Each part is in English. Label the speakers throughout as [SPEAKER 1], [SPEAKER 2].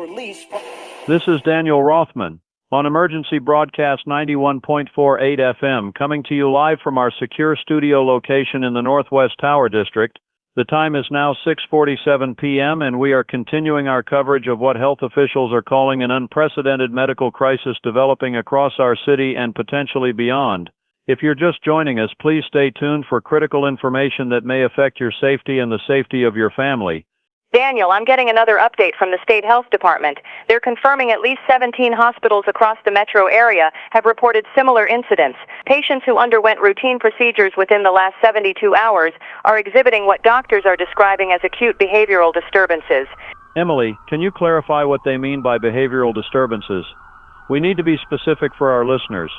[SPEAKER 1] release.
[SPEAKER 2] This is Daniel Rothman on Emergency Broadcast 91.48 FM, coming to you live from our secure studio location in the Northwest Tower District. The time is now 6:47 p.m. and we are continuing our coverage of what health officials are calling an unprecedented medical crisis developing across our city and potentially beyond. If you're just joining us, please stay tuned for critical information that may affect your safety and the safety of your family.
[SPEAKER 3] Daniel, I'm getting another update from the State Health Department. They're confirming at least 17 hospitals across the metro area have reported similar incidents. Patients who underwent routine procedures within the last 72 hours are exhibiting what doctors are describing as acute behavioral disturbances.
[SPEAKER 2] Emily, can you clarify what they mean by behavioral disturbances? We need to be specific for our listeners.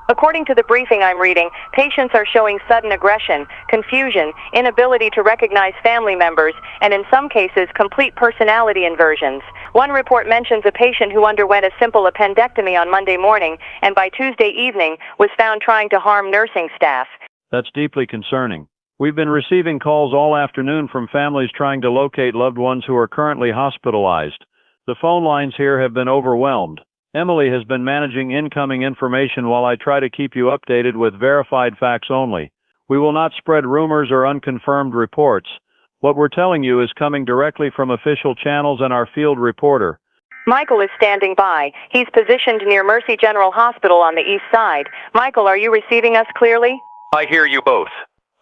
[SPEAKER 3] According to the briefing I'm reading, patients are showing sudden aggression, confusion, inability to recognize family members, and in some cases, complete personality inversions. One report mentions a patient who underwent a simple appendectomy on Monday morning and by Tuesday evening was found trying to harm nursing staff.
[SPEAKER 2] That's deeply concerning. We've been receiving calls all afternoon from families trying to locate loved ones who are currently hospitalized. The phone lines here have been overwhelmed. Emily has been managing incoming information while I try to keep you updated with verified facts only. We will not spread rumors or unconfirmed reports. What we're telling you is coming directly from official channels and our field reporter.
[SPEAKER 3] Michael is standing by. He's positioned near Mercy General Hospital on the east side. Michael, are you receiving us clearly?
[SPEAKER 4] I hear you both.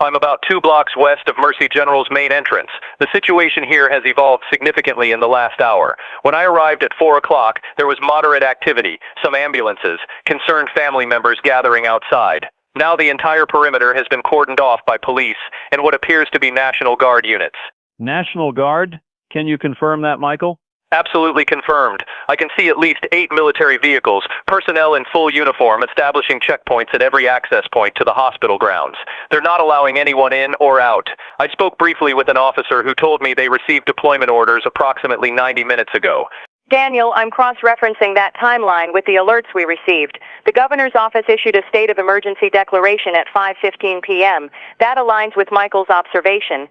[SPEAKER 4] I'm about 2 blocks west of Mercy General's main entrance. The situation here has evolved significantly in the last hour. When I arrived at 4 o'clock, there was moderate activity, some ambulances, concerned family members gathering outside. Now the entire perimeter has been cordoned off by police and what appears to be National Guard units.
[SPEAKER 2] National Guard? Can you confirm that, Michael?
[SPEAKER 4] Absolutely confirmed. I can see at least 8 military vehicles, personnel in full uniform, establishing checkpoints at every access point to the hospital grounds. They're not allowing anyone in or out. I spoke briefly with an officer who told me they received deployment orders approximately 90 minutes ago.
[SPEAKER 3] Daniel, I'm cross-referencing that timeline with the alerts we received. The governor's office issued a state of emergency declaration at 5:15 p.m. That aligns with Michael's observation.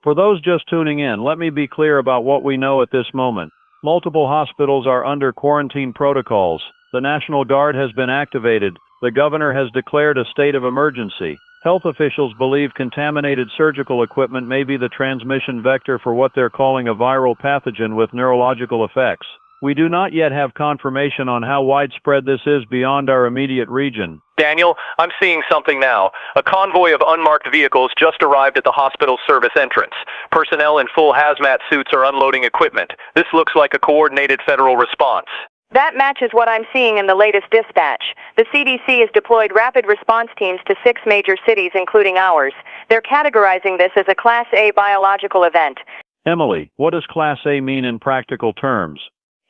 [SPEAKER 2] For those just tuning in, let me be clear about what we know at this moment. Multiple hospitals are under quarantine protocols. The National Guard has been activated. The governor has declared a state of emergency. Health officials believe contaminated surgical equipment may be the transmission vector for what they're calling a viral pathogen with neurological effects. We do not yet have confirmation on how widespread this is beyond our immediate region.
[SPEAKER 4] Daniel, I'm seeing something now. A convoy of unmarked vehicles just arrived at the hospital service entrance. Personnel in full hazmat suits are unloading equipment. This looks like a coordinated federal response.
[SPEAKER 3] That matches what I'm seeing in the latest dispatch. The CDC has deployed rapid response teams to 6 major cities, including ours. They're categorizing this as a Class A biological event.
[SPEAKER 2] Emily, what does Class A mean in practical terms?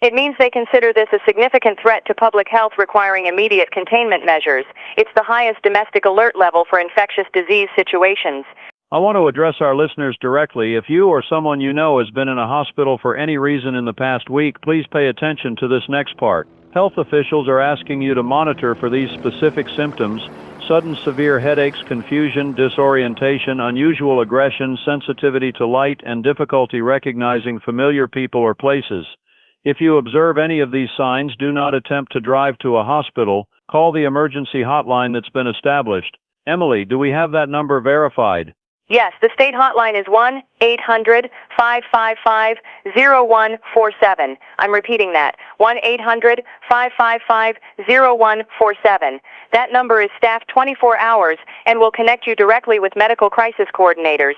[SPEAKER 3] It means they consider this a significant threat to public health requiring immediate containment measures. It's the highest domestic alert level for infectious disease situations.
[SPEAKER 2] I want to address our listeners directly. If you or someone you know has been in a hospital for any reason in the past week, please pay attention to this next part. Health officials are asking you to monitor for these specific symptoms: sudden severe headaches, confusion, disorientation, unusual aggression, sensitivity to light, and difficulty recognizing familiar people or places. If you observe any of these signs, do not attempt to drive to a hospital. Call the emergency hotline that's been established. Emily, do we have that number verified?
[SPEAKER 3] Yes, the state hotline is 1-800-555-0147. I'm repeating that, 1-800-555-0147. That number is staffed 24 hours and will connect you directly with medical crisis coordinators.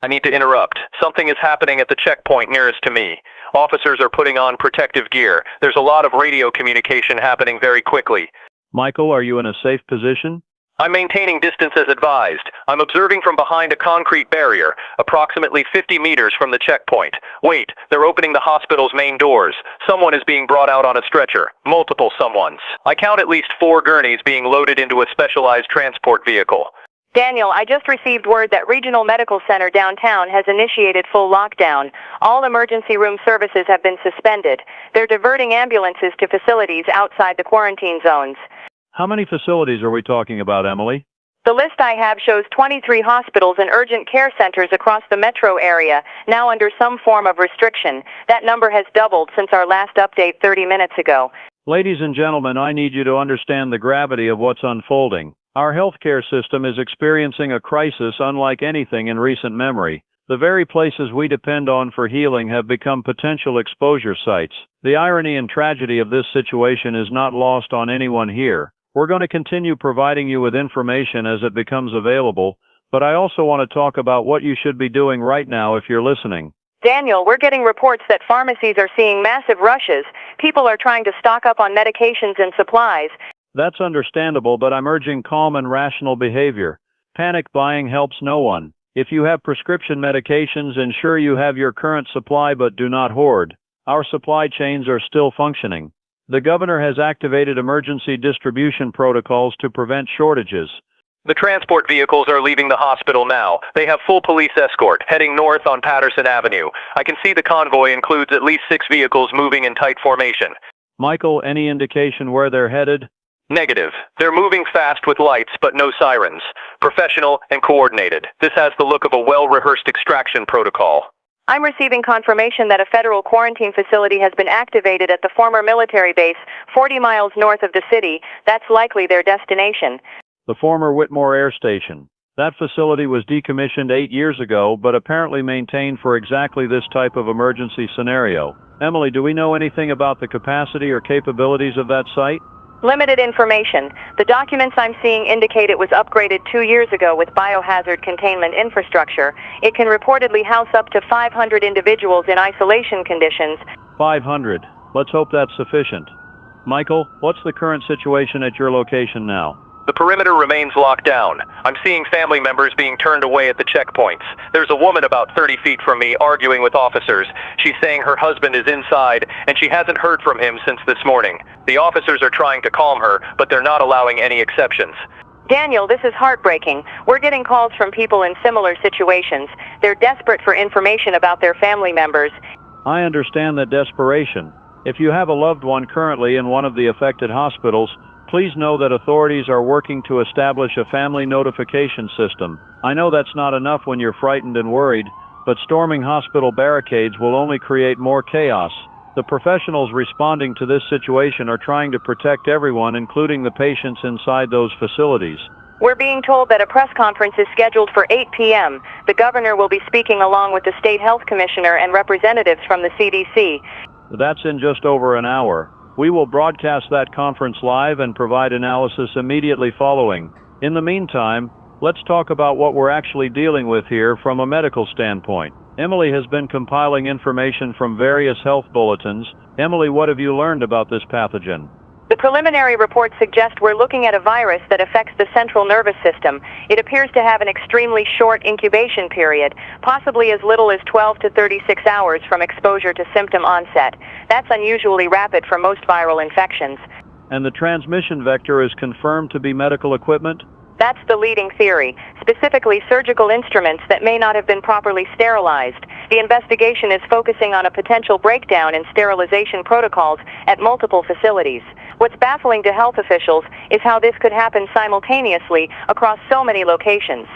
[SPEAKER 4] I need to interrupt. Something is happening at the checkpoint nearest to me. Officers are putting on protective gear. There's a lot of radio communication happening very quickly.
[SPEAKER 2] Michael, are you in a safe position?
[SPEAKER 4] I'm maintaining distance as advised. I'm observing from behind a concrete barrier, approximately 50 meters from the checkpoint. Wait, they're opening the hospital's main doors. Someone is being brought out on a stretcher. Multiple someones. I count at least 4 gurneys being loaded into a specialized transport vehicle.
[SPEAKER 3] Daniel, I just received word that Regional Medical Center downtown has initiated full lockdown. All emergency room services have been suspended. They're diverting ambulances to facilities outside the quarantine zones.
[SPEAKER 2] How many facilities are we talking about, Emily?
[SPEAKER 3] The list I have shows 23 hospitals and urgent care centers across the metro area, now under some form of restriction. That number has doubled since our last update 30 minutes ago.
[SPEAKER 2] Ladies and gentlemen, I need you to understand the gravity of what's unfolding. Our healthcare system is experiencing a crisis unlike anything in recent memory. The very places we depend on for healing have become potential exposure sites. The irony and tragedy of this situation is not lost on anyone here. We're going to continue providing you with information as it becomes available, but I also want to talk about what you should be doing right now if you're listening.
[SPEAKER 3] Daniel, we're getting reports that pharmacies are seeing massive rushes. People are trying to stock up on medications and supplies.
[SPEAKER 2] That's understandable, but I'm urging calm and rational behavior. Panic buying helps no one. If you have prescription medications, ensure you have your current supply but do not hoard. Our supply chains are still functioning. The governor has activated emergency distribution protocols to prevent shortages.
[SPEAKER 4] The transport vehicles are leaving the hospital now. They have full police escort, heading north on Patterson Avenue. I can see the convoy includes at least 6 vehicles moving in tight formation.
[SPEAKER 2] Michael, any indication where they're headed?
[SPEAKER 4] Negative. They're moving fast with lights, but no sirens. Professional and coordinated. This has the look of a well-rehearsed extraction protocol.
[SPEAKER 3] I'm receiving confirmation that a federal quarantine facility has been activated at the former military base, 40 miles north of the city. That's likely their destination.
[SPEAKER 2] The former Whitmore Air Station. That facility was decommissioned 8 years ago, but apparently maintained for exactly this type of emergency scenario. Emily, do we know anything about the capacity or capabilities of that site?
[SPEAKER 3] Limited information. The documents I'm seeing indicate it was upgraded 2 years ago with biohazard containment infrastructure. It can reportedly house up to 500 individuals in isolation conditions.
[SPEAKER 2] 500. Let's hope that's sufficient. Michael, what's the current situation at your location now?
[SPEAKER 4] The perimeter remains locked down. I'm seeing family members being turned away at the checkpoints. There's a woman about 30 feet from me arguing with officers. She's saying her husband is inside, and she hasn't heard from him since this morning. The officers are trying to calm her, but they're not allowing any exceptions.
[SPEAKER 3] Daniel, this is heartbreaking. We're getting calls from people in similar situations. They're desperate for information about their family members.
[SPEAKER 2] I understand that desperation. If you have a loved one currently in one of the affected hospitals, please know that authorities are working to establish a family notification system. I know that's not enough when you're frightened and worried, but storming hospital barricades will only create more chaos. The professionals responding to this situation are trying to protect everyone, including the patients inside those facilities.
[SPEAKER 3] We're being told that a press conference is scheduled for 8 p.m. The governor will be speaking along with the state health commissioner and representatives from the CDC.
[SPEAKER 2] That's in just over an hour. We will broadcast that conference live and provide analysis immediately following. In the meantime, let's talk about what we're actually dealing with here from a medical standpoint. Emily has been compiling information from various health bulletins. Emily, what have you learned about this pathogen?
[SPEAKER 3] The preliminary reports suggest we're looking at a virus that affects the central nervous system. It appears to have an extremely short incubation period, possibly as little as 12 to 36 hours from exposure to symptom onset. That's unusually rapid for most viral infections.
[SPEAKER 2] And the transmission vector is confirmed to be medical equipment?
[SPEAKER 3] That's the leading theory, specifically surgical instruments that may not have been properly sterilized. The investigation is focusing on a potential breakdown in sterilization protocols at multiple facilities. What's baffling to health officials is how this could happen simultaneously across so many locations.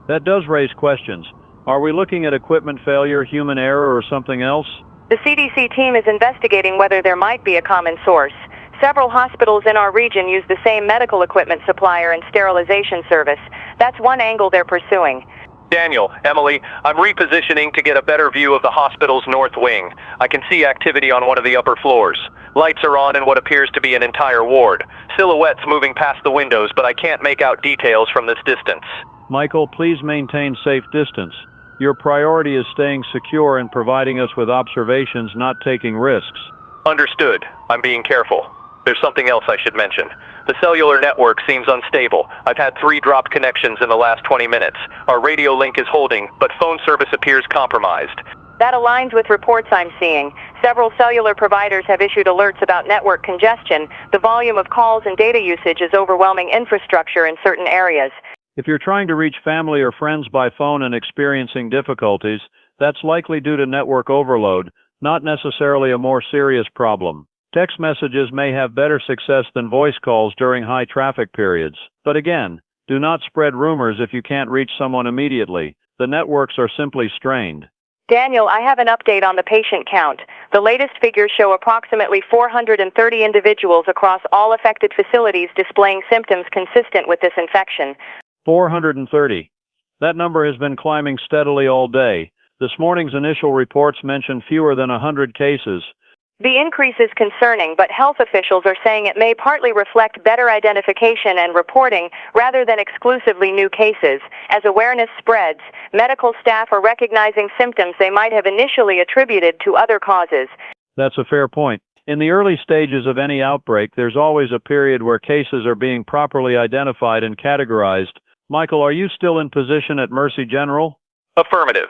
[SPEAKER 2] That does raise questions. Are we looking at equipment failure, human error, or something else?
[SPEAKER 3] The CDC team is investigating whether there might be a common source. Several hospitals in our region use the same medical equipment supplier and sterilization service. That's one angle they're pursuing.
[SPEAKER 4] Daniel, Emily, I'm repositioning to get a better view of the hospital's north wing. I can see activity on one of the upper floors. Lights are on in what appears to be an entire ward. Silhouettes moving past the windows, but I can't make out details from this distance.
[SPEAKER 2] Michael, please maintain safe distance. Your priority is staying secure and providing us with observations, not taking risks.
[SPEAKER 4] Understood. I'm being careful. There's something else I should mention. The cellular network seems unstable. I've had 3 dropped connections in the last 20 minutes. Our radio link is holding, but phone service appears compromised.
[SPEAKER 3] That aligns with reports I'm seeing. Several cellular providers have issued alerts about network congestion. The volume of calls and data usage is overwhelming infrastructure in certain areas.
[SPEAKER 2] If you're trying to reach family or friends by phone and experiencing difficulties, that's likely due to network overload, not necessarily a more serious problem. Text messages may have better success than voice calls during high traffic periods. But again, Do not spread rumors if you can't reach someone immediately. The networks are simply strained.
[SPEAKER 3] Daniel, I have an update on the patient count. The latest figures show approximately 430 individuals across all affected facilities displaying symptoms consistent with this infection.
[SPEAKER 2] 430. That number has been climbing steadily all day. This morning's initial reports mention fewer than 100 cases.
[SPEAKER 3] The increase is concerning, but health officials are saying it may partly reflect better identification and reporting rather than exclusively new cases. As awareness spreads, medical staff are recognizing symptoms they might have initially attributed to other causes.
[SPEAKER 2] That's a fair point. In the early stages of any outbreak, there's always a period where cases are being properly identified and categorized. Michael, are you still in position at Mercy General?
[SPEAKER 4] Affirmative.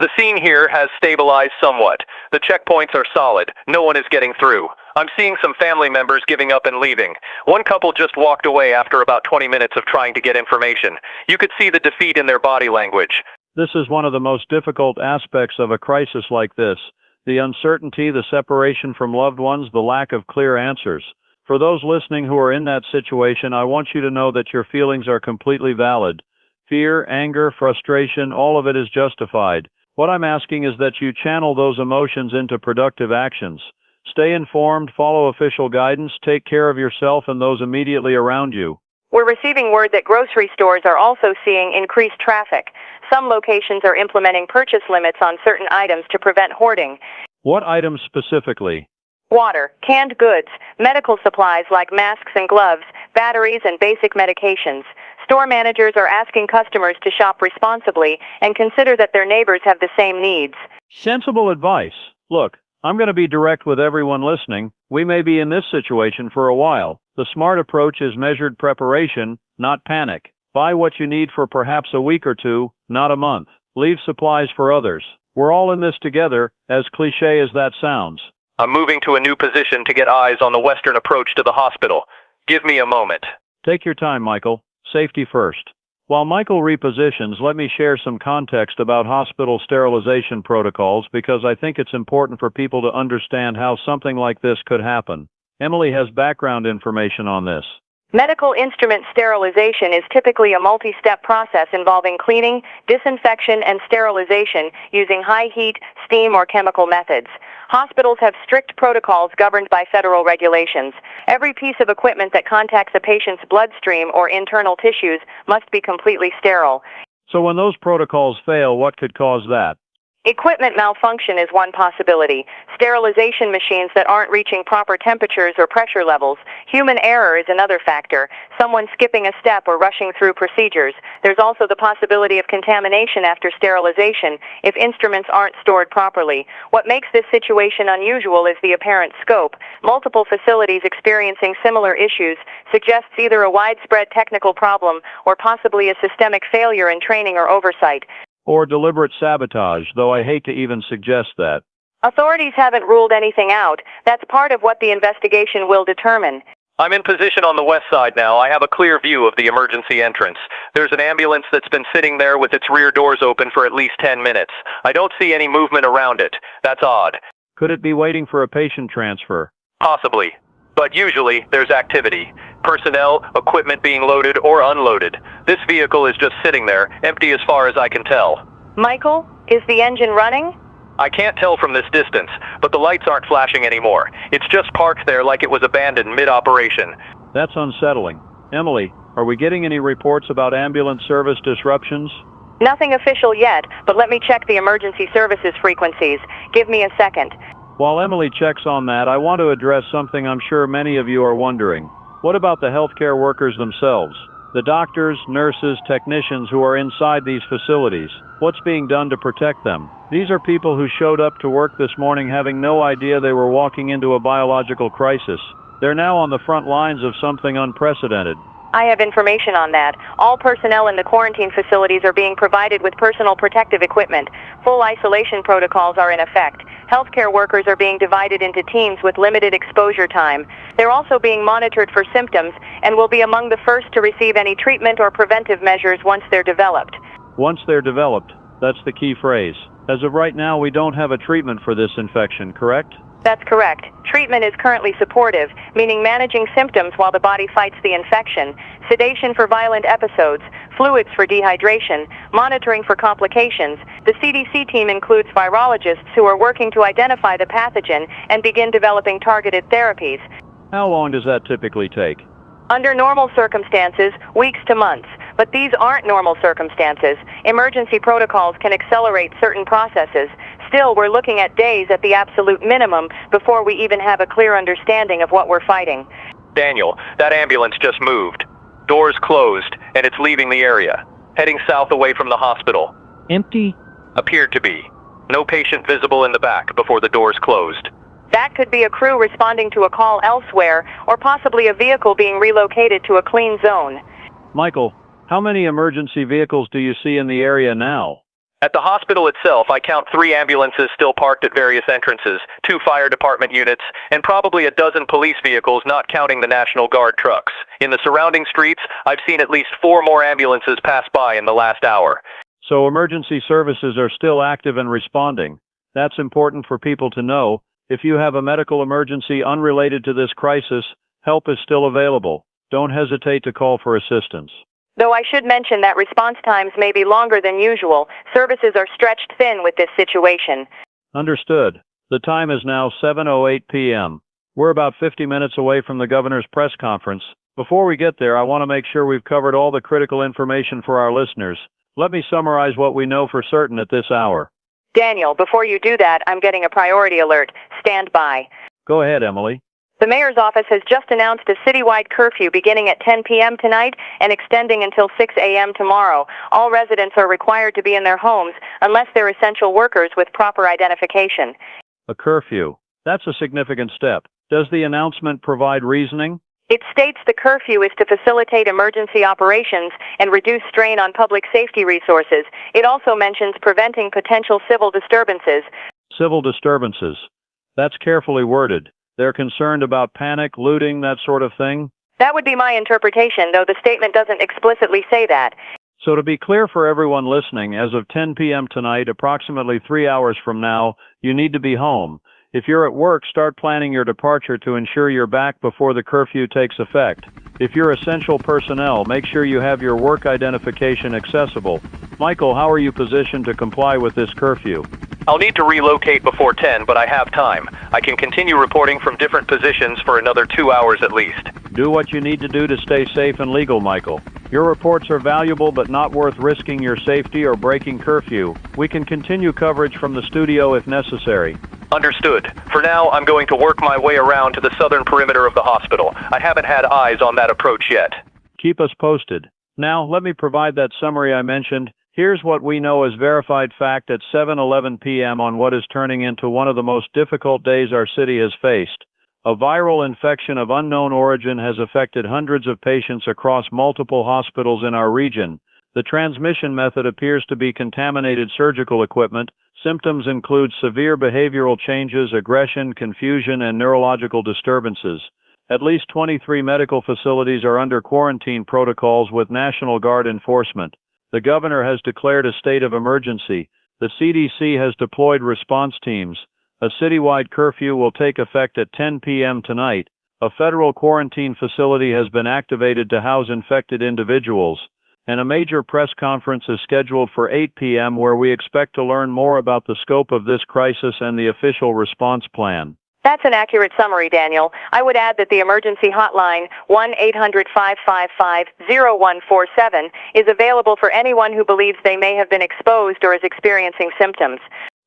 [SPEAKER 4] The scene here has stabilized somewhat. The checkpoints are solid. No one is getting through. I'm seeing some family members giving up and leaving. One couple just walked away after about 20 minutes of trying to get information. You could see the defeat in their body language.
[SPEAKER 2] This is one of the most difficult aspects of a crisis like this. The uncertainty, the separation from loved ones, the lack of clear answers. For those listening who are in that situation, I want you to know that your feelings are completely valid. Fear, anger, frustration, all of it is justified. What I'm asking is that you channel those emotions into productive actions. Stay informed, follow official guidance, take care of yourself and those immediately around you.
[SPEAKER 3] We're receiving word that grocery stores are also seeing increased traffic. Some locations are implementing purchase limits on certain items to prevent hoarding.
[SPEAKER 2] What items specifically?
[SPEAKER 3] Water, canned goods, medical supplies like masks and gloves, batteries and basic medications. Store managers are asking customers to shop responsibly and consider that their neighbors have the same needs.
[SPEAKER 2] Sensible advice. Look, I'm going to be direct with everyone listening. We may be in this situation for a while. The smart approach is measured preparation, not panic. Buy what you need for perhaps a week or two, not a month. Leave supplies for others. We're all in this together, as cliché as that sounds.
[SPEAKER 4] I'm moving to a new position to get eyes on the western approach to the hospital. Give me a moment.
[SPEAKER 2] Take your time, Michael. Safety first. While Michael repositions, let me share some context about hospital sterilization protocols because I think it's important for people to understand how something like this could happen. Emily has background information on this.
[SPEAKER 3] Medical instrument sterilization is typically a multi-step process involving cleaning, disinfection, and sterilization using high heat, steam, or chemical methods. Hospitals have strict protocols governed by federal regulations. Every piece of equipment that contacts a patient's bloodstream or internal tissues must be completely sterile.
[SPEAKER 2] So when those protocols fail, what could cause that?
[SPEAKER 3] Equipment malfunction is one possibility. Sterilization machines that aren't reaching proper temperatures or pressure levels. Human error is another factor. Someone skipping a step or rushing through procedures. There's also the possibility of contamination after sterilization if instruments aren't stored properly. What makes this situation unusual is the apparent scope. Multiple facilities experiencing similar issues suggests either a widespread technical problem or possibly a systemic failure in training or oversight.
[SPEAKER 2] Or deliberate sabotage, though I hate to even suggest that.
[SPEAKER 3] Authorities haven't ruled anything out. That's part of what the investigation will determine.
[SPEAKER 4] I'm in position on the west side now. I have a clear view of the emergency entrance. There's an ambulance that's been sitting there with its rear doors open for at least 10 minutes. I don't see any movement around it. That's odd.
[SPEAKER 2] Could it be waiting for a patient transfer?
[SPEAKER 4] Possibly. But usually, there's activity. Personnel, equipment being loaded or unloaded. This vehicle is just sitting there, empty as far as I can tell.
[SPEAKER 3] Michael, is the engine running?
[SPEAKER 4] I can't tell from this distance, but the lights aren't flashing anymore. It's just parked there like it was abandoned mid-operation.
[SPEAKER 2] That's unsettling. Emily, are we getting any reports about ambulance service disruptions?
[SPEAKER 3] Nothing official yet, but let me check the emergency services frequencies. Give me a second.
[SPEAKER 2] While Emily checks on that, I want to address something I'm sure many of you are wondering. What about the healthcare workers themselves? The doctors, nurses, technicians who are inside these facilities. What's being done to protect them? These are people who showed up to work this morning having no idea they were walking into a biological crisis. They're now on the front lines of something unprecedented.
[SPEAKER 3] I have information on that. All personnel in the quarantine facilities are being provided with personal protective equipment. Full isolation protocols are in effect. Healthcare workers are being divided into teams with limited exposure time. They're also being monitored for symptoms and will be among the first to receive any treatment or preventive measures once they're developed.
[SPEAKER 2] Once they're developed, that's the key phrase. As of right now, we don't have a treatment for this infection, correct?
[SPEAKER 3] That's correct. Treatment is currently supportive, meaning managing symptoms while the body fights the infection, sedation for violent episodes, fluids for dehydration, monitoring for complications. The CDC team includes virologists who are working to identify the pathogen and begin developing targeted therapies.
[SPEAKER 2] How long does that typically take?
[SPEAKER 3] Under normal circumstances, weeks to months. But these aren't normal circumstances. Emergency protocols can accelerate certain processes. Still, we're looking at days at the absolute minimum before we even have a clear understanding of what we're fighting.
[SPEAKER 4] Daniel, that ambulance just moved. Doors closed, and it's leaving the area. Heading south away from the hospital.
[SPEAKER 2] Empty?
[SPEAKER 4] Appeared to be. No patient visible in the back before the doors closed.
[SPEAKER 3] That could be a crew responding to a call elsewhere, or possibly a vehicle being relocated to a clean zone.
[SPEAKER 2] Michael, how many emergency vehicles do you see in the area now?
[SPEAKER 4] At the hospital itself, I count 3 ambulances still parked at various entrances, 2 fire department units, and probably a dozen police vehicles, not counting the National Guard trucks. In the surrounding streets, I've seen at least 4 more ambulances pass by in the last hour.
[SPEAKER 2] So emergency services are still active and responding. That's important for people to know. If you have a medical emergency unrelated to this crisis, help is still available. Don't hesitate to call for assistance.
[SPEAKER 3] Though I should mention that response times may be longer than usual, services are stretched thin with this situation.
[SPEAKER 2] Understood. The time is now 7:08 p.m. We're about 50 minutes away from the governor's press conference. Before we get there, I want to make sure we've covered all the critical information for our listeners. Let me summarize what we know for certain at this hour.
[SPEAKER 3] Daniel, before you do that, I'm getting a priority alert. Stand by.
[SPEAKER 2] Go ahead, Emily.
[SPEAKER 3] The mayor's office has just announced a citywide curfew beginning at 10 p.m. tonight and extending until 6 a.m. tomorrow. All residents are required to be in their homes unless they're essential workers with proper identification.
[SPEAKER 2] A curfew. That's a significant step. Does the announcement provide reasoning?
[SPEAKER 3] It states the curfew is to facilitate emergency operations and reduce strain on public safety resources. It also mentions preventing potential civil disturbances.
[SPEAKER 2] Civil disturbances. That's carefully worded. They're concerned about panic, looting, that sort of thing?
[SPEAKER 3] That would be my interpretation, though the statement doesn't explicitly say that.
[SPEAKER 2] So to be clear for everyone listening, as of 10 p.m. tonight, approximately 3 hours from now, you need to be home. If you're at work, start planning your departure to ensure you're back before the curfew takes effect. If you're essential personnel, make sure you have your work identification accessible. Michael, how are you positioned to comply with this curfew?
[SPEAKER 4] I'll need to relocate before 10, but I have time. I can continue reporting from different positions for another 2 hours at least.
[SPEAKER 2] Do what you need to do to stay safe and legal, Michael. Your reports are valuable but not worth risking your safety or breaking curfew. We can continue coverage from the studio if necessary.
[SPEAKER 4] Understood. For now, I'm going to work my way around to the southern perimeter of the hospital. I haven't had eyes on that approach yet.
[SPEAKER 2] Keep us posted. Now, let me provide that summary I mentioned. Here's what we know as verified fact at 7:11 p.m. on what is turning into one of the most difficult days our city has faced. A viral infection of unknown origin has affected hundreds of patients across multiple hospitals in our region. The transmission method appears to be contaminated surgical equipment. Symptoms include severe behavioral changes, aggression, confusion, and neurological disturbances. At least 23 medical facilities are under quarantine protocols with National Guard enforcement. The governor has declared a state of emergency. The CDC has deployed response teams. A citywide curfew will take effect at 10 p.m. tonight. A federal quarantine facility has been activated to house infected individuals. And a major press conference is scheduled for 8 p.m. where we expect to learn more about the scope of this crisis and the official response plan.
[SPEAKER 3] That's an accurate summary, Daniel. I would add that the emergency hotline, 1-800-555-0147, is available for anyone who believes they may have been exposed or is experiencing symptoms.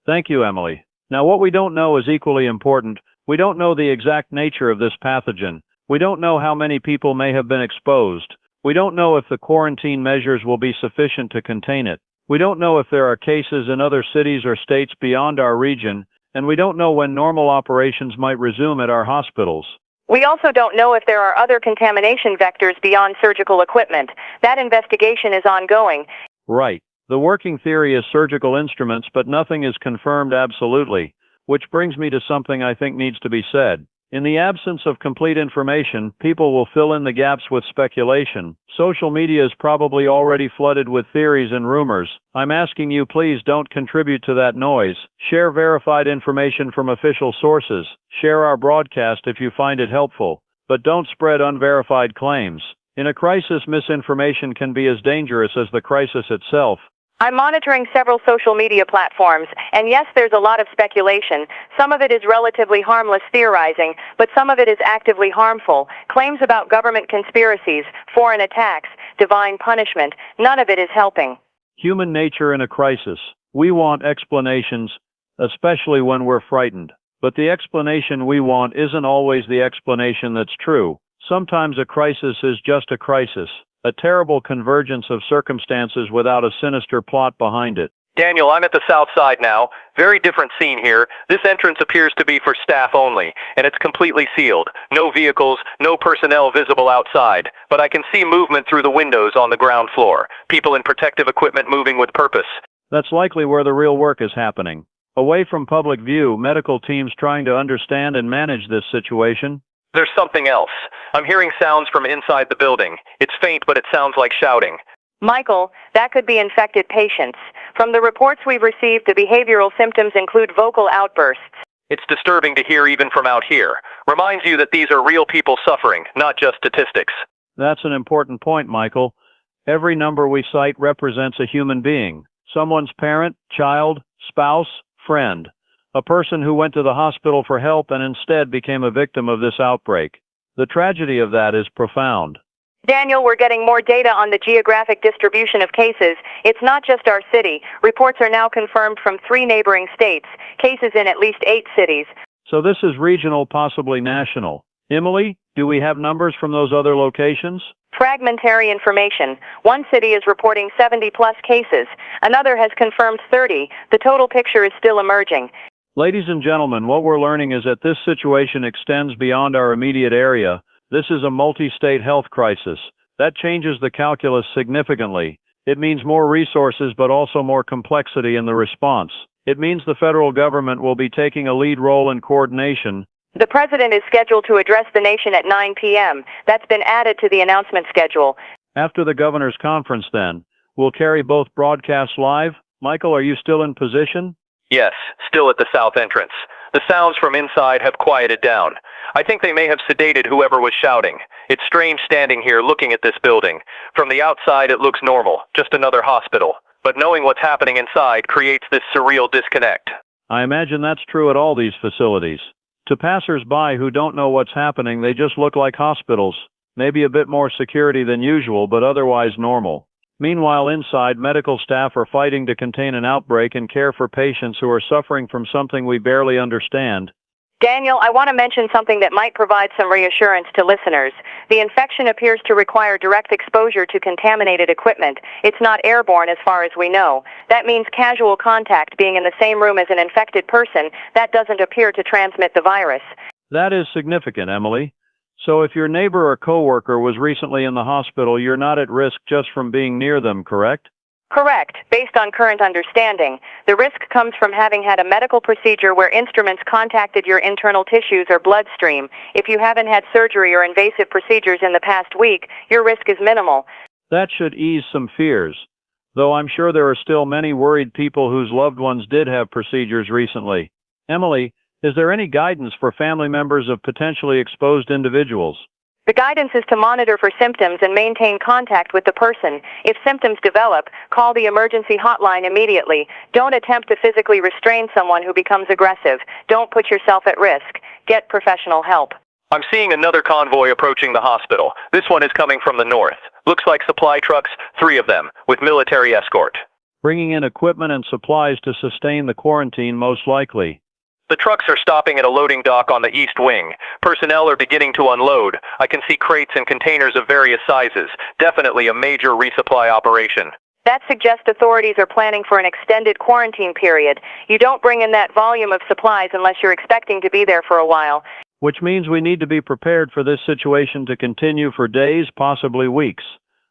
[SPEAKER 2] Thank you, Emily. Now, what we don't know is equally important. We don't know the exact nature of this pathogen. We don't know how many people may have been exposed. We don't know if the quarantine measures will be sufficient to contain it. We don't know if there are cases in other cities or states beyond our region, and we don't know when normal operations might resume at our hospitals.
[SPEAKER 3] We also don't know if there are other contamination vectors beyond surgical equipment. That investigation is ongoing.
[SPEAKER 2] Right. The working theory is surgical instruments, but nothing is confirmed absolutely, which brings me to something I think needs to be said. In the absence of complete information, people will fill in the gaps with speculation. Social media is probably already flooded with theories and rumors. I'm asking you, please don't contribute to that noise. Share verified information from official sources. Share our broadcast if you find it helpful. But don't spread unverified claims. In a crisis, misinformation can be as dangerous as the crisis itself.
[SPEAKER 3] I'm monitoring several social media platforms, and yes, there's a lot of speculation. Some of it is relatively harmless theorizing, but some of it is actively harmful. Claims about government conspiracies, foreign attacks, divine punishment, none of it is helping.
[SPEAKER 2] Human nature in a crisis. We want explanations, especially when we're frightened. But the explanation we want isn't always the explanation that's true. Sometimes a crisis is just a crisis. A terrible convergence of circumstances without a sinister plot behind it.
[SPEAKER 4] Daniel, I'm at the south side now. Very different scene here. This entrance appears to be for staff only, and it's completely sealed. No vehicles, no personnel visible outside. But I can see movement through the windows on the ground floor. People in protective equipment moving with purpose.
[SPEAKER 2] That's likely where the real work is happening. Away from public view, medical teams trying to understand and manage this situation.
[SPEAKER 4] There's something else. I'm hearing sounds from inside the building. It's faint, but it sounds like shouting.
[SPEAKER 3] Michael, that could be infected patients. From the reports we've received, the behavioral symptoms include vocal outbursts.
[SPEAKER 4] It's disturbing to hear even from out here. Reminds you that these are real people suffering, not just statistics.
[SPEAKER 2] That's an important point, Michael. Every number we cite represents a human being. Someone's parent, child, spouse, friend. A person who went to the hospital for help and instead became a victim of this outbreak. The tragedy of that is profound.
[SPEAKER 3] Daniel, we're getting more data on the geographic distribution of cases. It's not just our city. Reports are now confirmed from 3 neighboring states, cases in at least 8 cities.
[SPEAKER 2] So this is regional, possibly national. Emily, do we have numbers from those other locations?
[SPEAKER 3] Fragmentary information. One city is reporting 70-plus cases. Another has confirmed 30. The total picture is still emerging.
[SPEAKER 2] Ladies and gentlemen, what we're learning is that this situation extends beyond our immediate area. This is a multi-state health crisis. That changes the calculus significantly. It means more resources, but also more complexity in the response. It means the federal government will be taking a lead role in coordination.
[SPEAKER 3] The president is scheduled to address the nation at 9 p.m. That's been added to the announcement schedule.
[SPEAKER 2] After the governor's conference, then, we'll carry both broadcasts live. Michael, are you still in position?
[SPEAKER 4] Yes, still at the south entrance. The sounds from inside have quieted down. I think they may have sedated whoever was shouting. It's strange standing here looking at this building. From the outside it looks normal, just another hospital. But knowing what's happening inside creates this surreal disconnect.
[SPEAKER 2] I imagine that's true at all these facilities. To passers-by who don't know what's happening, they just look like hospitals. Maybe a bit more security than usual, but otherwise normal. Meanwhile, inside, medical staff are fighting to contain an outbreak and care for patients who are suffering from something we barely understand.
[SPEAKER 3] Daniel, I want to mention something that might provide some reassurance to listeners. The infection appears to require direct exposure to contaminated equipment. It's not airborne as far as we know. That means casual contact, being in the same room as an infected person, that doesn't appear to transmit the virus.
[SPEAKER 2] That is significant, Emily. So if your neighbor or coworker was recently in the hospital, you're not at risk just from being near them, correct?
[SPEAKER 3] Correct, based on current understanding. The risk comes from having had a medical procedure where instruments contacted your internal tissues or bloodstream. If you haven't had surgery or invasive procedures in the past week, your risk is minimal.
[SPEAKER 2] That should ease some fears, though I'm sure there are still many worried people whose loved ones did have procedures recently. Emily, is there any guidance for family members of potentially exposed individuals?
[SPEAKER 3] The guidance is to monitor for symptoms and maintain contact with the person. If symptoms develop, call the emergency hotline immediately. Don't attempt to physically restrain someone who becomes aggressive. Don't put yourself at risk. Get professional help.
[SPEAKER 4] I'm seeing another convoy approaching the hospital. This one is coming from the north. Looks like supply trucks, 3 of them, with military escort.
[SPEAKER 2] Bringing in equipment and supplies to sustain the quarantine, most likely.
[SPEAKER 4] The trucks are stopping at a loading dock on the east wing. Personnel are beginning to unload. I can see crates and containers of various sizes. Definitely a major resupply operation.
[SPEAKER 3] That suggests authorities are planning for an extended quarantine period. You don't bring in that volume of supplies unless you're expecting to be there for a while.
[SPEAKER 2] Which means we need to be prepared for this situation to continue for days, possibly weeks.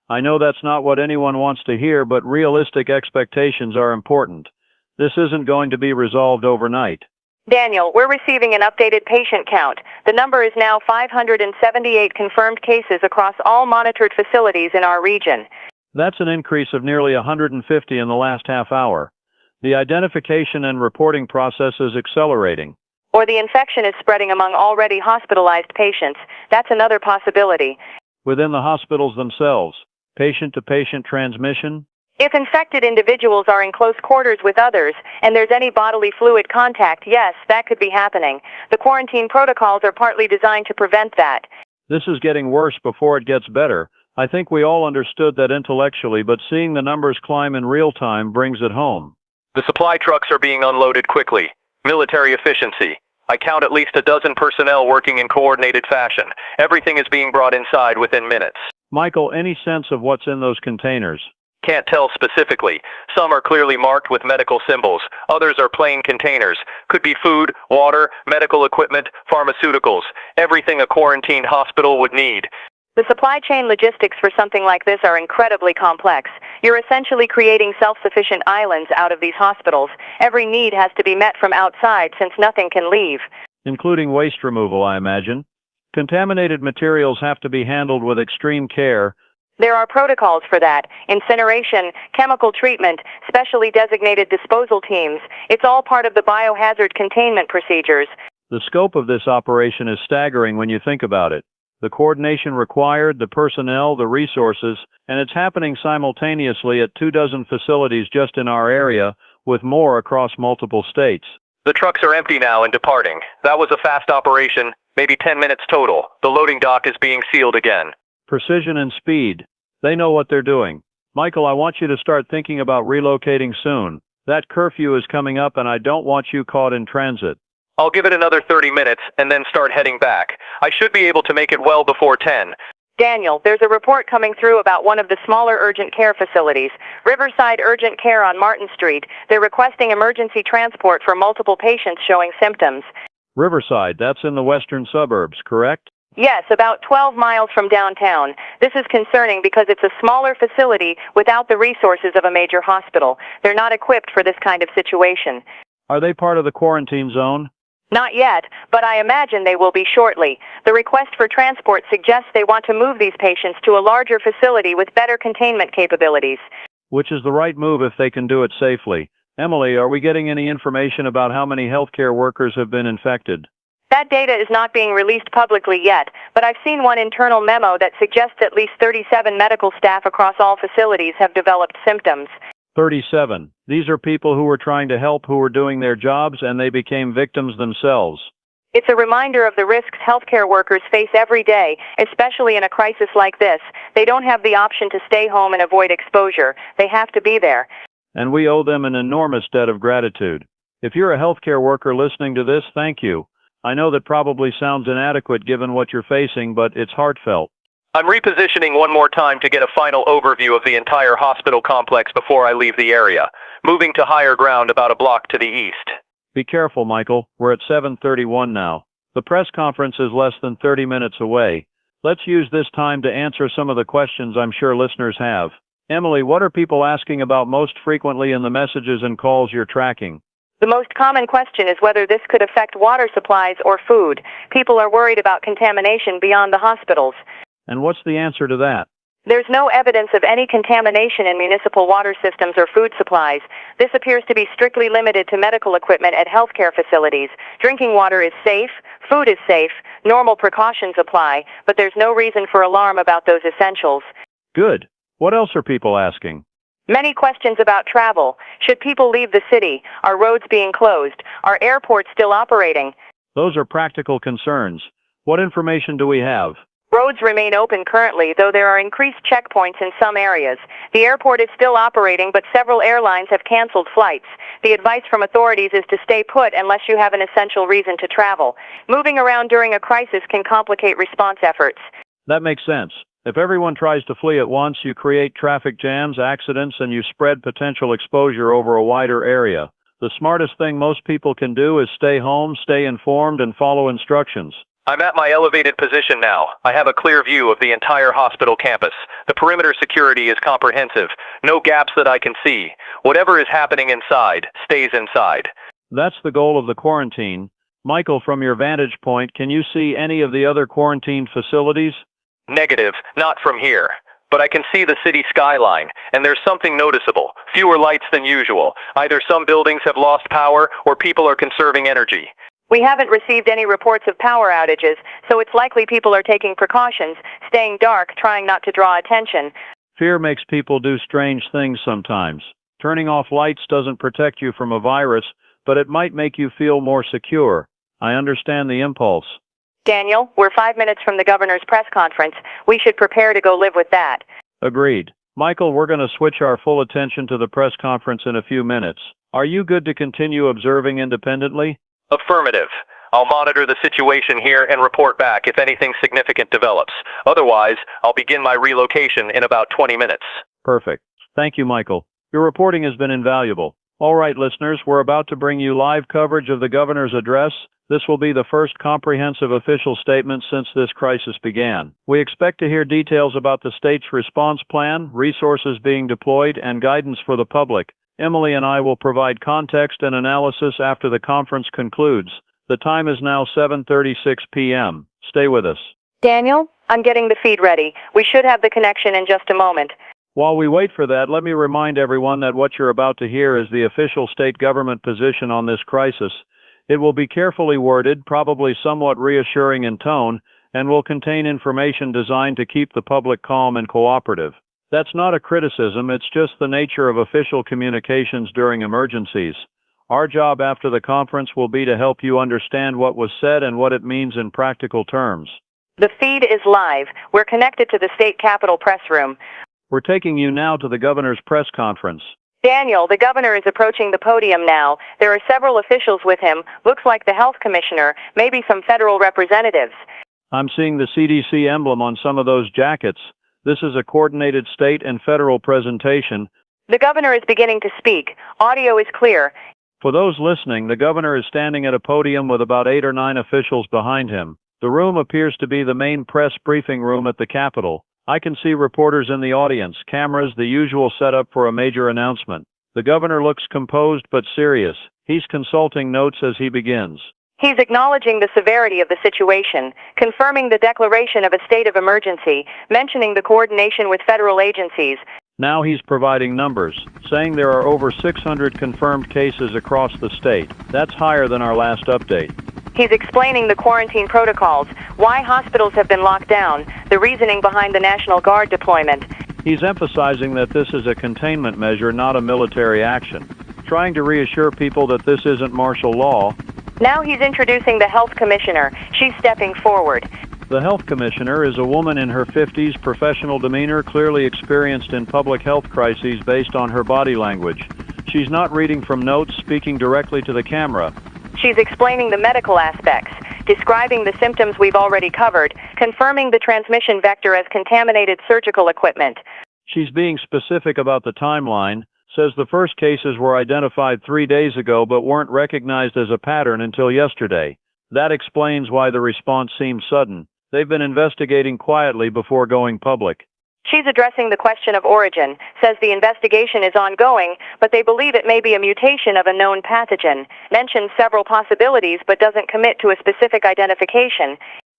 [SPEAKER 2] I know that's not what anyone wants to hear, but realistic expectations are important. This isn't going to be resolved overnight.
[SPEAKER 3] Daniel, we're receiving an updated patient count. The number is now 578 confirmed cases across all monitored facilities in our region.
[SPEAKER 2] That's an increase of nearly 150 in the last half hour. The identification and reporting process is accelerating.
[SPEAKER 3] Or the infection is spreading among already hospitalized patients. That's another possibility.
[SPEAKER 2] Within the hospitals themselves, patient-to-patient transmission?
[SPEAKER 3] If infected individuals are in close quarters with others, and there's any bodily fluid contact, yes, that could be happening. The quarantine protocols are partly designed to prevent that.
[SPEAKER 2] This is getting worse before it gets better. I think we all understood that intellectually, but seeing the numbers climb in real time brings it home.
[SPEAKER 4] The supply trucks are being unloaded quickly. Military efficiency. I count at least a dozen personnel working in coordinated fashion. Everything is being brought inside within minutes.
[SPEAKER 2] Michael, any sense of what's in those containers?
[SPEAKER 4] Can't tell specifically. Some are clearly marked with medical symbols. Others are plain containers. Could be food, water, medical equipment, pharmaceuticals. Everything a quarantined hospital would need.
[SPEAKER 3] The supply chain logistics for something like this are incredibly complex. You're essentially creating self-sufficient islands out of these hospitals. Every need has to be met from outside since nothing can leave.
[SPEAKER 2] Including waste removal, I imagine. Contaminated materials have to be handled with extreme care.
[SPEAKER 3] There are protocols for that. Incineration, chemical treatment, specially designated disposal teams. It's all part of the biohazard containment procedures.
[SPEAKER 2] The scope of this operation is staggering when you think about it. The coordination required, the personnel, the resources, and it's happening simultaneously at 24 facilities just in our area, with more across multiple states.
[SPEAKER 4] The trucks are empty now and departing. That was a fast operation, maybe 10 minutes total. The loading dock is being sealed again.
[SPEAKER 2] Precision and speed. They know what they're doing. Michael, I want you to start thinking about relocating soon. That curfew is coming up and I don't want you caught in transit.
[SPEAKER 4] I'll give it another 30 minutes and then start heading back. I should be able to make it well before 10.
[SPEAKER 3] Daniel, there's a report coming through about one of the smaller urgent care facilities, Riverside Urgent Care on Martin Street. They're requesting emergency transport for multiple patients showing symptoms.
[SPEAKER 2] Riverside, that's in the western suburbs, correct?
[SPEAKER 3] Yes, about 12 miles from downtown. This is concerning because it's a smaller facility without the resources of a major hospital. They're not equipped for this kind of situation.
[SPEAKER 2] Are they part of the quarantine zone?
[SPEAKER 3] Not yet, but I imagine they will be shortly. The request for transport suggests they want to move these patients to a larger facility with better containment capabilities.
[SPEAKER 2] Which is the right move if they can do it safely. Emily, are we getting any information about how many healthcare workers have been infected?
[SPEAKER 3] That data is not being released publicly yet, but I've seen one internal memo that suggests at least 37 medical staff across all facilities have developed symptoms.
[SPEAKER 2] 37. These are people who were trying to help, who were doing their jobs, and they became victims themselves.
[SPEAKER 3] It's a reminder of the risks healthcare workers face every day, especially in a crisis like this. They don't have the option to stay home and avoid exposure. They have to be there.
[SPEAKER 2] And we owe them an enormous debt of gratitude. If you're a healthcare worker listening to this, thank you. I know that probably sounds inadequate given what you're facing, but it's heartfelt.
[SPEAKER 4] I'm repositioning one more time to get a final overview of the entire hospital complex before I leave the area, moving to higher ground about a block to the east.
[SPEAKER 2] Be careful, Michael. We're at 7:31 now. The press conference is less than 30 minutes away. Let's use this time to answer some of the questions I'm sure listeners have. Emily, what are people asking about most frequently in the messages and calls you're tracking?
[SPEAKER 3] The most common question is whether this could affect water supplies or food. People are worried about contamination beyond the hospitals.
[SPEAKER 2] And what's the answer to that?
[SPEAKER 3] There's no evidence of any contamination in municipal water systems or food supplies. This appears to be strictly limited to medical equipment at healthcare facilities. Drinking water is safe, food is safe, normal precautions apply, but there's no reason for alarm about those essentials.
[SPEAKER 2] Good. What else are people asking?
[SPEAKER 3] Many questions about travel. Should people leave the city? Are roads being closed? Are airports still operating?
[SPEAKER 2] Those are practical concerns. What information do we have?
[SPEAKER 3] Roads remain open currently, though there are increased checkpoints in some areas. The airport is still operating, but several airlines have canceled flights. The advice from authorities is to stay put unless you have an essential reason to travel. Moving around during a crisis can complicate response efforts.
[SPEAKER 2] That makes sense. If everyone tries to flee at once, you create traffic jams, accidents, and you spread potential exposure over a wider area. The smartest thing most people can do is stay home, stay informed, and follow instructions.
[SPEAKER 4] I'm at my elevated position now. I have a clear view of the entire hospital campus. The perimeter security is comprehensive. No gaps that I can see. Whatever is happening inside, stays inside.
[SPEAKER 2] That's the goal of the quarantine. Michael, from your vantage point, can you see any of the other quarantined facilities?
[SPEAKER 4] Negative, not from here. But I can see the city skyline, and there's something noticeable. Fewer lights than usual. Either some buildings have lost power, or people are conserving energy.
[SPEAKER 3] We haven't received any reports of power outages, so it's likely people are taking precautions, staying dark, trying not to draw attention.
[SPEAKER 2] Fear makes people do strange things sometimes. Turning off lights doesn't protect you from a virus, but it might make you feel more secure. I understand the impulse.
[SPEAKER 3] Daniel, we're 5 minutes from the governor's press conference. We should prepare to go live with that.
[SPEAKER 2] Agreed. Michael, we're going to switch our full attention to the press conference in a few minutes. Are you good to continue observing independently?
[SPEAKER 4] Affirmative. I'll monitor the situation here and report back if anything significant develops. Otherwise, I'll begin my relocation in about 20 minutes.
[SPEAKER 2] Perfect. Thank you, Michael. Your reporting has been invaluable. All right, listeners, we're about to bring you live coverage of the governor's address. This will be the first comprehensive official statement since this crisis began. We expect to hear details about the state's response plan, resources being deployed, and guidance for the public. Emily and I will provide context and analysis after the conference concludes. The time is now 7:36 p.m. Stay with us.
[SPEAKER 3] Daniel, I'm getting the feed ready. We should have the connection in just a moment.
[SPEAKER 2] While we wait for that, let me remind everyone that what you're about to hear is the official state government position on this crisis. It will be carefully worded, probably somewhat reassuring in tone, and will contain information designed to keep the public calm and cooperative. That's not a criticism, it's just the nature of official communications during emergencies. Our job after the conference will be to help you understand what was said and what it means in practical terms.
[SPEAKER 3] The feed is live. We're connected to the state capitol press room.
[SPEAKER 2] We're taking you now to the governor's press conference.
[SPEAKER 3] Daniel, the governor is approaching the podium now. There are several officials with him. Looks like the health commissioner, maybe some federal representatives.
[SPEAKER 2] I'm seeing the CDC emblem on some of those jackets. This is a coordinated state and federal presentation.
[SPEAKER 3] The governor is beginning to speak. Audio is clear.
[SPEAKER 2] For those listening, the governor is standing at a podium with about 8 or 9 officials behind him. The room appears to be the main press briefing room at the Capitol. I can see reporters in the audience, cameras, the usual setup for a major announcement. The governor looks composed but serious. He's consulting notes as he begins.
[SPEAKER 3] He's acknowledging the severity of the situation, confirming the declaration of a state of emergency, mentioning the coordination with federal agencies.
[SPEAKER 2] Now he's providing numbers, saying there are over 600 confirmed cases across the state. That's higher than our last update.
[SPEAKER 3] He's explaining the quarantine protocols, why hospitals have been locked down, the reasoning behind the National Guard deployment.
[SPEAKER 2] He's emphasizing that this is a containment measure, not a military action, trying to reassure people that this isn't martial law.
[SPEAKER 3] Now he's introducing the health commissioner. She's stepping forward.
[SPEAKER 2] The health commissioner is a woman in her 50s, professional demeanor, clearly experienced in public health crises based on her body language. She's not reading from notes, speaking directly to the camera.
[SPEAKER 3] She's explaining the medical aspects, describing the symptoms we've already covered, confirming the transmission vector as contaminated surgical equipment.
[SPEAKER 2] She's being specific about the timeline, says the first cases were identified 3 days ago but weren't recognized as a pattern until yesterday. That explains why the response seems sudden. They've been investigating quietly before going public.
[SPEAKER 3] She's addressing the question of origin, says the investigation is ongoing, but they believe it may be a mutation of a known pathogen, mentions several possibilities but doesn't commit to a specific identification.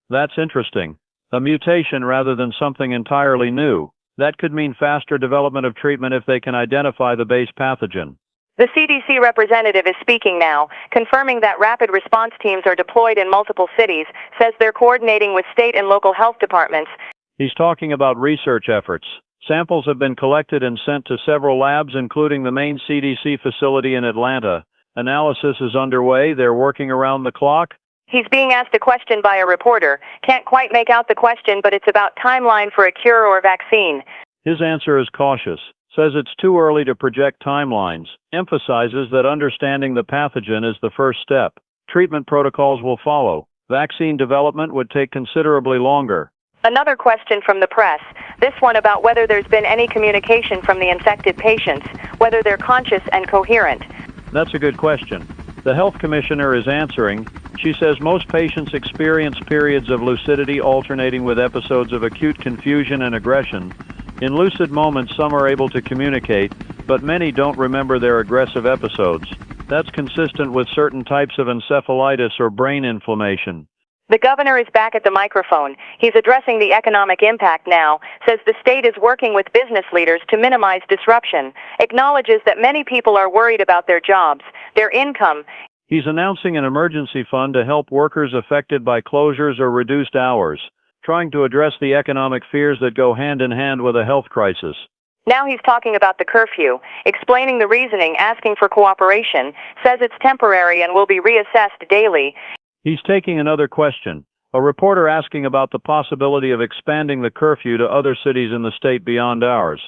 [SPEAKER 2] That's interesting. A mutation rather than something entirely new. That could mean faster development of treatment if they can identify the base pathogen.
[SPEAKER 3] The CDC representative is speaking now, confirming that rapid response teams are deployed in multiple cities, says they're coordinating with state and local health departments.
[SPEAKER 2] He's talking about research efforts. Samples have been collected and sent to several labs, including the main CDC facility in Atlanta. Analysis is underway. They're working around the clock.
[SPEAKER 3] He's being asked a question by a reporter. Can't quite make out the question, but it's about timeline for a cure or vaccine.
[SPEAKER 2] His answer is cautious. Says it's too early to project timelines. Emphasizes that understanding the pathogen is the first step. Treatment protocols will follow. Vaccine development would take considerably longer.
[SPEAKER 3] Another question from the press, this one about whether there's been any communication from the infected patients, whether they're conscious and coherent.
[SPEAKER 2] That's a good question. The health commissioner is answering. She says most patients experience periods of lucidity alternating with episodes of acute confusion and aggression. In lucid moments, some are able to communicate, but many don't remember their aggressive episodes. That's consistent with certain types of encephalitis or brain inflammation.
[SPEAKER 3] The governor is back at the microphone. He's addressing the economic impact now, says the state is working with business leaders to minimize disruption, acknowledges that many people are worried about their jobs, their income.
[SPEAKER 2] He's announcing an emergency fund to help workers affected by closures or reduced hours, trying to address the economic fears that go hand in hand with a health crisis.
[SPEAKER 3] Now he's talking about the curfew, explaining the reasoning, asking for cooperation, says it's temporary and will be reassessed daily.
[SPEAKER 2] He's taking another question. A reporter asking about the possibility of expanding the curfew to other cities in the state beyond ours.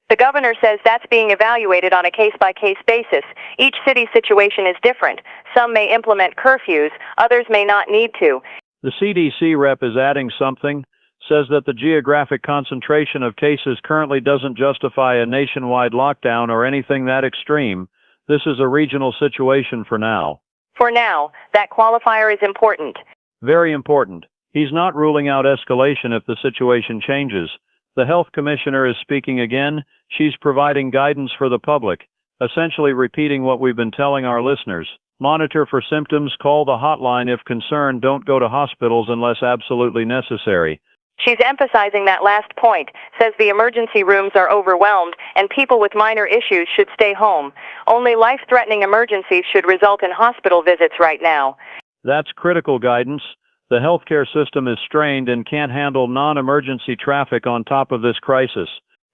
[SPEAKER 3] The governor says that's being evaluated on a case-by-case basis. Each city's situation is different. Some may implement curfews, others may not need to.
[SPEAKER 2] The CDC rep is adding something, says that the geographic concentration of cases currently doesn't justify a nationwide lockdown or anything that extreme. This is a regional situation for now.
[SPEAKER 3] For now, that qualifier is important.
[SPEAKER 2] Very important. He's not ruling out escalation if the situation changes. The health commissioner is speaking again. She's providing guidance for the public, essentially repeating what we've been telling our listeners. Monitor for symptoms, call the hotline if concerned, don't go to hospitals unless absolutely necessary.
[SPEAKER 3] She's emphasizing that last point, says the emergency rooms are overwhelmed and people with minor issues should stay home. Only life-threatening emergencies should result in hospital visits right now.
[SPEAKER 2] That's critical guidance. The healthcare system is strained and can't handle non-emergency traffic on top of this crisis.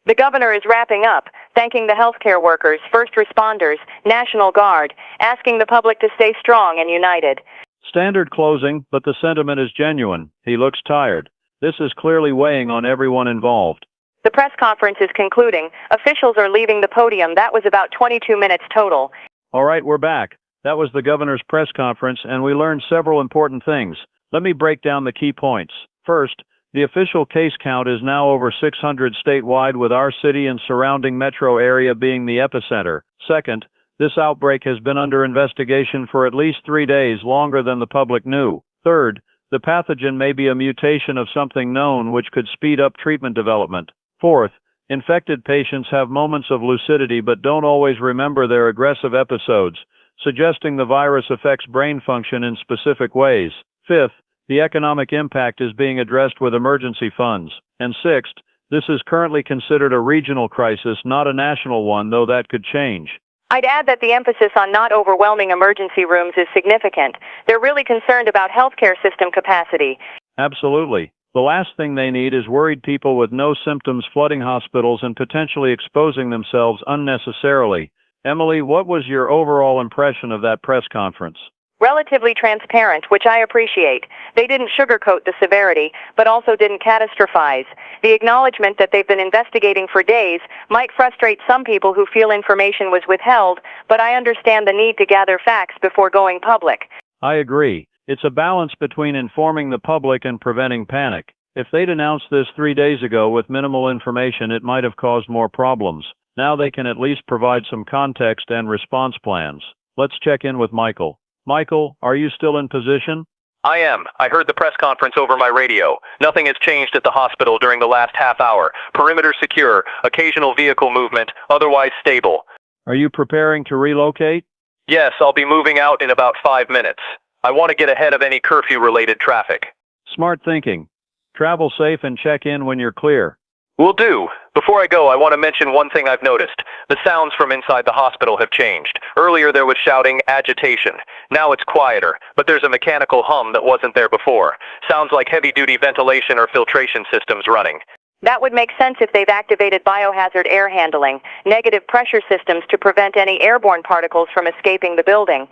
[SPEAKER 3] The governor is wrapping up, thanking the healthcare workers, first responders, National Guard, asking the public to stay strong and united.
[SPEAKER 2] Standard closing, but the sentiment is genuine. He looks tired. This is clearly weighing on everyone involved.
[SPEAKER 3] The press conference is concluding. Officials are leaving the podium. That was about 22 minutes total.
[SPEAKER 2] All right, we're back. That was the governor's press conference, and we learned several important things. Let me break down the key points. First, the official case count is now over 600 statewide, with our city and surrounding metro area being the epicenter. Second, this outbreak has been under investigation for at least 3 days, longer than the public knew. Third, the pathogen may be a mutation of something known which could speed up treatment development. Fourth, infected patients have moments of lucidity but don't always remember their aggressive episodes, suggesting the virus affects brain function in specific ways. Fifth, the economic impact is being addressed with emergency funds. And sixth, this is currently considered a regional crisis, not a national one, though that could change.
[SPEAKER 3] I'd add that the emphasis on not overwhelming emergency rooms is significant. They're really concerned about healthcare system capacity.
[SPEAKER 2] Absolutely. The last thing they need is worried people with no symptoms flooding hospitals and potentially exposing themselves unnecessarily. Emily, what was your overall impression of that press conference?
[SPEAKER 3] Relatively transparent, which I appreciate. They didn't sugarcoat the severity, but also didn't catastrophize. The acknowledgement that they've been investigating for days might frustrate some people who feel information was withheld, but I understand the need to gather facts before going public.
[SPEAKER 2] I agree. It's a balance between informing the public and preventing panic. If they'd announced this 3 days ago with minimal information, it might have caused more problems. Now they can at least provide some context and response plans. Let's check in with Michael. Michael, are you still in position?
[SPEAKER 4] I am. I heard the press conference over my radio. Nothing has changed at the hospital during the last half hour. Perimeter secure, occasional vehicle movement, otherwise stable.
[SPEAKER 2] Are you preparing to relocate?
[SPEAKER 4] Yes, I'll be moving out in about 5 minutes. I want to get ahead of any curfew-related traffic.
[SPEAKER 2] Smart thinking. Travel safe and check in when you're clear.
[SPEAKER 4] Will do. Before I go, I want to mention one thing I've noticed. The sounds from inside the hospital have changed. Earlier there was shouting, agitation. Now it's quieter, but there's a mechanical hum that wasn't there before. Sounds like heavy-duty ventilation or filtration systems running.
[SPEAKER 3] That would make sense if they've activated biohazard air handling, negative pressure systems to prevent any airborne particles from escaping the building.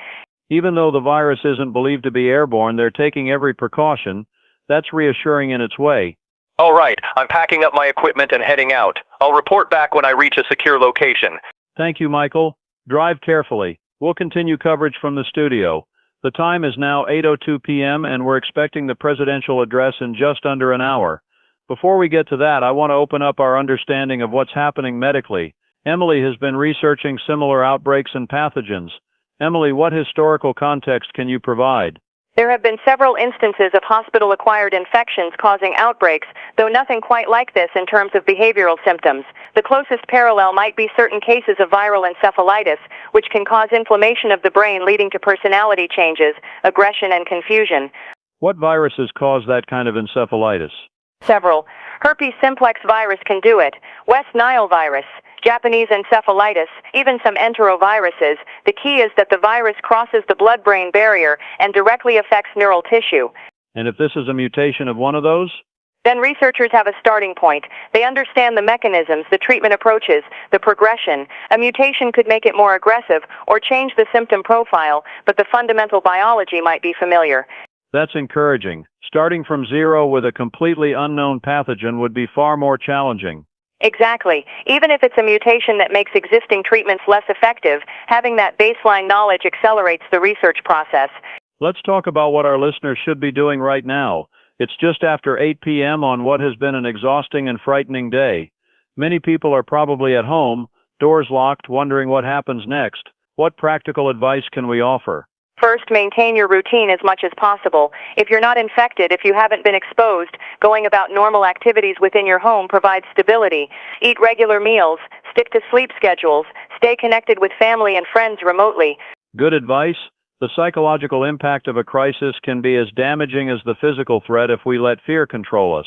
[SPEAKER 2] Even though the virus isn't believed to be airborne, they're taking every precaution. That's reassuring in its way.
[SPEAKER 4] All right, I'm packing up my equipment and heading out. I'll report back when I reach a secure location.
[SPEAKER 2] Thank you, Michael. Drive carefully. We'll continue coverage from the studio. The time is now 8:02 p.m. and we're expecting the presidential address in just under an hour. Before we get to that, I want to open up our understanding of what's happening medically. Emily has been researching similar outbreaks and pathogens. Emily, what historical context can you provide?
[SPEAKER 3] There have been several instances of hospital-acquired infections causing outbreaks, though nothing quite like this in terms of behavioral symptoms. The closest parallel might be certain cases of viral encephalitis, which can cause inflammation of the brain leading to personality changes, aggression, and confusion.
[SPEAKER 2] What viruses cause that kind of encephalitis?
[SPEAKER 3] Several. Herpes simplex virus can do it. West Nile virus, Japanese encephalitis, even some enteroviruses. The key is that the virus crosses the blood-brain barrier and directly affects neural tissue.
[SPEAKER 2] And if this is a mutation of one of those?
[SPEAKER 3] Then researchers have a starting point. They understand the mechanisms, the treatment approaches, the progression. A mutation could make it more aggressive or change the symptom profile, but the fundamental biology might be familiar.
[SPEAKER 2] That's encouraging. Starting from zero with a completely unknown pathogen would be far more challenging.
[SPEAKER 3] Exactly. Even if it's a mutation that makes existing treatments less effective, having that baseline knowledge accelerates the research process.
[SPEAKER 2] Let's talk about what our listeners should be doing right now. It's just after 8 p.m. on what has been an exhausting and frightening day. Many people are probably at home, doors locked, wondering what happens next. What practical advice can we offer?
[SPEAKER 3] First, maintain your routine as much as possible. If you're not infected, if you haven't been exposed, going about normal activities within your home provides stability. Eat regular meals, stick to sleep schedules, stay connected with family and friends remotely.
[SPEAKER 2] Good advice. The psychological impact of a crisis can be as damaging as the physical threat if we let fear control us.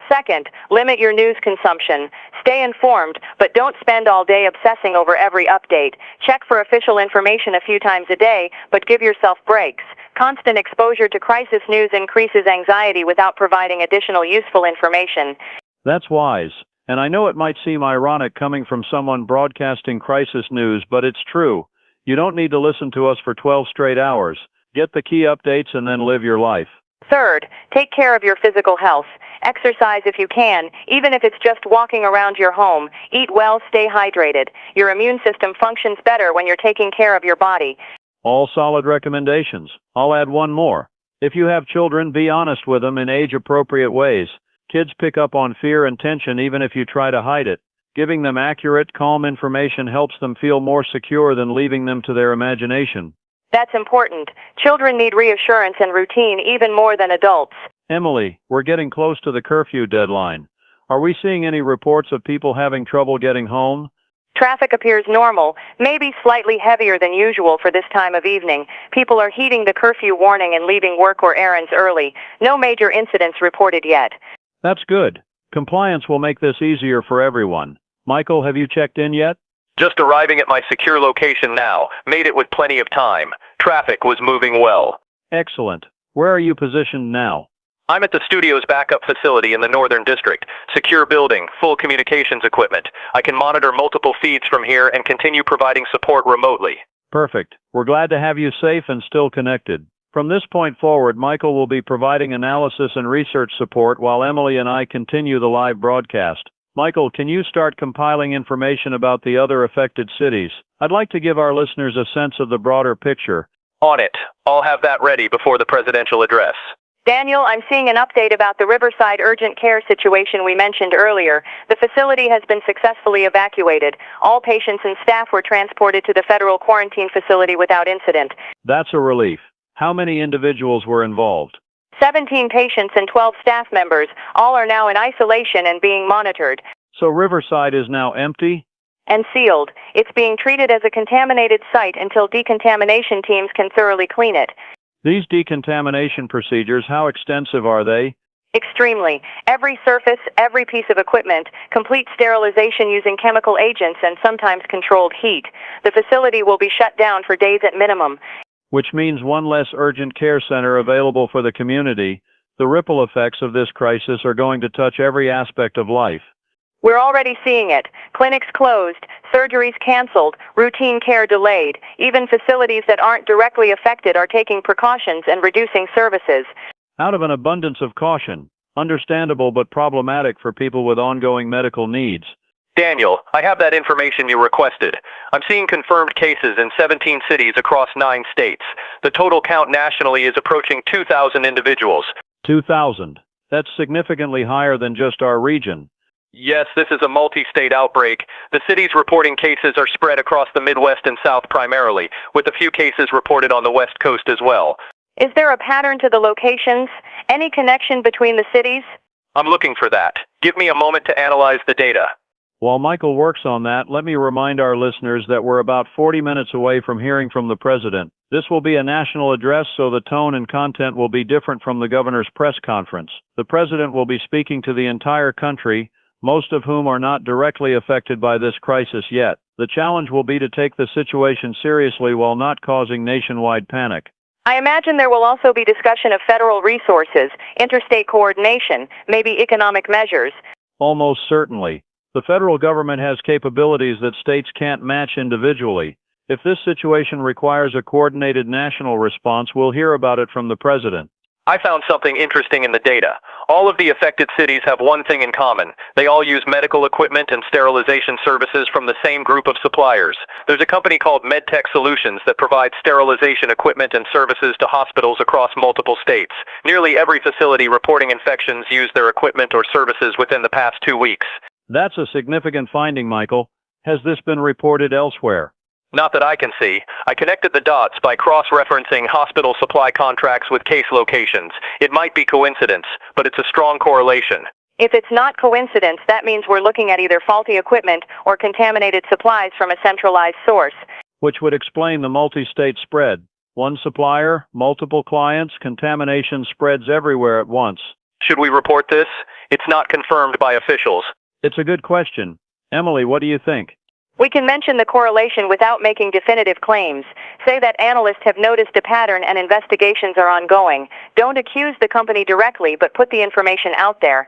[SPEAKER 3] Second, limit your news consumption. Stay informed, but don't spend all day obsessing over every update. Check for official information a few times a day, but give yourself breaks. Constant exposure to crisis news increases anxiety without providing additional useful information.
[SPEAKER 2] That's wise. And I know it might seem ironic coming from someone broadcasting crisis news, but it's true. You don't need to listen to us for 12 straight hours. Get the key updates and then live your life.
[SPEAKER 3] Third, take care of your physical health. Exercise if you can, even if it's just walking around your home. Eat well, stay hydrated. Your immune system functions better when you're taking care of your body.
[SPEAKER 2] All solid recommendations. I'll add one more. If you have children, be honest with them in age-appropriate ways. Kids pick up on fear and tension even if you try to hide it. Giving them accurate, calm information helps them feel more secure than leaving them to their imagination.
[SPEAKER 3] That's important. Children need reassurance and routine even more than adults.
[SPEAKER 2] Emily, we're getting close to the curfew deadline. Are we seeing any reports of people having trouble getting home?
[SPEAKER 3] Traffic appears normal, maybe slightly heavier than usual for this time of evening. People are heeding the curfew warning and leaving work or errands early. No major incidents reported yet.
[SPEAKER 2] That's good. Compliance will make this easier for everyone. Michael, have you checked in yet?
[SPEAKER 4] Just arriving at my secure location now. Made it with plenty of time. Traffic was moving well.
[SPEAKER 2] Excellent. Where are you positioned now?
[SPEAKER 4] I'm at the studio's backup facility in the Northern District. Secure building, full communications equipment. I can monitor multiple feeds from here and continue providing support remotely.
[SPEAKER 2] Perfect. We're glad to have you safe and still connected. From this point forward, Michael will be providing analysis and research support while Emily and I continue the live broadcast. Michael, can you start compiling information about the other affected cities? I'd like to give our listeners a sense of the broader picture.
[SPEAKER 4] On it. I'll have that ready before the presidential address.
[SPEAKER 3] Daniel, I'm seeing an update about the Riverside urgent care situation we mentioned earlier. The facility has been successfully evacuated. All patients and staff were transported to the federal quarantine facility without incident.
[SPEAKER 2] That's a relief. How many individuals were involved?
[SPEAKER 3] 17 patients and 12 staff members. All are now in isolation and being monitored.
[SPEAKER 2] So Riverside is now empty?
[SPEAKER 3] And sealed. It's being treated as a contaminated site until decontamination teams can thoroughly clean it.
[SPEAKER 2] These decontamination procedures, how extensive are they?
[SPEAKER 3] Extremely. Every surface, every piece of equipment, complete sterilization using chemical agents and sometimes controlled heat. The facility will be shut down for days at minimum.
[SPEAKER 2] Which means one less urgent care center available for the community. The ripple effects of this crisis are going to touch every aspect of life.
[SPEAKER 3] We're already seeing it. Clinics closed, surgeries canceled, routine care delayed. Even facilities that aren't directly affected are taking precautions and reducing services.
[SPEAKER 2] Out of an abundance of caution. Understandable but problematic for people with ongoing medical needs.
[SPEAKER 4] Daniel, I have that information you requested. I'm seeing confirmed cases in 17 cities across 9 states. The total count nationally is approaching 2,000 individuals.
[SPEAKER 2] 2,000. That's significantly higher than just our region.
[SPEAKER 4] Yes, this is a multi-state outbreak. The cities reporting cases are spread across the Midwest and South primarily, with a few cases reported on the West Coast as well.
[SPEAKER 3] Is there a pattern to the locations? Any connection between the cities?
[SPEAKER 4] I'm looking for that. Give me a moment to analyze the data.
[SPEAKER 2] While Michael works on that, let me remind our listeners that we're about 40 minutes away from hearing from the president. This will be a national address, so the tone and content will be different from the governor's press conference. The president will be speaking to the entire country, most of whom are not directly affected by this crisis yet. The challenge will be to take the situation seriously while not causing nationwide panic.
[SPEAKER 3] I imagine there will also be discussion of federal resources, interstate coordination, maybe economic measures.
[SPEAKER 2] Almost certainly. The federal government has capabilities that states can't match individually. If this situation requires a coordinated national response, we'll hear about it from the president.
[SPEAKER 4] I found something interesting in the data. All of the affected cities have one thing in common. They all use medical equipment and sterilization services from the same group of suppliers. There's a company called MedTech Solutions that provides sterilization equipment and services to hospitals across multiple states. Nearly every facility reporting infections used their equipment or services within the past 2 weeks.
[SPEAKER 2] That's a significant finding, Michael. Has this been reported elsewhere?
[SPEAKER 4] Not that I can see. I connected the dots by cross-referencing hospital supply contracts with case locations. It might be coincidence, but it's a strong correlation.
[SPEAKER 3] If it's not coincidence, that means we're looking at either faulty equipment or contaminated supplies from a centralized source.
[SPEAKER 2] Which would explain the multi-state spread. One supplier, multiple clients, contamination spreads everywhere at once.
[SPEAKER 4] Should we report this? It's not confirmed by officials.
[SPEAKER 2] It's a good question. Emily, what do you think?
[SPEAKER 3] We can mention the correlation without making definitive claims. Say that analysts have noticed a pattern and investigations are ongoing. Don't accuse the company directly, but put the information out there.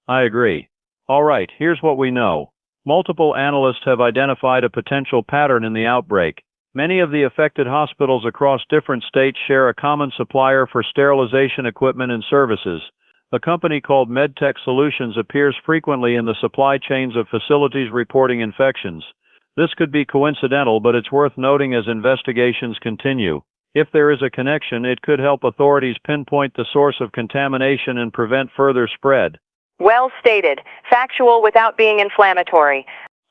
[SPEAKER 2] I agree. All right, here's what we know. Multiple analysts have identified a potential pattern in the outbreak. Many of the affected hospitals across different states share a common supplier for sterilization equipment and services. A company called MedTech Solutions appears frequently in the supply chains of facilities reporting infections. This could be coincidental, but it's worth noting as investigations continue. If there is a connection, it could help authorities pinpoint the source of contamination and prevent further spread.
[SPEAKER 3] Well stated. Factual without being inflammatory.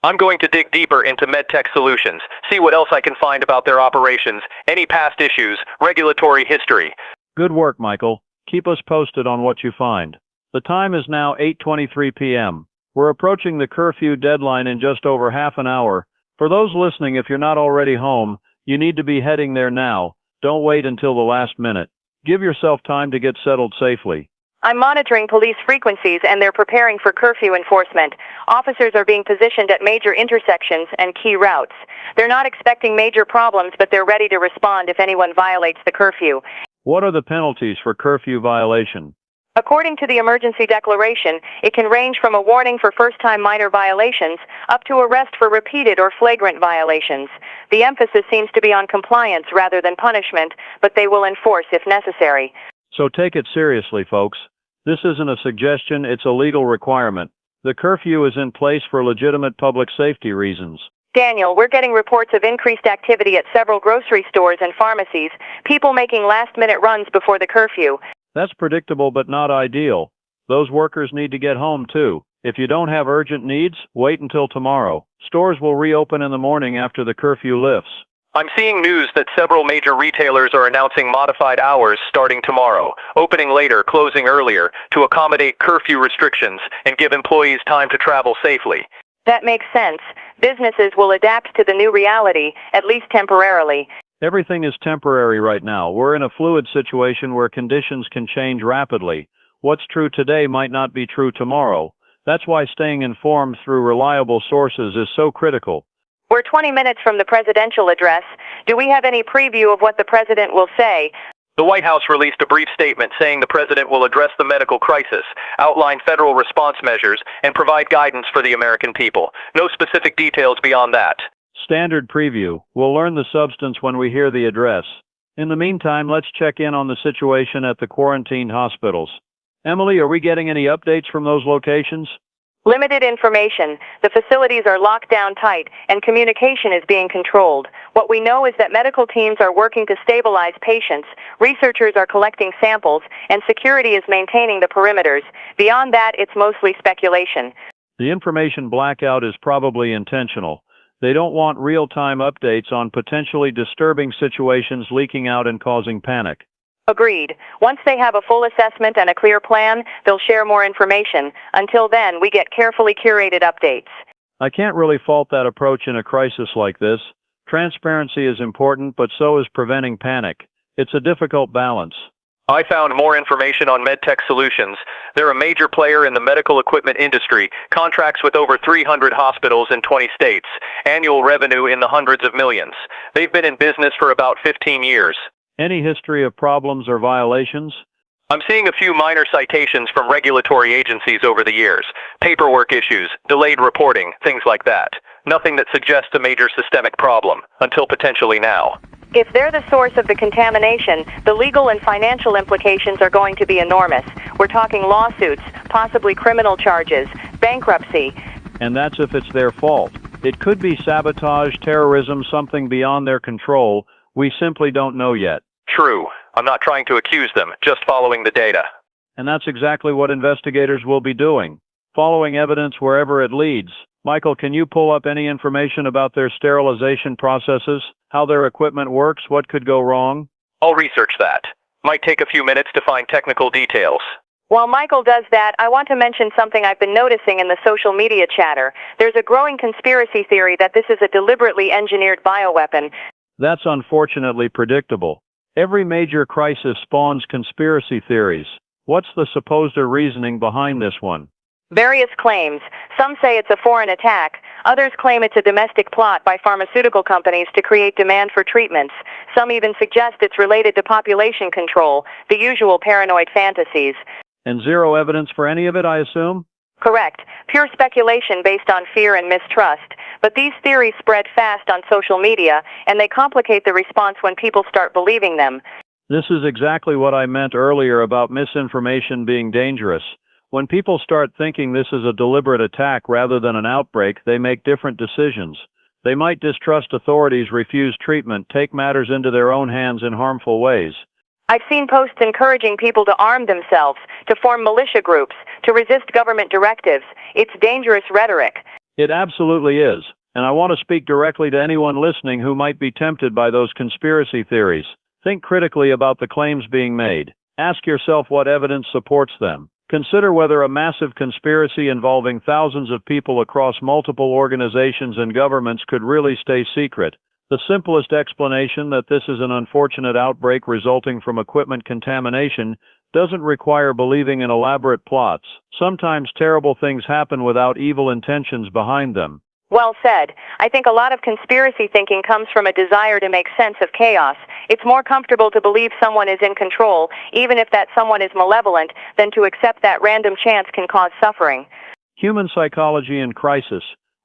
[SPEAKER 4] I'm going to dig deeper into MedTech Solutions, see what else I can find about their operations, any past issues, regulatory history.
[SPEAKER 2] Good work, Michael. Keep us posted on what you find. The time is now 8:23 p.m. We're approaching the curfew deadline in just over half an hour. For those listening, if you're not already home, you need to be heading there now. Don't wait until the last minute. Give yourself time to get settled safely.
[SPEAKER 3] I'm monitoring police frequencies and they're preparing for curfew enforcement. Officers are being positioned at major intersections and key routes. They're not expecting major problems, but they're ready to respond if anyone violates the curfew.
[SPEAKER 2] What are the penalties for curfew violation?
[SPEAKER 3] According to the emergency declaration, it can range from a warning for first-time minor violations up to arrest for repeated or flagrant violations. The emphasis seems to be on compliance rather than punishment, but they will enforce if necessary.
[SPEAKER 2] So take it seriously, folks. This isn't a suggestion, it's a legal requirement. The curfew is in place for legitimate public safety reasons.
[SPEAKER 3] Daniel, we're getting reports of increased activity at several grocery stores and pharmacies, people making last-minute runs before the curfew.
[SPEAKER 2] That's predictable but not ideal. Those workers need to get home too. If you don't have urgent needs, wait until tomorrow. Stores will reopen in the morning after the curfew lifts.
[SPEAKER 4] I'm seeing news that several major retailers are announcing modified hours starting tomorrow, opening later, closing earlier, to accommodate curfew restrictions and give employees time to travel safely.
[SPEAKER 3] That makes sense. Businesses will adapt to the new reality, at least temporarily.
[SPEAKER 2] Everything is temporary right now. We're in a fluid situation where conditions can change rapidly. What's true today might not be true tomorrow. That's why staying informed through reliable sources is so critical.
[SPEAKER 3] We're 20 minutes from the presidential address. Do we have any preview of what the president will say?
[SPEAKER 4] The White House released a brief statement saying the president will address the medical crisis, outline federal response measures, and provide guidance for the American people. No specific details beyond that.
[SPEAKER 2] Standard preview. We'll learn the substance when we hear the address. In the meantime, let's check in on the situation at the quarantined hospitals. Emily, are we getting any updates from those locations?
[SPEAKER 3] Limited information. The facilities are locked down tight, and communication is being controlled. What we know is that medical teams are working to stabilize patients, researchers are collecting samples, and security is maintaining the perimeters. Beyond that, it's mostly speculation.
[SPEAKER 2] The information blackout is probably intentional. They don't want real-time updates on potentially disturbing situations leaking out and causing panic.
[SPEAKER 3] Agreed. Once they have a full assessment and a clear plan, they'll share more information. Until then, we get carefully curated updates.
[SPEAKER 2] I can't really fault that approach in a crisis like this. Transparency is important, but so is preventing panic. It's a difficult balance.
[SPEAKER 4] I found more information on MedTech Solutions. They're a major player in the medical equipment industry, contracts with over 300 hospitals in 20 states, annual revenue in the hundreds of millions. They've been in business for about 15 years.
[SPEAKER 2] Any history of problems or violations?
[SPEAKER 4] I'm seeing a few minor citations from regulatory agencies over the years. Paperwork issues, delayed reporting, things like that. Nothing that suggests a major systemic problem, until potentially now.
[SPEAKER 3] If they're the source of the contamination, the legal and financial implications are going to be enormous. We're talking lawsuits, possibly criminal charges, bankruptcy.
[SPEAKER 2] And that's if it's their fault. It could be sabotage, terrorism, something beyond their control. We simply don't know yet.
[SPEAKER 4] True. I'm not trying to accuse them, just following the data.
[SPEAKER 2] And that's exactly what investigators will be doing. Following evidence wherever it leads. Michael, can you pull up any information about their sterilization processes? How their equipment works? What could go wrong?
[SPEAKER 4] I'll research that. Might take a few minutes to find technical details.
[SPEAKER 3] While Michael does that, I want to mention something I've been noticing in the social media chatter. There's a growing conspiracy theory that this is a deliberately engineered bioweapon.
[SPEAKER 2] That's unfortunately predictable. Every major crisis spawns conspiracy theories. What's the supposed reasoning behind this one?
[SPEAKER 3] Various claims. Some say it's a foreign attack. Others claim it's a domestic plot by pharmaceutical companies to create demand for treatments. Some even suggest it's related to population control, the usual paranoid fantasies.
[SPEAKER 2] And zero evidence for any of it, I assume?
[SPEAKER 3] Correct. Pure speculation based on fear and mistrust. But these theories spread fast on social media, and they complicate the response when people start believing them.
[SPEAKER 2] This is exactly what I meant earlier about misinformation being dangerous. When people start thinking this is a deliberate attack rather than an outbreak, they make different decisions. They might distrust authorities, refuse treatment, take matters into their own hands in harmful ways.
[SPEAKER 3] I've seen posts encouraging people to arm themselves, to form militia groups, to resist government directives. It's dangerous rhetoric.
[SPEAKER 2] It absolutely is, and I want to speak directly to anyone listening who might be tempted by those conspiracy theories. Think critically about the claims being made. Ask yourself what evidence supports them. Consider whether a massive conspiracy involving thousands of people across multiple organizations and governments could really stay secret. The simplest explanation that this is an unfortunate outbreak resulting from equipment contamination doesn't require believing in elaborate plots. Sometimes terrible things happen without evil intentions behind them.
[SPEAKER 3] Well said. I think a lot of conspiracy thinking comes from a desire to make sense of chaos. It's more comfortable to believe someone is in control, even if that someone is malevolent, than to accept that random chance can cause suffering.
[SPEAKER 2] Human psychology in crisis.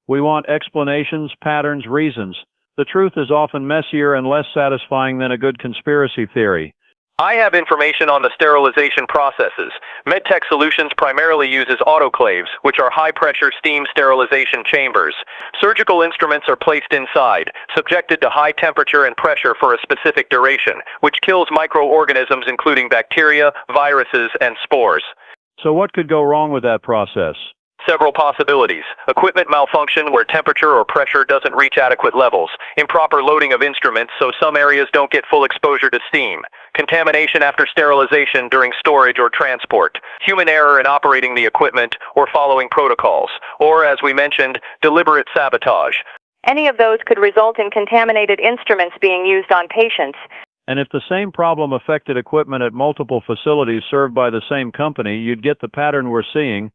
[SPEAKER 2] We want explanations, patterns, reasons. The truth is often messier and less satisfying than a good conspiracy theory.
[SPEAKER 4] I have information on the sterilization processes. MedTech Solutions primarily uses autoclaves, which are high-pressure steam sterilization chambers. Surgical instruments are placed inside, subjected to high temperature and pressure for a specific duration, which kills microorganisms including bacteria, viruses, and spores.
[SPEAKER 2] So what could go wrong with that process?
[SPEAKER 4] Several possibilities. Equipment malfunction where temperature or pressure doesn't reach adequate levels. Improper loading of instruments so some areas don't get full exposure to steam. Contamination after sterilization during storage or transport. Human error in operating the equipment or following protocols. Or, as we mentioned, deliberate sabotage.
[SPEAKER 3] Any of those could result in contaminated instruments being used on patients.
[SPEAKER 2] And if the same problem affected equipment at multiple facilities served by the same company, you'd get the pattern we're seeing.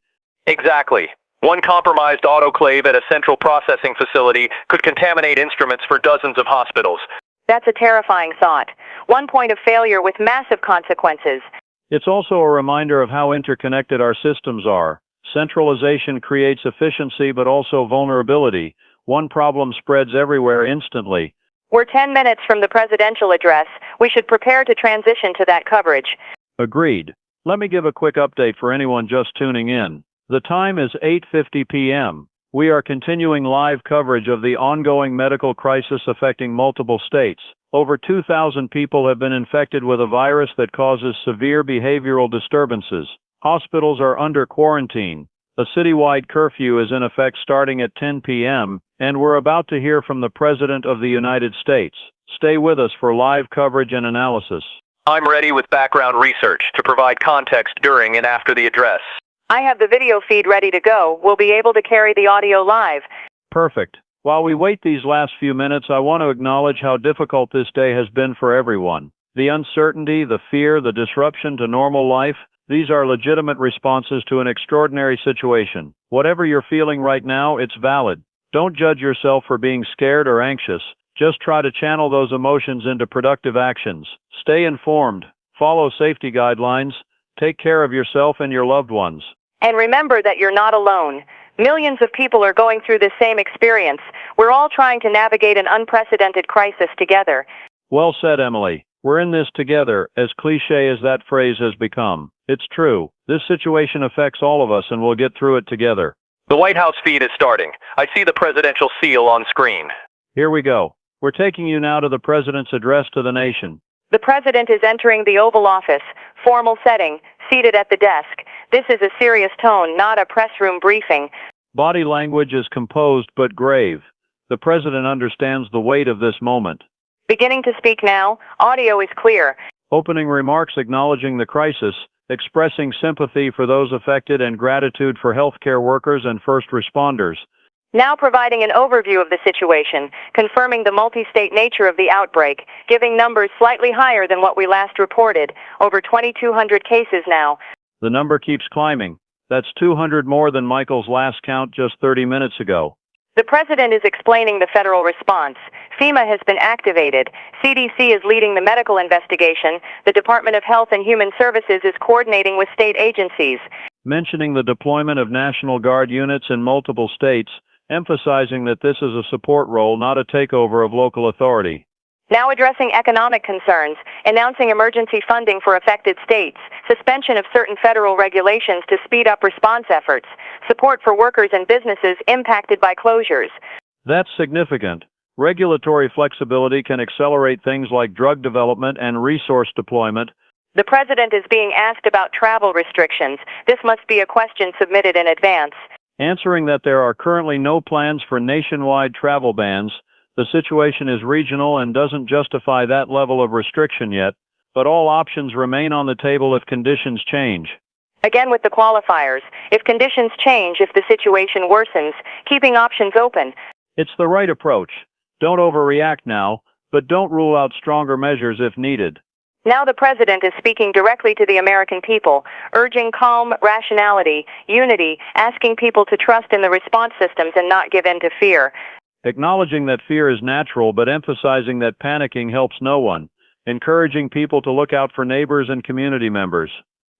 [SPEAKER 4] Exactly. One compromised autoclave at a central processing facility could contaminate instruments for dozens of hospitals.
[SPEAKER 3] That's a terrifying thought. One point of failure with massive consequences.
[SPEAKER 2] It's also a reminder of how interconnected our systems are. Centralization creates efficiency but also vulnerability. One problem spreads everywhere instantly.
[SPEAKER 3] We're 10 minutes from the presidential address. We should prepare to transition to that coverage.
[SPEAKER 2] Agreed. Let me give a quick update for anyone just tuning in. The time is 8:50 p.m. We are continuing live coverage of the ongoing medical crisis affecting multiple states. Over 2,000 people have been infected with a virus that causes severe behavioral disturbances. Hospitals are under quarantine. A citywide curfew is in effect starting at 10 p.m., and we're about to hear from the President of the United States. Stay with us for live coverage and analysis.
[SPEAKER 4] I'm ready with background research to provide context during and after the address.
[SPEAKER 3] I have the video feed ready to go. We'll be able to carry the audio live.
[SPEAKER 2] Perfect. While we wait these last few minutes, I want to acknowledge how difficult this day has been for everyone. The uncertainty, the fear, the disruption to normal life, these are legitimate responses to an extraordinary situation. Whatever you're feeling right now, it's valid. Don't judge yourself for being scared or anxious. Just try to channel those emotions into productive actions. Stay informed. Follow safety guidelines. Take care of yourself and your loved ones.
[SPEAKER 3] And remember that you're not alone. Millions of people are going through this same experience. We're all trying to navigate an unprecedented crisis together.
[SPEAKER 2] Well said, Emily. We're in this together, as cliché as that phrase has become. It's true. This situation affects all of us, and we'll get through it together.
[SPEAKER 4] The White House feed is starting. I see the presidential seal on screen.
[SPEAKER 2] Here we go. We're taking you now to the President's address to the nation.
[SPEAKER 3] The President is entering the Oval Office, formal setting, seated at the desk. This is a serious tone, not a press room briefing.
[SPEAKER 2] Body language is composed but grave. The President understands the weight of this moment.
[SPEAKER 3] Beginning to speak now, audio is clear.
[SPEAKER 2] Opening remarks acknowledging the crisis, expressing sympathy for those affected and gratitude for healthcare workers and first responders.
[SPEAKER 3] Now providing an overview of the situation, confirming the multi-state nature of the outbreak, giving numbers slightly higher than what we last reported, over 2,200 cases now.
[SPEAKER 2] The number keeps climbing. That's 200 more than Michael's last count just 30 minutes ago.
[SPEAKER 3] The President is explaining the federal response. FEMA has been activated. CDC is leading the medical investigation. The Department of Health and Human Services is coordinating with state agencies.
[SPEAKER 2] Mentioning the deployment of National Guard units in multiple states, emphasizing that this is a support role, not a takeover of local authority.
[SPEAKER 3] Now addressing economic concerns, announcing emergency funding for affected states, suspension of certain federal regulations to speed up response efforts, support for workers and businesses impacted by closures.
[SPEAKER 2] That's significant. Regulatory flexibility can accelerate things like drug development and resource deployment.
[SPEAKER 3] The President is being asked about travel restrictions. This must be a question submitted in advance.
[SPEAKER 2] Answering that there are currently no plans for nationwide travel bans. The situation is regional and doesn't justify that level of restriction yet, but all options remain on the table if conditions change.
[SPEAKER 3] Again with the qualifiers, if conditions change, if the situation worsens, keeping options open.
[SPEAKER 2] It's the right approach. Don't overreact now, but don't rule out stronger measures if needed.
[SPEAKER 3] Now the President is speaking directly to the American people, urging calm, rationality, unity, asking people to trust in the response systems and not give in to fear.
[SPEAKER 2] Acknowledging that fear is natural but emphasizing that panicking helps no one. Encouraging people to look out for neighbors and community members.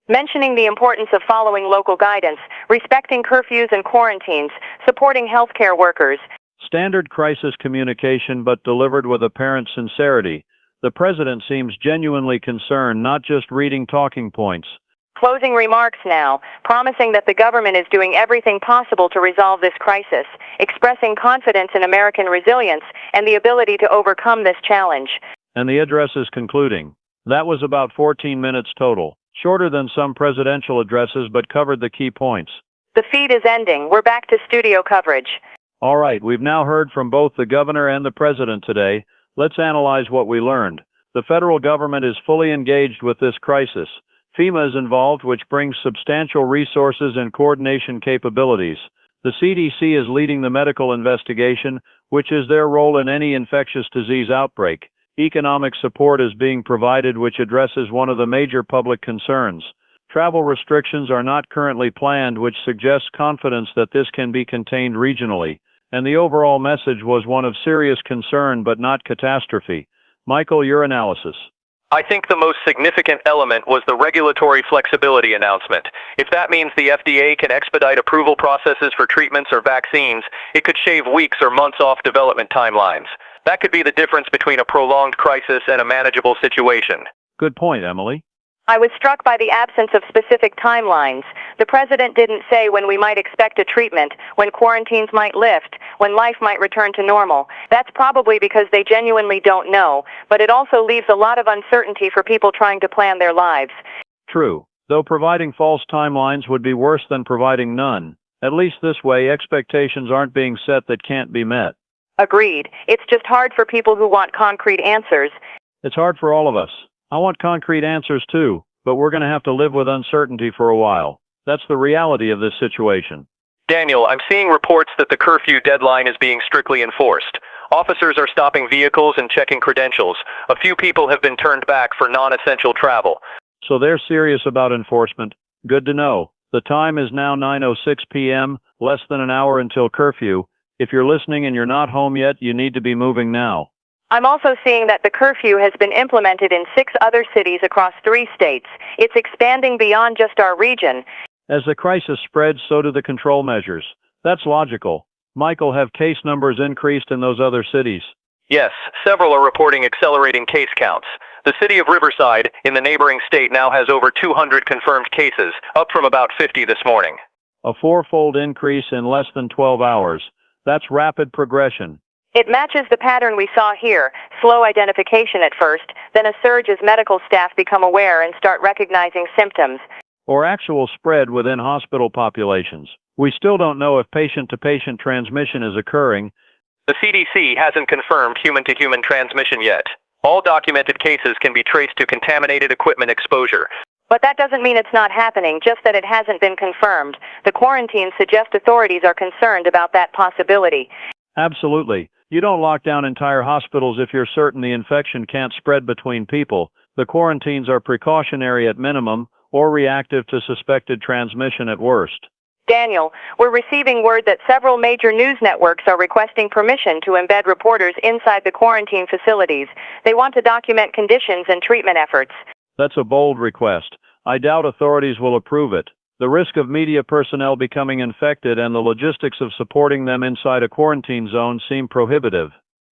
[SPEAKER 3] Mentioning the importance of following local guidance, respecting curfews and quarantines, supporting healthcare workers.
[SPEAKER 2] Standard crisis communication but delivered with apparent sincerity. The President seems genuinely concerned, not just reading talking points.
[SPEAKER 3] Closing remarks now, promising that the government is doing everything possible to resolve this crisis, expressing confidence in American resilience and the ability to overcome this challenge.
[SPEAKER 2] And the address is concluding. That was about 14 minutes total. Shorter than some presidential addresses, but covered the key points.
[SPEAKER 3] The feed is ending. We're back to studio coverage.
[SPEAKER 2] All right, we've now heard from both the governor and the president today. Let's analyze what we learned. The federal government is fully engaged with this crisis. FEMA is involved, which brings substantial resources and coordination capabilities. The CDC is leading the medical investigation, which is their role in any infectious disease outbreak. Economic support is being provided, which addresses one of the major public concerns. Travel restrictions are not currently planned, which suggests confidence that this can be contained regionally. And the overall message was one of serious concern but not catastrophe. Michael, your analysis.
[SPEAKER 4] I think the most significant element was the regulatory flexibility announcement. If that means the FDA can expedite approval processes for treatments or vaccines, it could shave weeks or months off development timelines. That could be the difference between a prolonged crisis and a manageable situation.
[SPEAKER 2] Good point, Emily.
[SPEAKER 3] I was struck by the absence of specific timelines. The President didn't say when we might expect a treatment, when quarantines might lift, when life might return to normal. That's probably because they genuinely don't know, but it also leaves a lot of uncertainty for people trying to plan their lives.
[SPEAKER 2] True, though providing false timelines would be worse than providing none. At least this way, expectations aren't being set that can't be met.
[SPEAKER 3] Agreed. It's just hard for people who want concrete answers.
[SPEAKER 2] It's hard for all of us. I want concrete answers too, but we're going to have to live with uncertainty for a while. That's the reality of this situation.
[SPEAKER 4] Daniel, I'm seeing reports that the curfew deadline is being strictly enforced. Officers are stopping vehicles and checking credentials. A few people have been turned back for non-essential travel.
[SPEAKER 2] So they're serious about enforcement. Good to know. The time is now 9:06 p.m., less than an hour until curfew. If you're listening and you're not home yet, you need to be moving now.
[SPEAKER 3] I'm also seeing that the curfew has been implemented in 6 other cities across 3 states. It's expanding beyond just our region.
[SPEAKER 2] As the crisis spreads, so do the control measures. That's logical. Michael, have case numbers increased in those other cities?
[SPEAKER 4] Yes, several are reporting accelerating case counts. The city of Riverside, in the neighboring state, now has over 200 confirmed cases, up from about 50 this morning.
[SPEAKER 2] A 4-fold increase in less than 12 hours. That's rapid progression.
[SPEAKER 3] It matches the pattern we saw here: slow identification at first, then a surge as medical staff become aware and start recognizing symptoms.
[SPEAKER 2] Or actual spread within hospital populations. We still don't know if patient-to-patient transmission is occurring.
[SPEAKER 4] The CDC hasn't confirmed human-to-human transmission yet. All documented cases can be traced to contaminated equipment exposure.
[SPEAKER 3] But that doesn't mean it's not happening, just that it hasn't been confirmed. The quarantine suggests authorities are concerned about that possibility.
[SPEAKER 2] Absolutely. You don't lock down entire hospitals if you're certain the infection can't spread between people. The quarantines are precautionary at minimum, or reactive to suspected transmission at worst.
[SPEAKER 3] Daniel, we're receiving word that several major news networks are requesting permission to embed reporters inside the quarantine facilities. They want to document conditions and treatment efforts.
[SPEAKER 2] That's a bold request. I doubt authorities will approve it. The risk of media personnel becoming infected and the logistics of supporting them inside a quarantine zone seem prohibitive.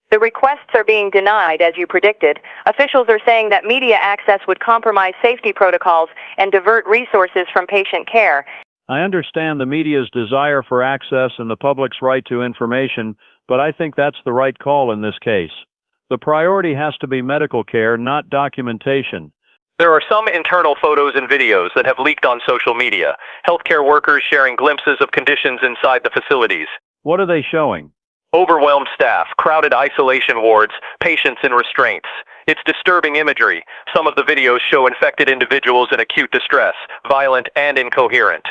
[SPEAKER 3] The requests are being denied, as you predicted. Officials are saying that media access would compromise safety protocols and divert resources from patient care.
[SPEAKER 2] I understand the media's desire for access and the public's right to information, but I think that's the right call in this case. The priority has to be medical care, not documentation.
[SPEAKER 4] There are some internal photos and videos that have leaked on social media. Healthcare workers sharing glimpses of conditions inside the facilities.
[SPEAKER 2] What are they showing?
[SPEAKER 4] Overwhelmed staff, crowded isolation wards, patients in restraints. It's disturbing imagery. Some of the videos show infected individuals in acute distress, violent and incoherent.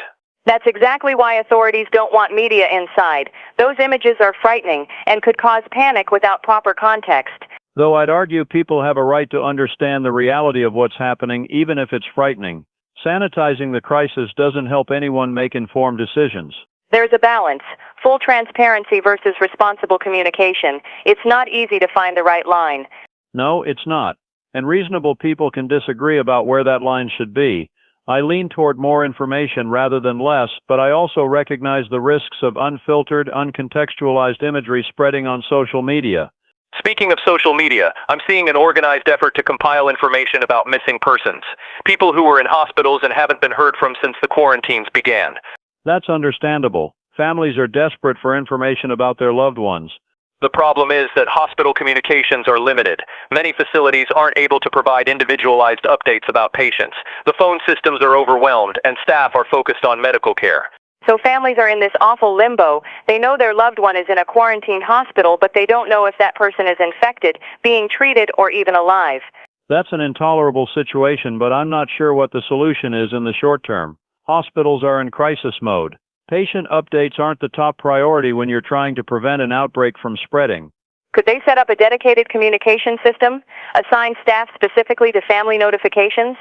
[SPEAKER 3] That's exactly why authorities don't want media inside. Those images are frightening and could cause panic without proper context.
[SPEAKER 2] Though I'd argue people have a right to understand the reality of what's happening, even if it's frightening. Sanitizing the crisis doesn't help anyone make informed decisions.
[SPEAKER 3] There's a balance. Full transparency versus responsible communication. It's not easy to find the right line.
[SPEAKER 2] No, it's not. And reasonable people can disagree about where that line should be. I lean toward more information rather than less, but I also recognize the risks of unfiltered, uncontextualized imagery spreading on social media.
[SPEAKER 4] Speaking of social media, I'm seeing an organized effort to compile information about missing persons. People who were in hospitals and haven't been heard from since the quarantines began.
[SPEAKER 2] That's understandable. Families are desperate for information about their loved ones.
[SPEAKER 4] The problem is that hospital communications are limited. Many facilities aren't able to provide individualized updates about patients. The phone systems are overwhelmed, and staff are focused on medical care.
[SPEAKER 3] So families are in this awful limbo. They know their loved one is in a quarantined hospital, but they don't know if that person is infected, being treated, or even alive.
[SPEAKER 2] That's an intolerable situation, but I'm not sure what the solution is in the short term. Hospitals are in crisis mode. Patient updates aren't the top priority when you're trying to prevent an outbreak from spreading.
[SPEAKER 3] Could they set up a dedicated communication system? Assign staff specifically to family notifications?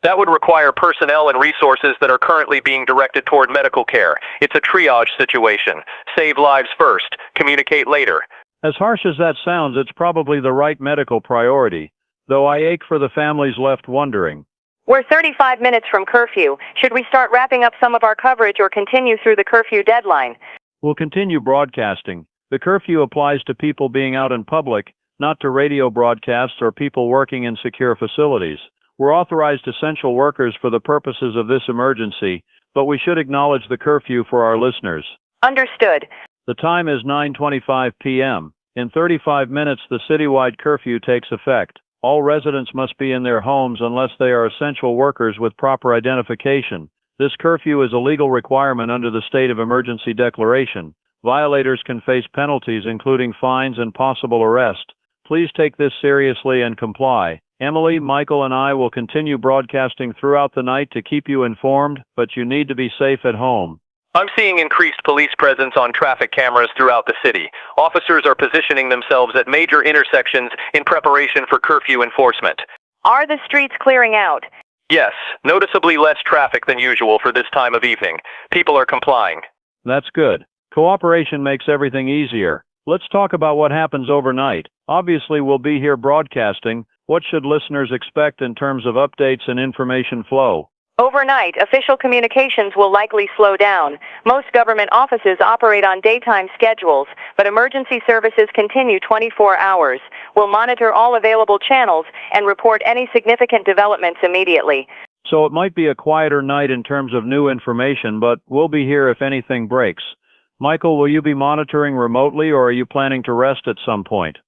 [SPEAKER 4] That would require personnel and resources that are currently being directed toward medical care. It's a triage situation. Save lives first, communicate later.
[SPEAKER 2] As harsh as that sounds, it's probably the right medical priority, though I ache for the families left wondering.
[SPEAKER 3] We're 35 minutes from curfew. Should we start wrapping up some of our coverage or continue through the curfew deadline?
[SPEAKER 2] We'll continue broadcasting. The curfew applies to people being out in public, not to radio broadcasts or people working in secure facilities. We're authorized essential workers for the purposes of this emergency, but we should acknowledge the curfew for our listeners.
[SPEAKER 3] Understood.
[SPEAKER 2] The time is 9:25 p.m. In 35 minutes, the citywide curfew takes effect. All residents must be in their homes unless they are essential workers with proper identification. This curfew is a legal requirement under the state of emergency declaration. Violators can face penalties including fines and possible arrest. Please take this seriously and comply. Emily, Michael, and I will continue broadcasting throughout the night to keep you informed, but you need to be safe at home.
[SPEAKER 4] I'm seeing increased police presence on traffic cameras throughout the city. Officers are positioning themselves at major intersections in preparation for curfew enforcement.
[SPEAKER 3] Are the streets clearing out?
[SPEAKER 4] Yes, noticeably less traffic than usual for this time of evening. People are complying.
[SPEAKER 2] That's good. Cooperation makes everything easier. Let's talk about what happens overnight. Obviously, we'll be here broadcasting. What should listeners expect in terms of updates and information flow?
[SPEAKER 3] Overnight, official communications will likely slow down. Most government offices operate on daytime schedules, but emergency services continue 24 hours. We'll monitor all available channels and report any significant developments immediately.
[SPEAKER 2] So it might be a quieter night in terms of new information, but we'll be here if anything breaks. Michael, will you be monitoring remotely, or are you planning to rest at some point?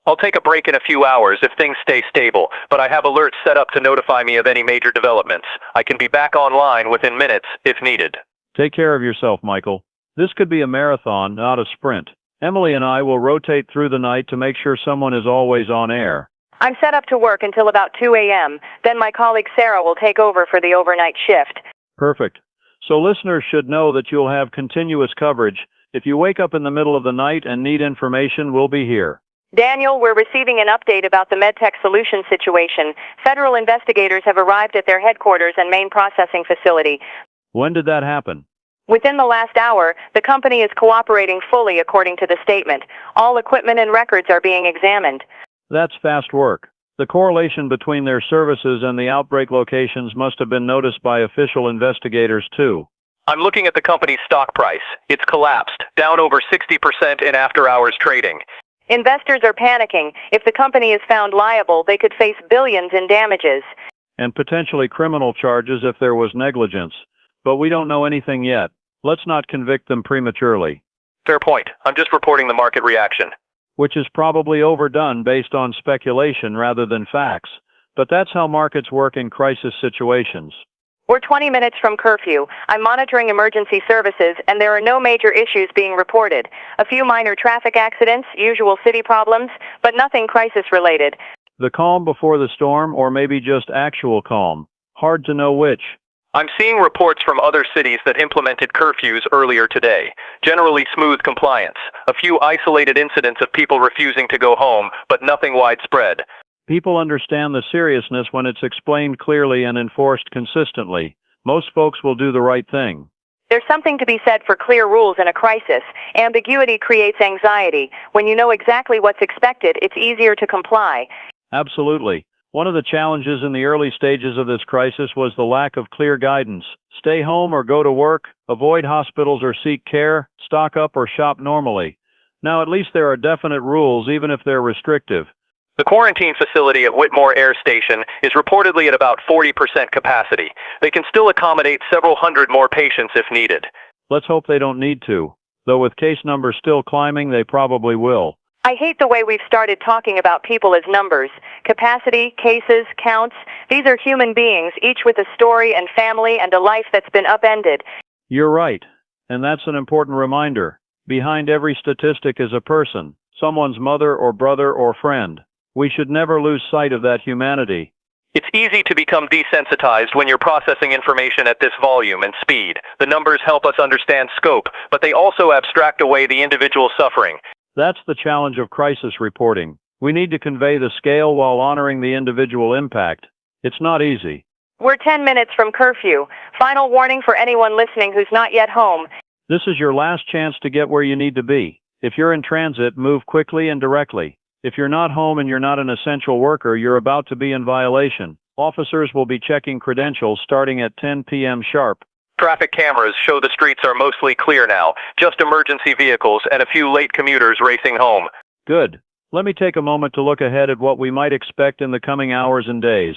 [SPEAKER 4] I'll take a break in a few hours if things stay stable, but I have alerts set up to notify me of any major developments. I can be back online within minutes if needed.
[SPEAKER 2] Take care of yourself, Michael. This could be a marathon, not a sprint. Emily and I will rotate through the night to make sure someone is always on air.
[SPEAKER 3] I'm set up to work until about 2 a.m. Then my colleague Sarah will take over for the overnight shift.
[SPEAKER 2] Perfect. So listeners should know that you'll have continuous coverage. If you wake up in the middle of the night and need information, we'll be here.
[SPEAKER 3] Daniel, we're receiving an update about the MedTech Solutions situation. Federal investigators have arrived at their headquarters and main processing facility.
[SPEAKER 2] When did that happen?
[SPEAKER 3] Within the last hour, the company is cooperating fully according to the statement. All equipment and records are being examined.
[SPEAKER 2] That's fast work. The correlation between their services and the outbreak locations must have been noticed by official investigators too.
[SPEAKER 4] I'm looking at the company's stock price. It's collapsed, down over 60% in after-hours trading.
[SPEAKER 3] Investors are panicking. If the company is found liable, they could face billions in damages.
[SPEAKER 2] And potentially criminal charges if there was negligence. But we don't know anything yet. Let's not convict them prematurely.
[SPEAKER 4] Fair point. I'm just reporting the market reaction.
[SPEAKER 2] Which is probably overdone based on speculation rather than facts. But that's how markets work in crisis situations.
[SPEAKER 3] We're 20 minutes from curfew. I'm monitoring emergency services, and there are no major issues being reported. A few minor traffic accidents, usual city problems, but nothing crisis-related.
[SPEAKER 2] The calm before the storm, or maybe just actual calm? Hard to know which.
[SPEAKER 4] I'm seeing reports from other cities that implemented curfews earlier today. Generally smooth compliance. A few isolated incidents of people refusing to go home, but nothing widespread.
[SPEAKER 2] People understand the seriousness when it's explained clearly and enforced consistently. Most folks will do the right thing.
[SPEAKER 3] There's something to be said for clear rules in a crisis. Ambiguity creates anxiety. When you know exactly what's expected, it's easier to comply.
[SPEAKER 2] Absolutely. One of the challenges in the early stages of this crisis was the lack of clear guidance. Stay home or go to work, avoid hospitals or seek care, stock up or shop normally. Now at least there are definite rules, even if they're restrictive.
[SPEAKER 4] The quarantine facility at Whitmore Air Station is reportedly at about 40% capacity. They can still accommodate several hundred more patients if needed.
[SPEAKER 2] Let's hope they don't need to. Though with case numbers still climbing, they probably will.
[SPEAKER 3] I hate the way we've started talking about people as numbers. Capacity, cases, counts. These are human beings, each with a story and family and a life that's been upended.
[SPEAKER 2] You're right. And that's an important reminder. Behind every statistic is a person, someone's mother or brother or friend. We should never lose sight of that humanity.
[SPEAKER 4] It's easy to become desensitized when you're processing information at this volume and speed. The numbers help us understand scope, but they also abstract away the individual suffering.
[SPEAKER 2] That's the challenge of crisis reporting. We need to convey the scale while honoring the individual impact. It's not easy.
[SPEAKER 3] We're 10 minutes from curfew. Final warning for anyone listening who's not yet home.
[SPEAKER 2] This is your last chance to get where you need to be. If you're in transit, move quickly and directly. If you're not home and you're not an essential worker, you're about to be in violation. Officers will be checking credentials starting at 10 p.m. sharp.
[SPEAKER 4] Traffic cameras show the streets are mostly clear now. Just emergency vehicles and a few late commuters racing home.
[SPEAKER 2] Good. Let me take a moment to look ahead at what we might expect in the coming hours and days.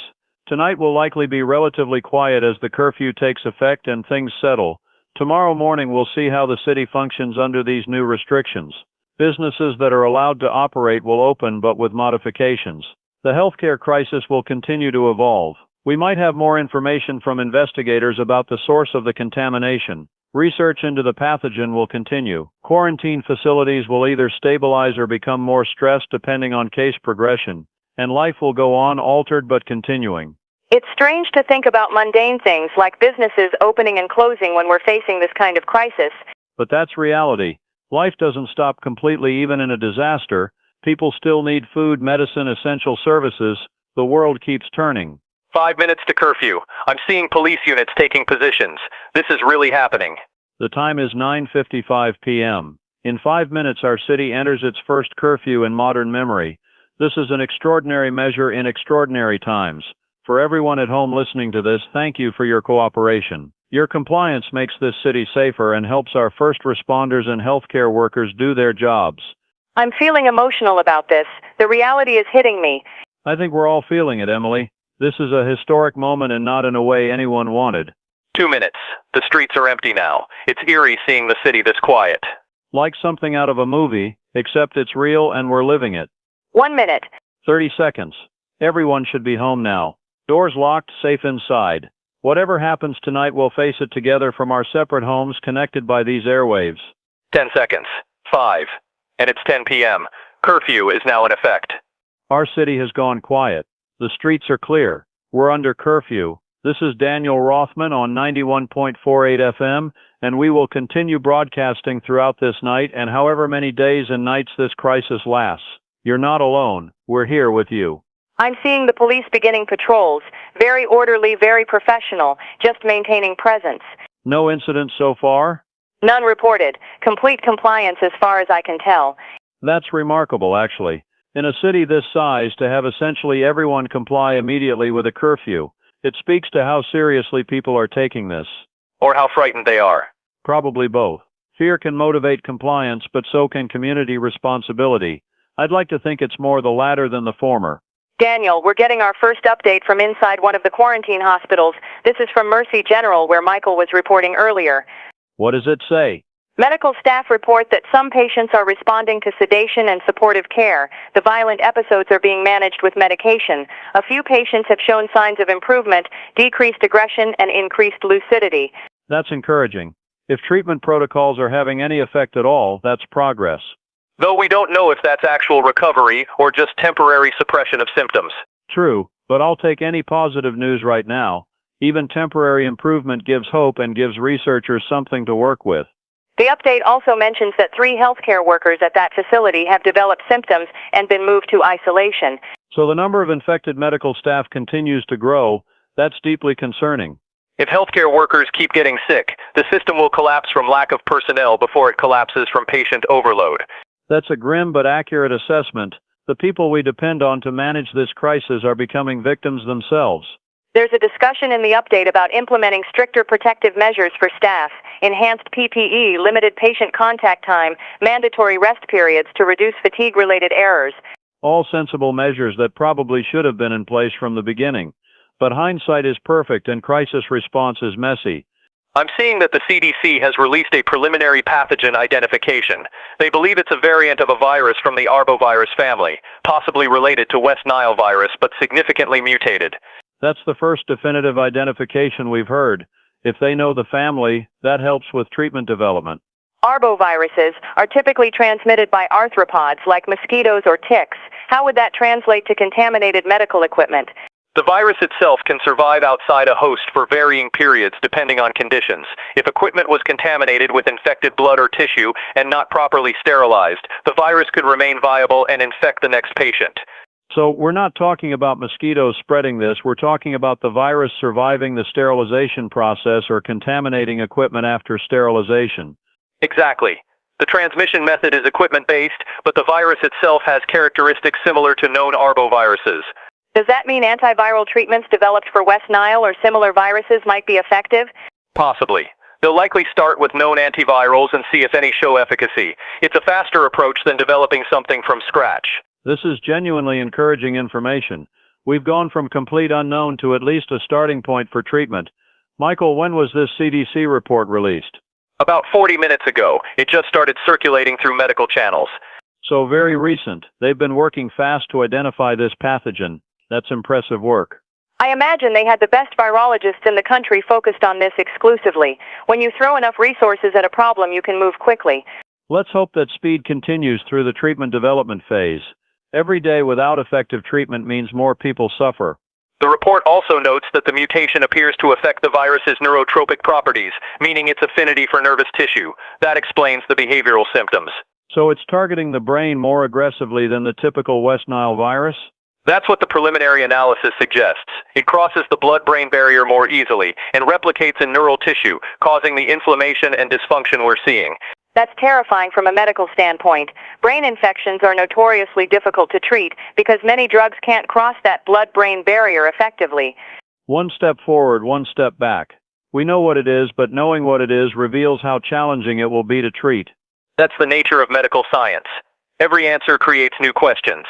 [SPEAKER 2] Tonight will likely be relatively quiet as the curfew takes effect and things settle. Tomorrow morning we'll see how the city functions under these new restrictions. Businesses that are allowed to operate will open, but with modifications. The healthcare crisis will continue to evolve. We might have more information from investigators about the source of the contamination. Research into the pathogen will continue. Quarantine facilities will either stabilize or become more stressed depending on case progression. and life will go on altered but continuing.
[SPEAKER 3] It's strange to think about mundane things like businesses opening and closing when we're facing this kind of crisis.
[SPEAKER 2] But that's reality. Life doesn't stop completely even in a disaster. People still need food, medicine, essential services. The world keeps turning.
[SPEAKER 4] 5 minutes to curfew. I'm seeing police units taking positions. This is really happening.
[SPEAKER 2] The time is 9:55 p.m. In 5 minutes our city enters its first curfew in modern memory. This is an extraordinary measure in extraordinary times. For everyone at home listening to this, thank you for your cooperation. Your compliance makes this city safer and helps our first responders and healthcare workers do their jobs.
[SPEAKER 3] I'm feeling emotional about this. The reality is hitting me.
[SPEAKER 2] I think we're all feeling it, Emily. This is a historic moment and not in a way anyone wanted.
[SPEAKER 4] 2 minutes. The streets are empty now. It's eerie seeing the city this quiet.
[SPEAKER 2] Like something out of a movie, except it's real and we're living it.
[SPEAKER 3] 1 minute.
[SPEAKER 2] 30 seconds. Everyone should be home now. Doors locked, safe inside. Whatever happens tonight, we'll face it together from our separate homes connected by these airwaves.
[SPEAKER 4] 10 seconds. 5. And it's 10 p.m. Curfew is now in effect.
[SPEAKER 2] Our city has gone quiet. The streets are clear. We're under curfew. This is Daniel Rothman on 91.48 FM, and we will continue broadcasting throughout this night and however many days and nights this crisis lasts. You're not alone. We're here with you.
[SPEAKER 3] I'm seeing the police beginning patrols. Very orderly, very professional, just maintaining presence.
[SPEAKER 2] No incidents so far?
[SPEAKER 3] None reported. Complete compliance as far as I can tell.
[SPEAKER 2] That's remarkable, actually. In a city this size, to have essentially everyone comply immediately with a curfew, it speaks to how seriously people are taking this.
[SPEAKER 4] Or how frightened they are.
[SPEAKER 2] Probably both. Fear can motivate compliance, but so can community responsibility. I'd like to think it's more the latter than the former.
[SPEAKER 3] Daniel, we're getting our first update from inside one of the quarantine hospitals. This is from Mercy General, where Michael was reporting earlier.
[SPEAKER 2] What does it say?
[SPEAKER 3] Medical staff report that some patients are responding to sedation and supportive care. The violent episodes are being managed with medication. A few patients have shown signs of improvement, decreased aggression, and increased lucidity.
[SPEAKER 2] That's encouraging. If treatment protocols are having any effect at all, that's progress.
[SPEAKER 4] Though we don't know if that's actual recovery or just temporary suppression of symptoms.
[SPEAKER 2] True, but I'll take any positive news right now. Even temporary improvement gives hope and gives researchers something to work with.
[SPEAKER 3] The update also mentions that 3 healthcare workers at that facility have developed symptoms and been moved to isolation.
[SPEAKER 2] So the number of infected medical staff continues to grow. That's deeply concerning.
[SPEAKER 4] If healthcare workers keep getting sick, the system will collapse from lack of personnel before it collapses from patient overload.
[SPEAKER 2] That's a grim but accurate assessment. The people we depend on to manage this crisis are becoming victims themselves.
[SPEAKER 3] There's a discussion in the update about implementing stricter protective measures for staff, enhanced PPE, limited patient contact time, mandatory rest periods to reduce fatigue-related errors.
[SPEAKER 2] All sensible measures that probably should have been in place from the beginning. But hindsight is perfect and crisis response is messy.
[SPEAKER 4] I'm seeing that the CDC has released a preliminary pathogen identification. They believe it's a variant of a virus from the arbovirus family, possibly related to West Nile virus but significantly mutated.
[SPEAKER 2] That's the first definitive identification we've heard. If they know the family, that helps with treatment development.
[SPEAKER 3] Arboviruses are typically transmitted by arthropods like mosquitoes or ticks. How would that translate to contaminated medical equipment?
[SPEAKER 4] The virus itself can survive outside a host for varying periods depending on conditions. If equipment was contaminated with infected blood or tissue and not properly sterilized, the virus could remain viable and infect the next patient.
[SPEAKER 2] So we're not talking about mosquitoes spreading this, we're talking about the virus surviving the sterilization process or contaminating equipment after sterilization.
[SPEAKER 4] Exactly. The transmission method is equipment-based, but the virus itself has characteristics similar to known arboviruses.
[SPEAKER 3] Does that mean antiviral treatments developed for West Nile or similar viruses might be effective?
[SPEAKER 4] Possibly. They'll likely start with known antivirals and see if any show efficacy. It's a faster approach than developing something from scratch.
[SPEAKER 2] This is genuinely encouraging information. We've gone from complete unknown to at least a starting point for treatment. Michael, when was this CDC report released?
[SPEAKER 4] About 40 minutes ago. It just started circulating through medical channels.
[SPEAKER 2] So very recent. They've been working fast to identify this pathogen. That's impressive work.
[SPEAKER 3] I imagine they had the best virologists in the country focused on this exclusively. When you throw enough resources at a problem, you can move quickly.
[SPEAKER 2] Let's hope that speed continues through the treatment development phase. Every day without effective treatment means more people suffer.
[SPEAKER 4] The report also notes that the mutation appears to affect the virus's neurotropic properties, meaning its affinity for nervous tissue. That explains the behavioral symptoms.
[SPEAKER 2] So it's targeting the brain more aggressively than the typical West Nile virus?
[SPEAKER 4] That's what the preliminary analysis suggests. It crosses the blood-brain barrier more easily and replicates in neural tissue, causing the inflammation and dysfunction we're seeing.
[SPEAKER 3] That's terrifying from a medical standpoint. Brain infections are notoriously difficult to treat because many drugs can't cross that blood-brain barrier effectively.
[SPEAKER 2] One step forward, one step back. We know what it is, but knowing what it is reveals how challenging it will be to treat.
[SPEAKER 4] That's the nature of medical science. Every answer creates new questions.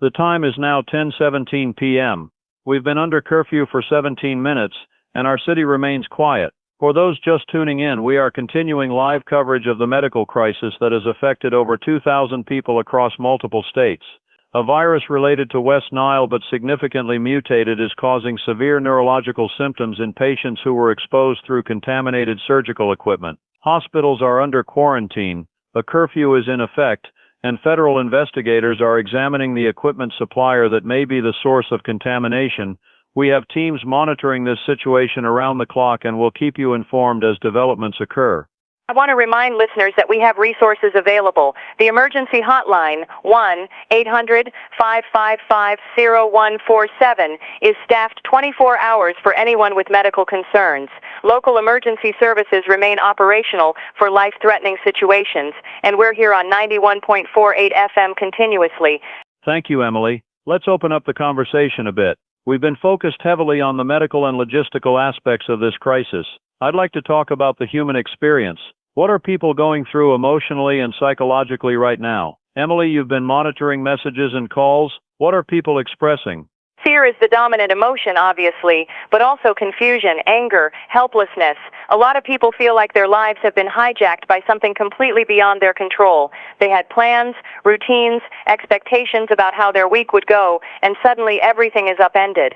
[SPEAKER 2] The time is now 10:17 p.m. We've been under curfew for 17 minutes, and our city remains quiet. For those just tuning in, we are continuing live coverage of the medical crisis that has affected over 2,000 people across multiple states. A virus related to West Nile but significantly mutated is causing severe neurological symptoms in patients who were exposed through contaminated surgical equipment. Hospitals are under quarantine, a curfew is in effect, and federal investigators are examining the equipment supplier that may be the source of contamination. We have teams monitoring this situation around the clock and will keep you informed as developments occur.
[SPEAKER 3] I want to remind listeners that we have resources available. The emergency hotline, 1-800-555-0147, is staffed 24 hours for anyone with medical concerns. Local emergency services remain operational for life-threatening situations, and we're here on 91.48 FM continuously.
[SPEAKER 2] Thank you, Emily. Let's open up the conversation a bit. We've been focused heavily on the medical and logistical aspects of this crisis. I'd like to talk about the human experience. What are people going through emotionally and psychologically right now? Emily, you've been monitoring messages and calls. What are people expressing?
[SPEAKER 3] Fear is the dominant emotion, obviously, but also confusion, anger, helplessness. A lot of people feel like their lives have been hijacked by something completely beyond their control. They had plans, routines, expectations about how their week would go, and suddenly everything is upended.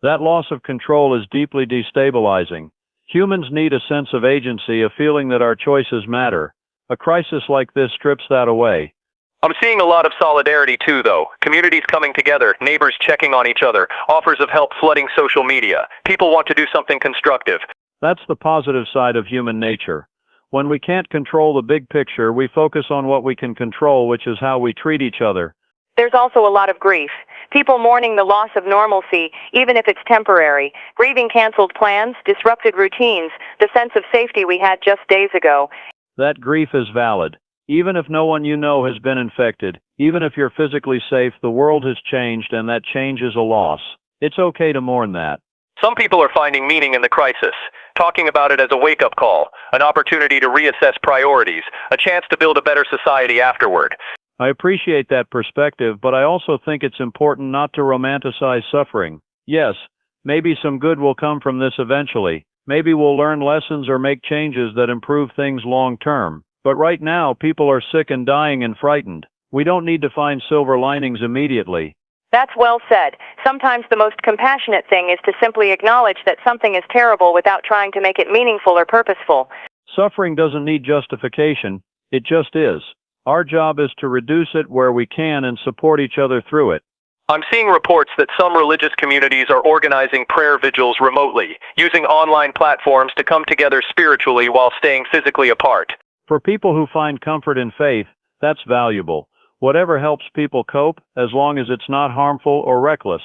[SPEAKER 2] That loss of control is deeply destabilizing. Humans need a sense of agency, a feeling that our choices matter. A crisis like this strips that away.
[SPEAKER 4] I'm seeing a lot of solidarity too, though. Communities coming together, neighbors checking on each other, offers of help flooding social media. People want to do something constructive.
[SPEAKER 2] That's the positive side of human nature. When we can't control the big picture, we focus on what we can control, which is how we treat each other.
[SPEAKER 3] There's also a lot of grief. People mourning the loss of normalcy, even if it's temporary. Grieving canceled plans, disrupted routines, the sense of safety we had just days ago.
[SPEAKER 2] That grief is valid. Even if no one you know has been infected, even if you're physically safe, the world has changed and that change is a loss. It's okay to mourn that.
[SPEAKER 4] Some people are finding meaning in the crisis, talking about it as a wake-up call, an opportunity to reassess priorities, a chance to build a better society afterward.
[SPEAKER 2] I appreciate that perspective, but I also think it's important not to romanticize suffering. Yes, maybe some good will come from this eventually. Maybe we'll learn lessons or make changes that improve things long term. But right now, people are sick and dying and frightened. We don't need to find silver linings immediately.
[SPEAKER 3] That's well said. Sometimes the most compassionate thing is to simply acknowledge that something is terrible without trying to make it meaningful or purposeful.
[SPEAKER 2] Suffering doesn't need justification. It just is. Our job is to reduce it where we can and support each other through it.
[SPEAKER 4] I'm seeing reports that some religious communities are organizing prayer vigils remotely, using online platforms to come together spiritually while staying physically apart.
[SPEAKER 2] For people who find comfort in faith, that's valuable. Whatever helps people cope, as long as it's not harmful or reckless.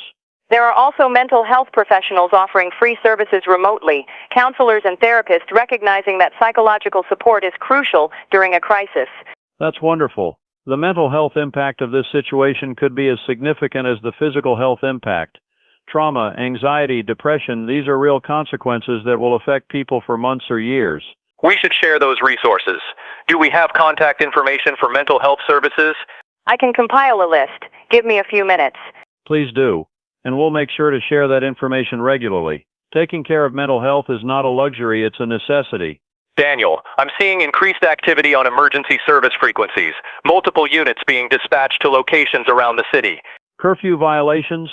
[SPEAKER 3] There are also mental health professionals offering free services remotely, counselors and therapists recognizing that psychological support is crucial during a crisis.
[SPEAKER 2] That's wonderful. The mental health impact of this situation could be as significant as the physical health impact. Trauma, anxiety, depression, these are real consequences that will affect people for months or years.
[SPEAKER 4] We should share those resources. Do we have contact information for mental health services?
[SPEAKER 3] I can compile a list. Give me a few minutes.
[SPEAKER 2] Please do. And we'll make sure to share that information regularly. Taking care of mental health is not a luxury, it's a necessity.
[SPEAKER 4] Daniel, I'm seeing increased activity on emergency service frequencies, multiple units being dispatched to locations around the city.
[SPEAKER 2] Curfew violations?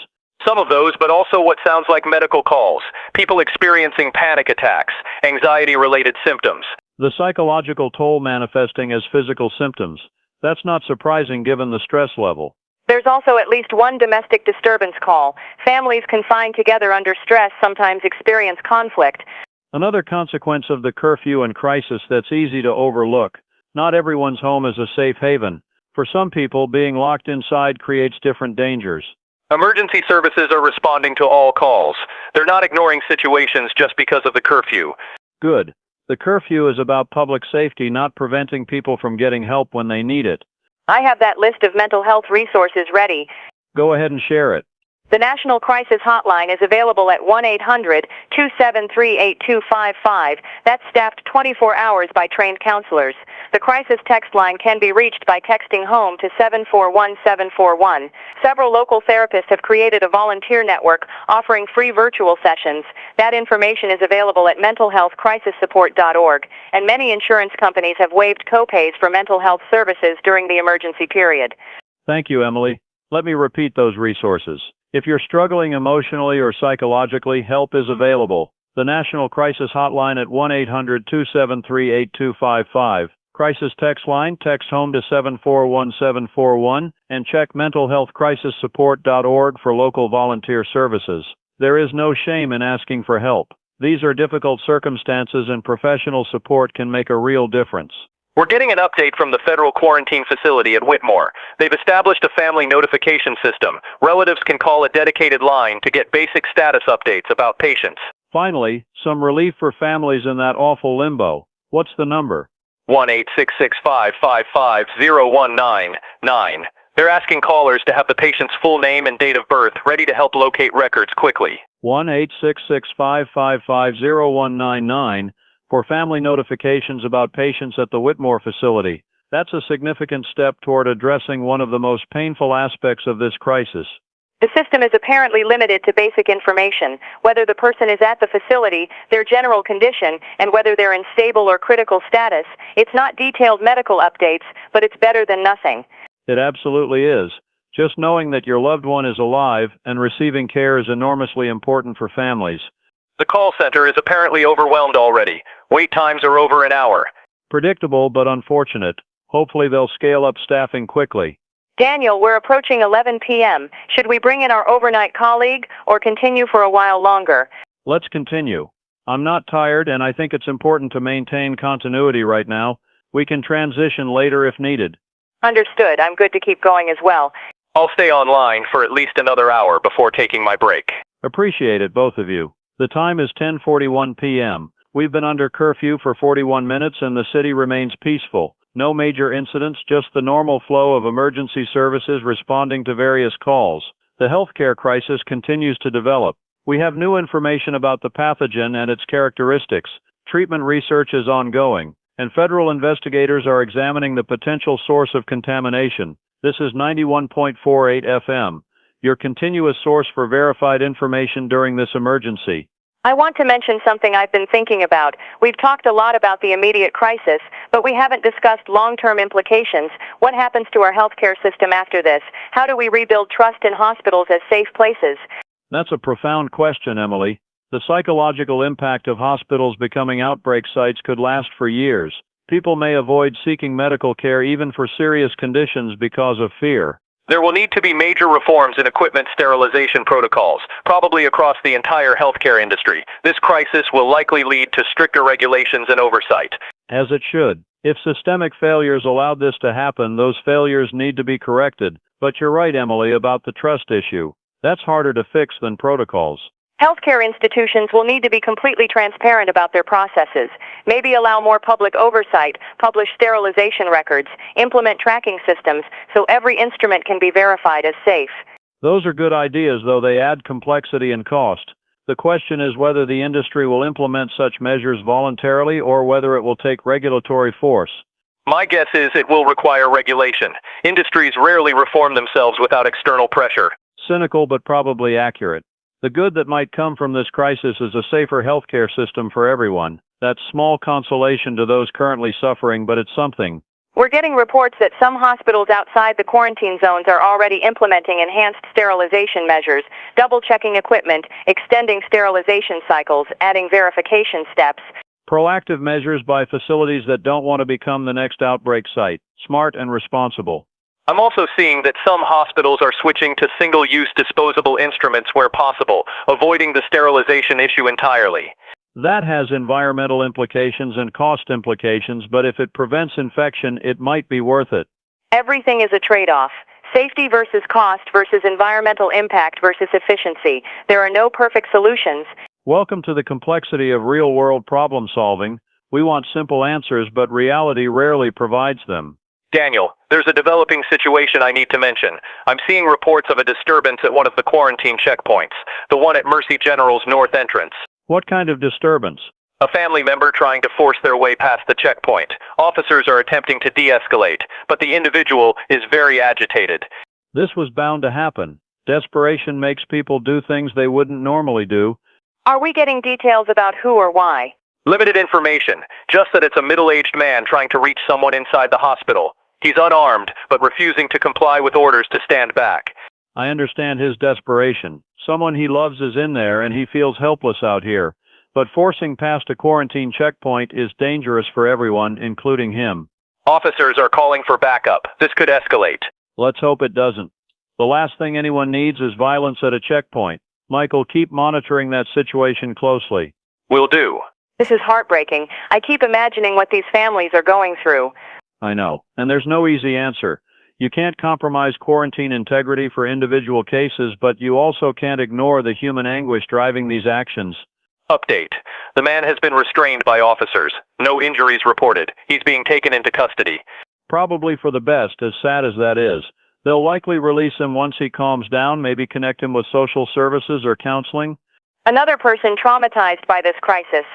[SPEAKER 4] Some of those, but also what sounds like medical calls, people experiencing panic attacks, anxiety-related symptoms.
[SPEAKER 2] The psychological toll manifesting as physical symptoms. That's not surprising given the stress level.
[SPEAKER 3] There's also at least one domestic disturbance call. Families confined together under stress sometimes experience conflict.
[SPEAKER 2] Another consequence of the curfew and crisis that's easy to overlook. Not everyone's home is a safe haven. For some people, being locked inside creates different dangers.
[SPEAKER 4] Emergency services are responding to all calls. They're not ignoring situations just because of the curfew.
[SPEAKER 2] Good. The curfew is about public safety, not preventing people from getting help when they need it.
[SPEAKER 3] I have that list of mental health resources ready.
[SPEAKER 2] Go ahead and share it.
[SPEAKER 3] The National Crisis Hotline is available at 1-800-273-8255. That's staffed 24 hours by trained counselors. The crisis text line can be reached by texting HOME to 741-741. Several local therapists have created a volunteer network offering free virtual sessions. That information is available at mentalhealthcrisissupport.org, and many insurance companies have waived copays for mental health services during the emergency period.
[SPEAKER 2] Thank you, Emily. Let me repeat those resources. If you're struggling emotionally or psychologically, help is available. The National Crisis Hotline at 1-800-273-8255. Crisis text line, text HOME to 741-741, and check mentalhealthcrisissupport.org for local volunteer services. There is no shame in asking for help. These are difficult circumstances, and professional support can make a real difference.
[SPEAKER 4] We're getting an update from the federal quarantine facility at Whitmore. They've established a family notification system. Relatives can call a dedicated line to get basic status updates about patients.
[SPEAKER 2] Finally, some relief for families in that awful limbo. What's the number?
[SPEAKER 4] 1-866-555-0199. They're asking callers to have the patient's full name and date of birth ready to help locate records quickly.
[SPEAKER 2] 1-866-555-0199 for family notifications about patients at the Whitmore facility. That's a significant step toward addressing one of the most painful aspects of this crisis.
[SPEAKER 3] The system is apparently limited to basic information, whether the person is at the facility, their general condition, and whether they're in stable or critical status. It's not detailed medical updates, but it's better than nothing.
[SPEAKER 2] It absolutely is. Just knowing that your loved one is alive and receiving care is enormously important for families.
[SPEAKER 4] The call center is apparently overwhelmed already. Wait times are over an hour.
[SPEAKER 2] Predictable but unfortunate. Hopefully they'll scale up staffing quickly.
[SPEAKER 3] Daniel, we're approaching 11 p.m. Should we bring in our overnight colleague or continue for a while longer?
[SPEAKER 2] Let's continue. I'm not tired, and I think it's important to maintain continuity right now. We can transition later if needed.
[SPEAKER 3] Understood. I'm good to keep going as well.
[SPEAKER 4] I'll stay online for at least another hour before taking my break.
[SPEAKER 2] Appreciate it, both of you. The time is 10:41 p.m. We've been under curfew for 41 minutes and the city remains peaceful. No major incidents, just the normal flow of emergency services responding to various calls. The healthcare crisis continues to develop. We have new information about the pathogen and its characteristics. Treatment research is ongoing, and federal investigators are examining the potential source of contamination. This is 91.48 FM, your continuous source for verified information during this emergency.
[SPEAKER 3] I want to mention something I've been thinking about. We've talked a lot about the immediate crisis, but we haven't discussed long-term implications. What happens to our healthcare system after this? How do we rebuild trust in hospitals as safe places?
[SPEAKER 2] That's a profound question, Emily. The psychological impact of hospitals becoming outbreak sites could last for years. People may avoid seeking medical care even for serious conditions because of fear.
[SPEAKER 4] There will need to be major reforms in equipment sterilization protocols, probably across the entire healthcare industry. This crisis will likely lead to stricter regulations and oversight.
[SPEAKER 2] As it should. If systemic failures allowed this to happen, those failures need to be corrected. But you're right, Emily, about the trust issue. That's harder to fix than protocols.
[SPEAKER 3] Healthcare institutions will need to be completely transparent about their processes, maybe allow more public oversight, publish sterilization records, implement tracking systems, so every instrument can be verified as safe.
[SPEAKER 2] Those are good ideas, though they add complexity and cost. The question is whether the industry will implement such measures voluntarily or whether it will take regulatory force.
[SPEAKER 4] My guess is it will require regulation. Industries rarely reform themselves without external pressure.
[SPEAKER 2] Cynical but probably accurate. The good that might come from this crisis is a safer healthcare system for everyone. That's small consolation to those currently suffering, but it's something.
[SPEAKER 3] We're getting reports that some hospitals outside the quarantine zones are already implementing enhanced sterilization measures, double-checking equipment, extending sterilization cycles, adding verification steps.
[SPEAKER 2] Proactive measures by facilities that don't want to become the next outbreak site. Smart and responsible.
[SPEAKER 4] I'm also seeing that some hospitals are switching to single-use disposable instruments where possible, avoiding the sterilization issue entirely.
[SPEAKER 2] That has environmental implications and cost implications, but if it prevents infection, it might be worth it.
[SPEAKER 3] Everything is a trade-off. Safety versus cost versus environmental impact versus efficiency. There are no perfect solutions.
[SPEAKER 2] Welcome to the complexity of real-world problem solving. We want simple answers, but reality rarely provides them.
[SPEAKER 4] Daniel, there's a developing situation I need to mention. I'm seeing reports of a disturbance at one of the quarantine checkpoints, the one at Mercy General's north entrance.
[SPEAKER 2] What kind of disturbance?
[SPEAKER 4] A family member trying to force their way past the checkpoint. Officers are attempting to de-escalate, but the individual is very agitated.
[SPEAKER 2] This was bound to happen. Desperation makes people do things they wouldn't normally do.
[SPEAKER 3] Are we getting details about who or why?
[SPEAKER 4] Limited information, just that it's a middle-aged man trying to reach someone inside the hospital. He's unarmed, but refusing to comply with orders to stand back.
[SPEAKER 2] I understand his desperation. Someone he loves is in there and he feels helpless out here. But forcing past a quarantine checkpoint is dangerous for everyone, including him.
[SPEAKER 4] Officers are calling for backup. This could escalate.
[SPEAKER 2] Let's hope it doesn't. The last thing anyone needs is violence at a checkpoint. Michael, keep monitoring that situation closely.
[SPEAKER 4] Will do.
[SPEAKER 3] This is heartbreaking. I keep imagining what these families are going through.
[SPEAKER 2] I know, and there's no easy answer. You can't compromise quarantine integrity for individual cases, but you also can't ignore the human anguish driving these actions.
[SPEAKER 4] Update. The man has been restrained by officers. No injuries reported. He's being taken into custody.
[SPEAKER 2] Probably for the best, as sad as that is. They'll likely release him once he calms down, maybe connect him with social services or counseling.
[SPEAKER 3] Another person traumatized by this crisis.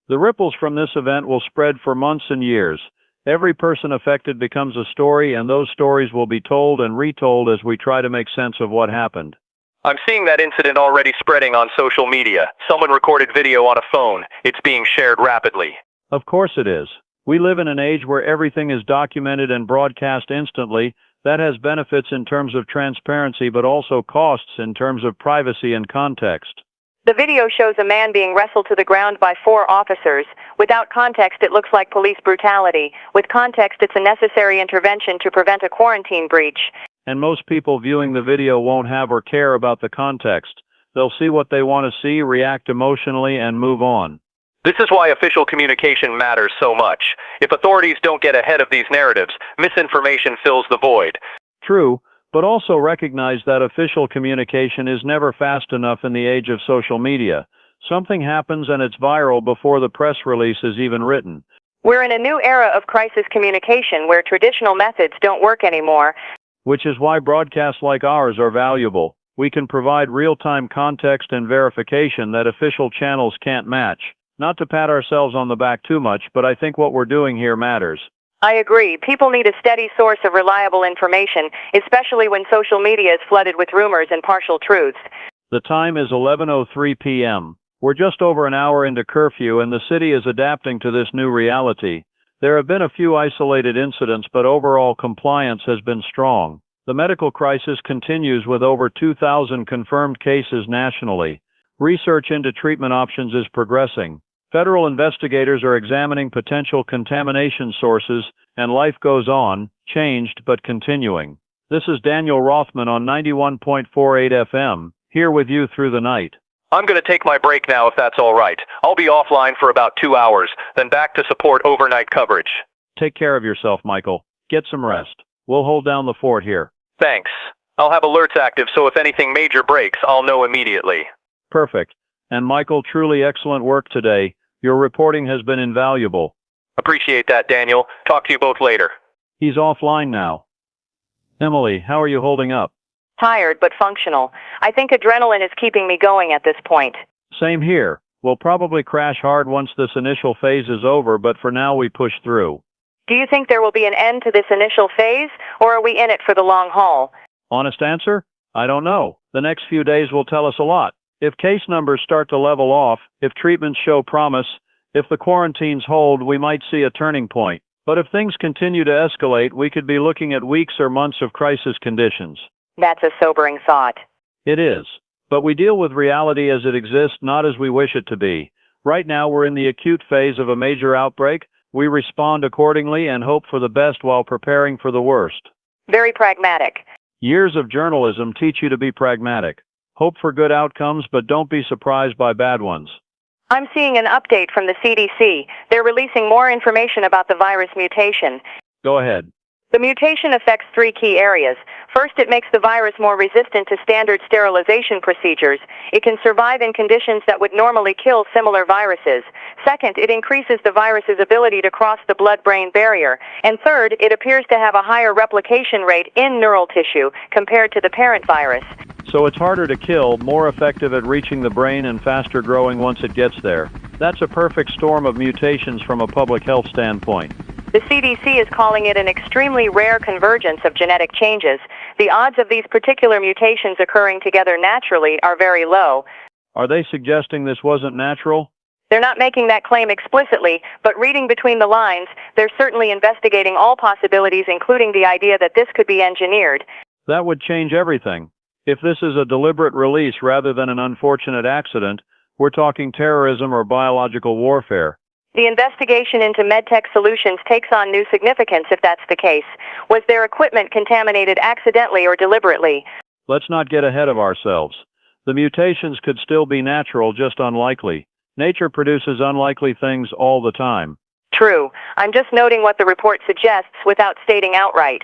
[SPEAKER 2] The ripples from this event will spread for months and years. Every person affected becomes a story, and those stories will be told and retold as we try to make sense of what happened.
[SPEAKER 4] I'm seeing that incident already spreading on social media. Someone recorded video on a phone. It's being shared rapidly.
[SPEAKER 2] Of course it is. We live in an age where everything is documented and broadcast instantly. That has benefits in terms of transparency, but also costs in terms of privacy and context.
[SPEAKER 3] The video shows a man being wrestled to the ground by 4 officers. Without context, it looks like police brutality. With context, it's a necessary intervention to prevent a quarantine breach.
[SPEAKER 2] And most people viewing the video won't have or care about the context. They'll see what they want to see, react emotionally, and move on.
[SPEAKER 4] This is why official communication matters so much. If authorities don't get ahead of these narratives, misinformation fills the void.
[SPEAKER 2] True, but also recognize that official communication is never fast enough in the age of social media. Something happens and it's viral before the press release is even written.
[SPEAKER 3] We're in a new era of crisis communication where traditional methods don't work anymore.
[SPEAKER 2] Which is why broadcasts like ours are valuable. We can provide real-time context and verification that official channels can't match. Not to pat ourselves on the back too much, but I think what we're doing here matters.
[SPEAKER 3] I agree. People need a steady source of reliable information, especially when social media is flooded with rumors and partial truths.
[SPEAKER 2] The time is 11:03 p.m. We're just over an hour into curfew and the city is adapting to this new reality. There have been a few isolated incidents, but overall compliance has been strong. The medical crisis continues with over 2,000 confirmed cases nationally. Research into treatment options is progressing. Federal investigators are examining potential contamination sources, and life goes on, changed but continuing. This is Daniel Rothman on 91.48 FM, here with you through the night.
[SPEAKER 4] I'm going to take my break now if that's all right. I'll be offline for about 2 hours, then back to support overnight coverage.
[SPEAKER 2] Take care of yourself, Michael. Get some rest. We'll hold down the fort here.
[SPEAKER 4] Thanks. I'll have alerts active so if anything major breaks, I'll know immediately.
[SPEAKER 2] Perfect. And Michael, truly excellent work today. Your reporting has been invaluable.
[SPEAKER 4] Appreciate that, Daniel. Talk to you both later.
[SPEAKER 2] He's offline now. Emily, how are you holding up?
[SPEAKER 3] Tired but functional. I think adrenaline is keeping me going at this point.
[SPEAKER 2] Same here. We'll probably crash hard once this initial phase is over, but for now we push through.
[SPEAKER 3] Do you think there will be an end to this initial phase, or are we in it for the long haul?
[SPEAKER 2] Honest answer? I don't know. The next few days will tell us a lot. If case numbers start to level off, if treatments show promise, if the quarantines hold, we might see a turning point. But if things continue to escalate, we could be looking at weeks or months of crisis conditions.
[SPEAKER 3] That's a sobering thought.
[SPEAKER 2] It is. But we deal with reality as it exists, not as we wish it to be. Right now we're in the acute phase of a major outbreak. We respond accordingly and hope for the best while preparing for the worst.
[SPEAKER 3] Very pragmatic.
[SPEAKER 2] Years of journalism teach you to be pragmatic. Hope for good outcomes, but don't be surprised by bad ones.
[SPEAKER 3] I'm seeing an update from the CDC. They're releasing more information about the virus mutation.
[SPEAKER 2] Go ahead.
[SPEAKER 3] The mutation affects three key areas. First, it makes the virus more resistant to standard sterilization procedures. It can survive in conditions that would normally kill similar viruses. Second, it increases the virus's ability to cross the blood-brain barrier. And third, it appears to have a higher replication rate in neural tissue compared to the parent virus.
[SPEAKER 2] So it's harder to kill, more effective at reaching the brain, and faster growing once it gets there. That's a perfect storm of mutations from a public health standpoint.
[SPEAKER 3] The CDC is calling it an extremely rare convergence of genetic changes. The odds of these particular mutations occurring together naturally are very low.
[SPEAKER 2] Are they suggesting this wasn't natural?
[SPEAKER 3] They're not making that claim explicitly, but reading between the lines, they're certainly investigating all possibilities, including the idea that this could be engineered.
[SPEAKER 2] That would change everything. If this is a deliberate release rather than an unfortunate accident, we're talking terrorism or biological warfare.
[SPEAKER 3] The investigation into medtech solutions takes on new significance if that's the case. Was their equipment contaminated accidentally or deliberately?
[SPEAKER 2] Let's not get ahead of ourselves. The mutations could still be natural, just unlikely. Nature produces unlikely things all the time.
[SPEAKER 3] True. I'm just noting what the report suggests without stating outright.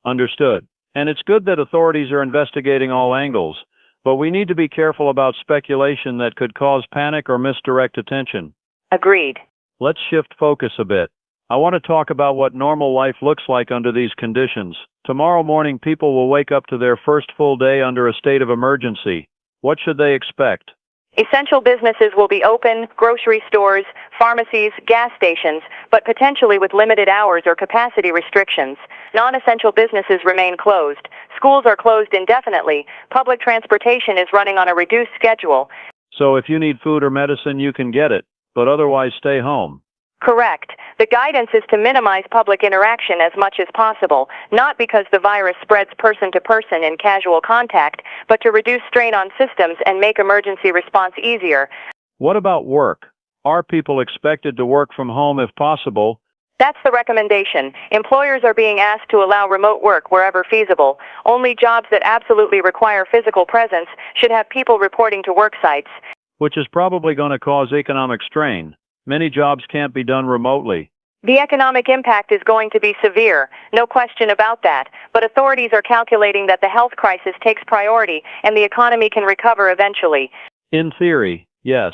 [SPEAKER 2] Understood. And it's good that authorities are investigating all angles, but we need to be careful about speculation that could cause panic or misdirect attention.
[SPEAKER 3] Agreed.
[SPEAKER 2] Let's shift focus a bit. I want to talk about what normal life looks like under these conditions. Tomorrow morning, people will wake up to their first full day under a state of emergency. What should they expect?
[SPEAKER 3] Essential businesses will be open, grocery stores, pharmacies, gas stations, but potentially with limited hours or capacity restrictions. Non-essential businesses remain closed. Schools are closed indefinitely. Public transportation is running on a reduced schedule.
[SPEAKER 2] So if you need food or medicine, you can get it, but otherwise stay home.
[SPEAKER 3] Correct. The guidance is to minimize public interaction as much as possible, not because the virus spreads person to person in casual contact, but to reduce strain on systems and make emergency response easier.
[SPEAKER 2] What about work? Are people expected to work from home if possible?
[SPEAKER 3] That's the recommendation. Employers are being asked to allow remote work wherever feasible. Only jobs that absolutely require physical presence should have people reporting to work sites.
[SPEAKER 2] Which is probably going to cause economic strain. Many jobs can't be done remotely.
[SPEAKER 3] The economic impact is going to be severe, no question about that, but authorities are calculating that the health crisis takes priority and the economy can recover eventually.
[SPEAKER 2] In theory, yes.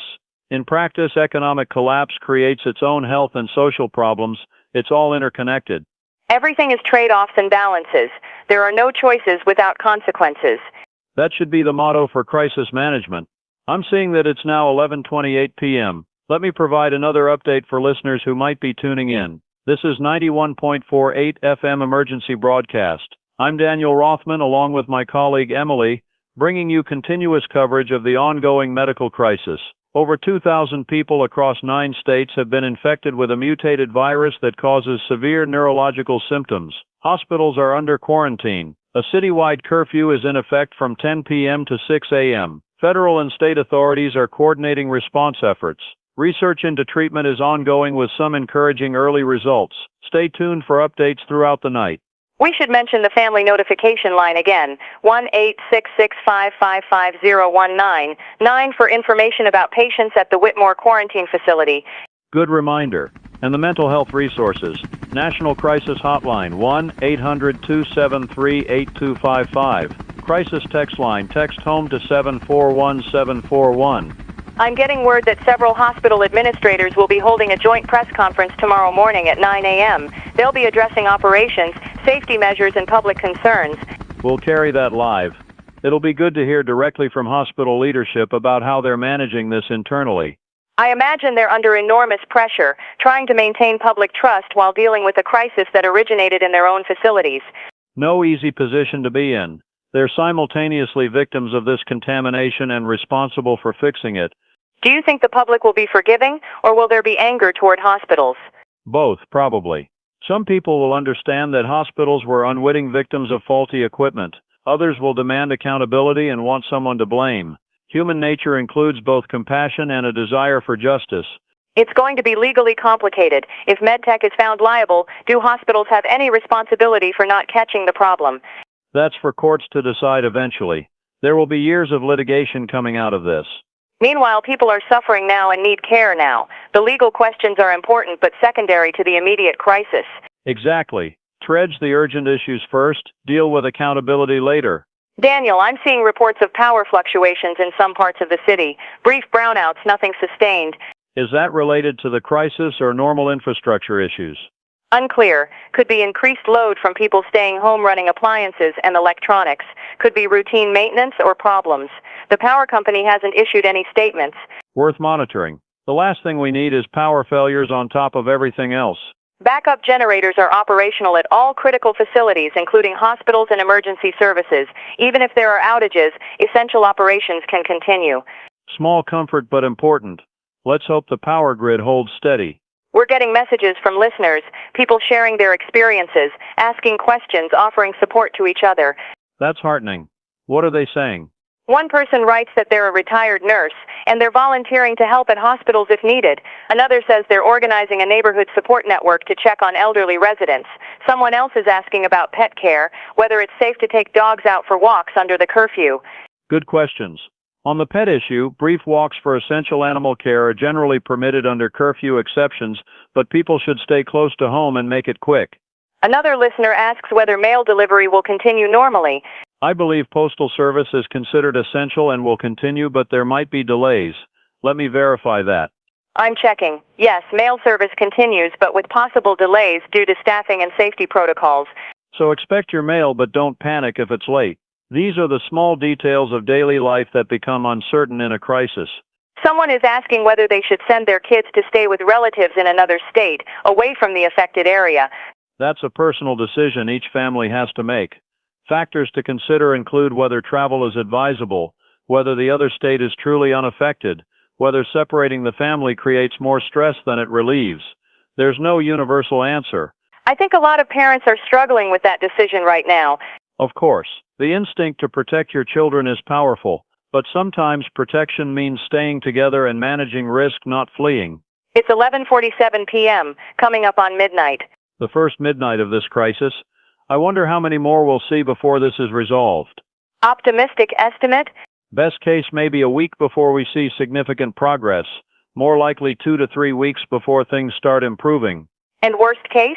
[SPEAKER 2] In practice, economic collapse creates its own health and social problems. It's all interconnected.
[SPEAKER 3] Everything is trade-offs and balances. There are no choices without consequences.
[SPEAKER 2] That should be the motto for crisis management. I'm seeing that it's now 11:28 p.m. Let me provide another update for listeners who might be tuning in. This is 91.48 FM emergency broadcast. I'm Daniel Rothman, along with my colleague Emily, bringing you continuous coverage of the ongoing medical crisis. Over 2,000 people across 9 states have been infected with a mutated virus that causes severe neurological symptoms. Hospitals are under quarantine. A citywide curfew is in effect from 10 p.m. to 6 a.m. Federal and state authorities are coordinating response efforts. Research into treatment is ongoing with some encouraging early results. Stay tuned for updates throughout the night.
[SPEAKER 3] We should mention the family notification line again, 1-866-555-0199 for information about patients at the Whitmore Quarantine Facility.
[SPEAKER 2] Good reminder. And the mental health resources. National Crisis Hotline, 1-800-273-8255. Crisis text line, text HOME to 741741.
[SPEAKER 3] I'm getting word that several hospital administrators will be holding a joint press conference tomorrow morning at 9 a.m. They'll be addressing operations, safety measures, and public concerns.
[SPEAKER 2] We'll carry that live. It'll be good to hear directly from hospital leadership about how they're managing this internally.
[SPEAKER 3] I imagine they're under enormous pressure, trying to maintain public trust while dealing with a crisis that originated in their own facilities.
[SPEAKER 2] No easy position to be in. They're simultaneously victims of this contamination and responsible for fixing it.
[SPEAKER 3] Do you think the public will be forgiving, or will there be anger toward hospitals?
[SPEAKER 2] Both, probably. Some people will understand that hospitals were unwitting victims of faulty equipment. Others will demand accountability and want someone to blame. Human nature includes both compassion and a desire for justice.
[SPEAKER 3] It's going to be legally complicated. If MedTech is found liable, do hospitals have any responsibility for not catching the problem?
[SPEAKER 2] That's for courts to decide eventually. There will be years of litigation coming out of this.
[SPEAKER 3] Meanwhile, people are suffering now and need care now. The legal questions are important but secondary to the immediate crisis.
[SPEAKER 2] Exactly. Dredge the urgent issues first, deal with accountability later.
[SPEAKER 3] Daniel, I'm seeing reports of power fluctuations in some parts of the city. Brief brownouts, nothing sustained.
[SPEAKER 2] Is that related to the crisis or normal infrastructure issues?
[SPEAKER 3] Unclear. Could be increased load from people staying home running appliances and electronics. Could be routine maintenance or problems. The power company hasn't issued any statements.
[SPEAKER 2] Worth monitoring. The last thing we need is power failures on top of everything else.
[SPEAKER 3] Backup generators are operational at all critical facilities, including hospitals and emergency services. Even if there are outages, essential operations can continue.
[SPEAKER 2] Small comfort but important. Let's hope the power grid holds steady.
[SPEAKER 3] We're getting messages from listeners, people sharing their experiences, asking questions, offering support to each other.
[SPEAKER 2] That's heartening. What are they saying?
[SPEAKER 3] One person writes that they're a retired nurse, and they're volunteering to help at hospitals if needed. Another says they're organizing a neighborhood support network to check on elderly residents. Someone else is asking about pet care, whether it's safe to take dogs out for walks under the curfew.
[SPEAKER 2] Good questions. On the pet issue, brief walks for essential animal care are generally permitted under curfew exceptions, but people should stay close to home and make it quick.
[SPEAKER 3] Another listener asks whether mail delivery will continue normally.
[SPEAKER 2] I believe postal service is considered essential and will continue, but there might be delays. Let me verify that.
[SPEAKER 3] I'm checking. Yes, mail service continues, but with possible delays due to staffing and safety protocols.
[SPEAKER 2] So expect your mail, but don't panic if it's late. These are the small details of daily life that become uncertain in a crisis.
[SPEAKER 3] Someone is asking whether they should send their kids to stay with relatives in another state, away from the affected area.
[SPEAKER 2] That's a personal decision each family has to make. Factors to consider include whether travel is advisable, whether the other state is truly unaffected, whether separating the family creates more stress than it relieves. There's no universal answer.
[SPEAKER 3] I think a lot of parents are struggling with that decision right now.
[SPEAKER 2] Of course, the instinct to protect your children is powerful, but sometimes protection means staying together and managing risk, not fleeing.
[SPEAKER 3] It's 11:47 p.m., coming up on midnight.
[SPEAKER 2] The first midnight of this crisis. I wonder how many more we'll see before this is resolved.
[SPEAKER 3] Optimistic estimate?
[SPEAKER 2] Best case may be a week before we see significant progress, more likely 2 to 3 weeks before things start improving.
[SPEAKER 3] And worst case?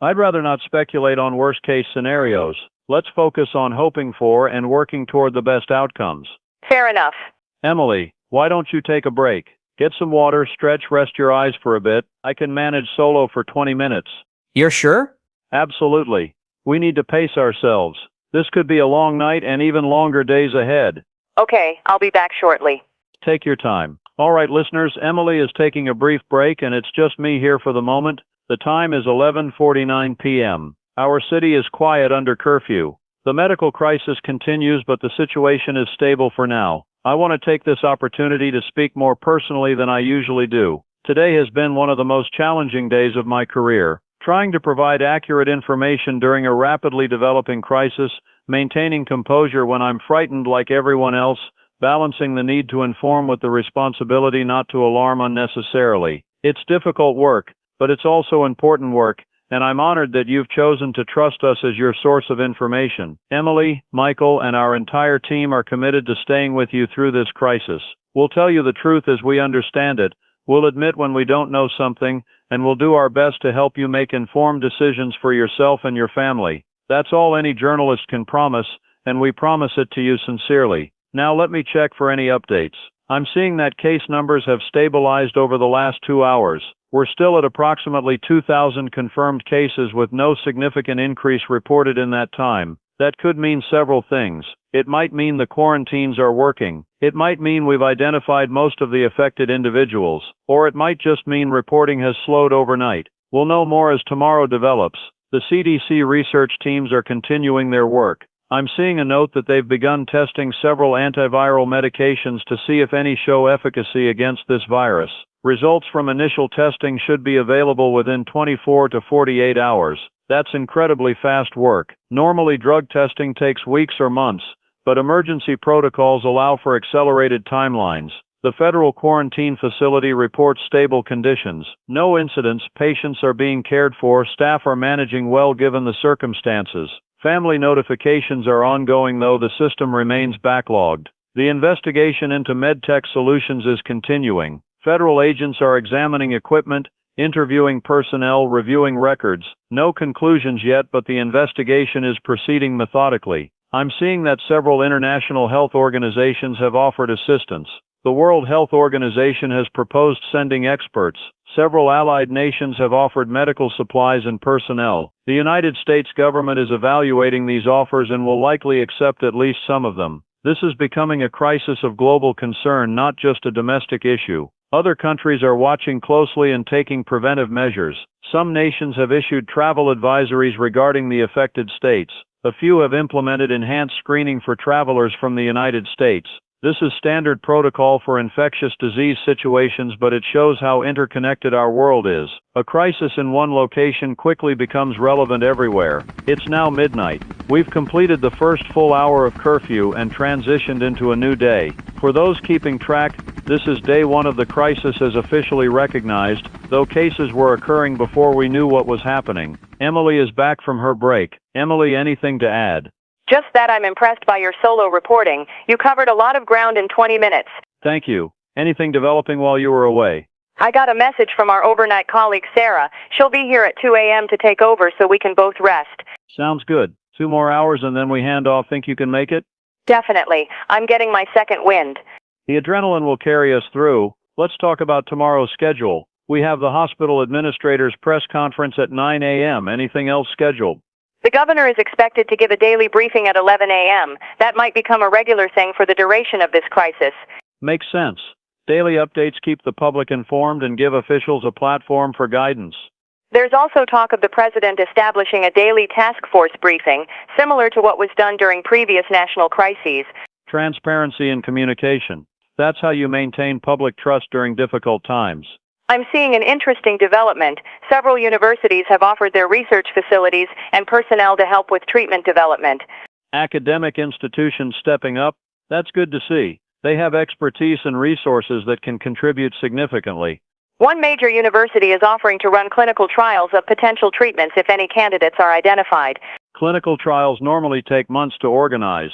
[SPEAKER 2] I'd rather not speculate on worst case scenarios. Let's focus on hoping for and working toward the best outcomes.
[SPEAKER 3] Fair enough.
[SPEAKER 2] Emily, why don't you take a break? Get some water, stretch, rest your eyes for a bit. I can manage solo for 20 minutes.
[SPEAKER 1] You're sure?
[SPEAKER 2] Absolutely. We need to pace ourselves. This could be a long night and even longer days ahead.
[SPEAKER 3] Okay, I'll be back shortly.
[SPEAKER 2] Take your time. All right, listeners, Emily is taking a brief break and it's just me here for the moment. The time is 11:49 p.m. Our city is quiet under curfew. The medical crisis continues, but the situation is stable for now. I want to take this opportunity to speak more personally than I usually do. Today has been one of the most challenging days of my career. Trying to provide accurate information during a rapidly developing crisis, maintaining composure when I'm frightened like everyone else, balancing the need to inform with the responsibility not to alarm unnecessarily. It's difficult work, but it's also important work, and I'm honored that you've chosen to trust us as your source of information. Emily, Michael, and our entire team are committed to staying with you through this crisis. We'll tell you the truth as we understand it, we'll admit when we don't know something, and we'll do our best to help you make informed decisions for yourself and your family. That's all any journalist can promise, and we promise it to you sincerely. Now let me check for any updates. I'm seeing that case numbers have stabilized over the last 2 hours. We're still at approximately 2,000 confirmed cases with no significant increase reported in that time. That could mean several things. It might mean the quarantines are working. It might mean we've identified most of the affected individuals. Or it might just mean reporting has slowed overnight. We'll know more as tomorrow develops. The CDC research teams are continuing their work. I'm seeing a note that they've begun testing several antiviral medications to see if any show efficacy against this virus. Results from initial testing should be available within 24 to 48 hours. That's incredibly fast work. Normally drug testing takes weeks or months, but emergency protocols allow for accelerated timelines. The federal quarantine facility reports stable conditions. No incidents, patients are being cared for, staff are managing well given the circumstances. Family notifications are ongoing though the system remains backlogged. The investigation into MedTech solutions is continuing. Federal agents are examining equipment, interviewing personnel, reviewing records. No conclusions yet, but the investigation is proceeding methodically. I'm seeing that several international health organizations have offered assistance. The World Health Organization has proposed sending experts. Several allied nations have offered medical supplies and personnel. The United States government is evaluating these offers and will likely accept at least some of them. This is becoming a crisis of global concern, not just a domestic issue. Other countries are watching closely and taking preventive measures. Some nations have issued travel advisories regarding the affected states. A few have implemented enhanced screening for travelers from the United States. This is standard protocol for infectious disease situations, but it shows how interconnected our world is. A crisis in one location quickly becomes relevant everywhere. It's now midnight. We've completed the first full hour of curfew and transitioned into a new day. For those keeping track, this is day one of the crisis as officially recognized, though cases were occurring before we knew what was happening. Emily is back from her break. Emily, anything to add?
[SPEAKER 3] Just that I'm impressed by your solo reporting. You covered a lot of ground in 20 minutes.
[SPEAKER 2] Thank you. Anything developing while you were away?
[SPEAKER 3] I got a message from our overnight colleague Sarah. She'll be here at 2 a.m. to take over so we can both rest.
[SPEAKER 2] Sounds good. 2 more hours and then we hand off. Think you can make it?
[SPEAKER 3] Definitely. I'm getting my second wind.
[SPEAKER 2] The adrenaline will carry us through. Let's talk about tomorrow's schedule. We have the hospital administrator's press conference at 9 a.m. Anything else scheduled?
[SPEAKER 3] The governor is expected to give a daily briefing at 11 a.m. That might become a regular thing for the duration of this crisis.
[SPEAKER 2] Makes sense. Daily updates keep the public informed and give officials a platform for guidance.
[SPEAKER 3] There's also talk of the president establishing a daily task force briefing, similar to what was done during previous national crises.
[SPEAKER 2] Transparency and communication. That's how you maintain public trust during difficult times.
[SPEAKER 3] I'm seeing an interesting development. Several universities have offered their research facilities and personnel to help with treatment development.
[SPEAKER 2] Academic institutions stepping up. That's good to see. They have expertise and resources that can contribute significantly.
[SPEAKER 3] One major university is offering to run clinical trials of potential treatments if any candidates are identified.
[SPEAKER 2] Clinical trials normally take months to organize.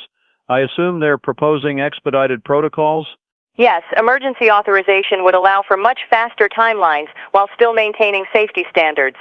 [SPEAKER 2] I assume they're proposing expedited protocols?
[SPEAKER 3] Yes, emergency authorization would allow for much faster timelines while still maintaining safety standards.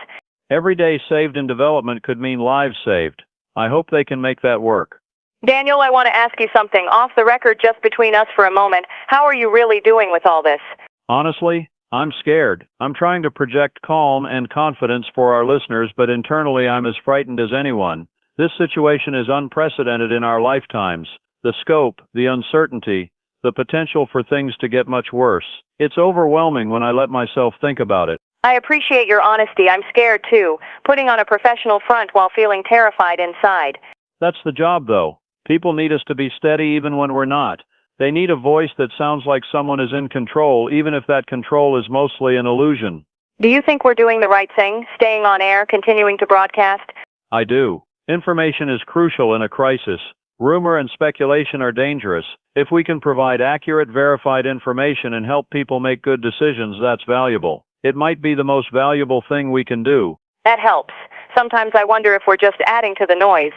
[SPEAKER 2] Every day saved in development could mean lives saved. I hope they can make that work.
[SPEAKER 3] Daniel, I want to ask you something off the record, just between us for a moment. How are you really doing with all this?
[SPEAKER 2] Honestly, I'm scared. I'm trying to project calm and confidence for our listeners, but internally I'm as frightened as anyone. This situation is unprecedented in our lifetimes. The scope, the uncertainty, the potential for things to get much worse. It's overwhelming when I let myself think about it.
[SPEAKER 3] I appreciate your honesty. I'm scared too, putting on a professional front while feeling terrified inside.
[SPEAKER 2] That's the job though. People need us to be steady even when we're not. They need a voice that sounds like someone is in control, even if that control is mostly an illusion.
[SPEAKER 3] Do you think we're doing the right thing, staying on air, continuing to broadcast?
[SPEAKER 2] I do. Information is crucial in a crisis. Rumor and speculation are dangerous. If we can provide accurate, verified information and help people make good decisions, that's valuable. It might be the most valuable thing we can do.
[SPEAKER 3] That helps. Sometimes I wonder if we're just adding to the noise.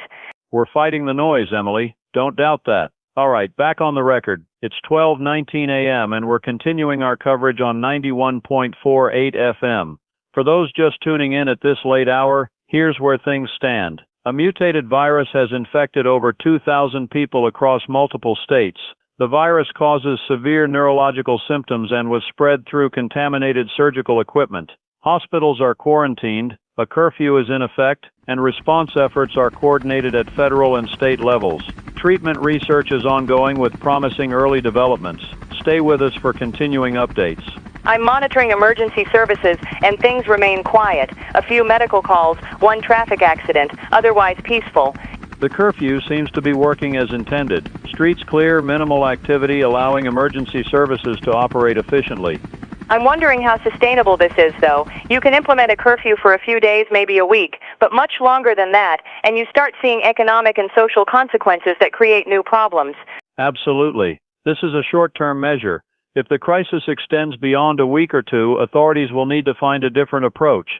[SPEAKER 2] We're fighting the noise, Emily. Don't doubt that. All right, back on the record. It's 12:19 a.m. and we're continuing our coverage on 91.48 FM. For those just tuning in at this late hour, here's where things stand. A mutated virus has infected over 2,000 people across multiple states. The virus causes severe neurological symptoms and was spread through contaminated surgical equipment. Hospitals are quarantined, a curfew is in effect, and response efforts are coordinated at federal and state levels. Treatment research is ongoing with promising early developments. Stay with us for continuing updates.
[SPEAKER 3] I'm monitoring emergency services, and things remain quiet. A few medical calls, one traffic accident, otherwise peaceful.
[SPEAKER 2] The curfew seems to be working as intended. Streets clear, minimal activity, allowing emergency services to operate efficiently.
[SPEAKER 3] I'm wondering how sustainable this is, though. You can implement a curfew for a few days, maybe a week, but much longer than that, and you start seeing economic and social consequences that create new problems.
[SPEAKER 2] Absolutely. This is a short-term measure. If the crisis extends beyond a week or two, authorities will need to find a different approach.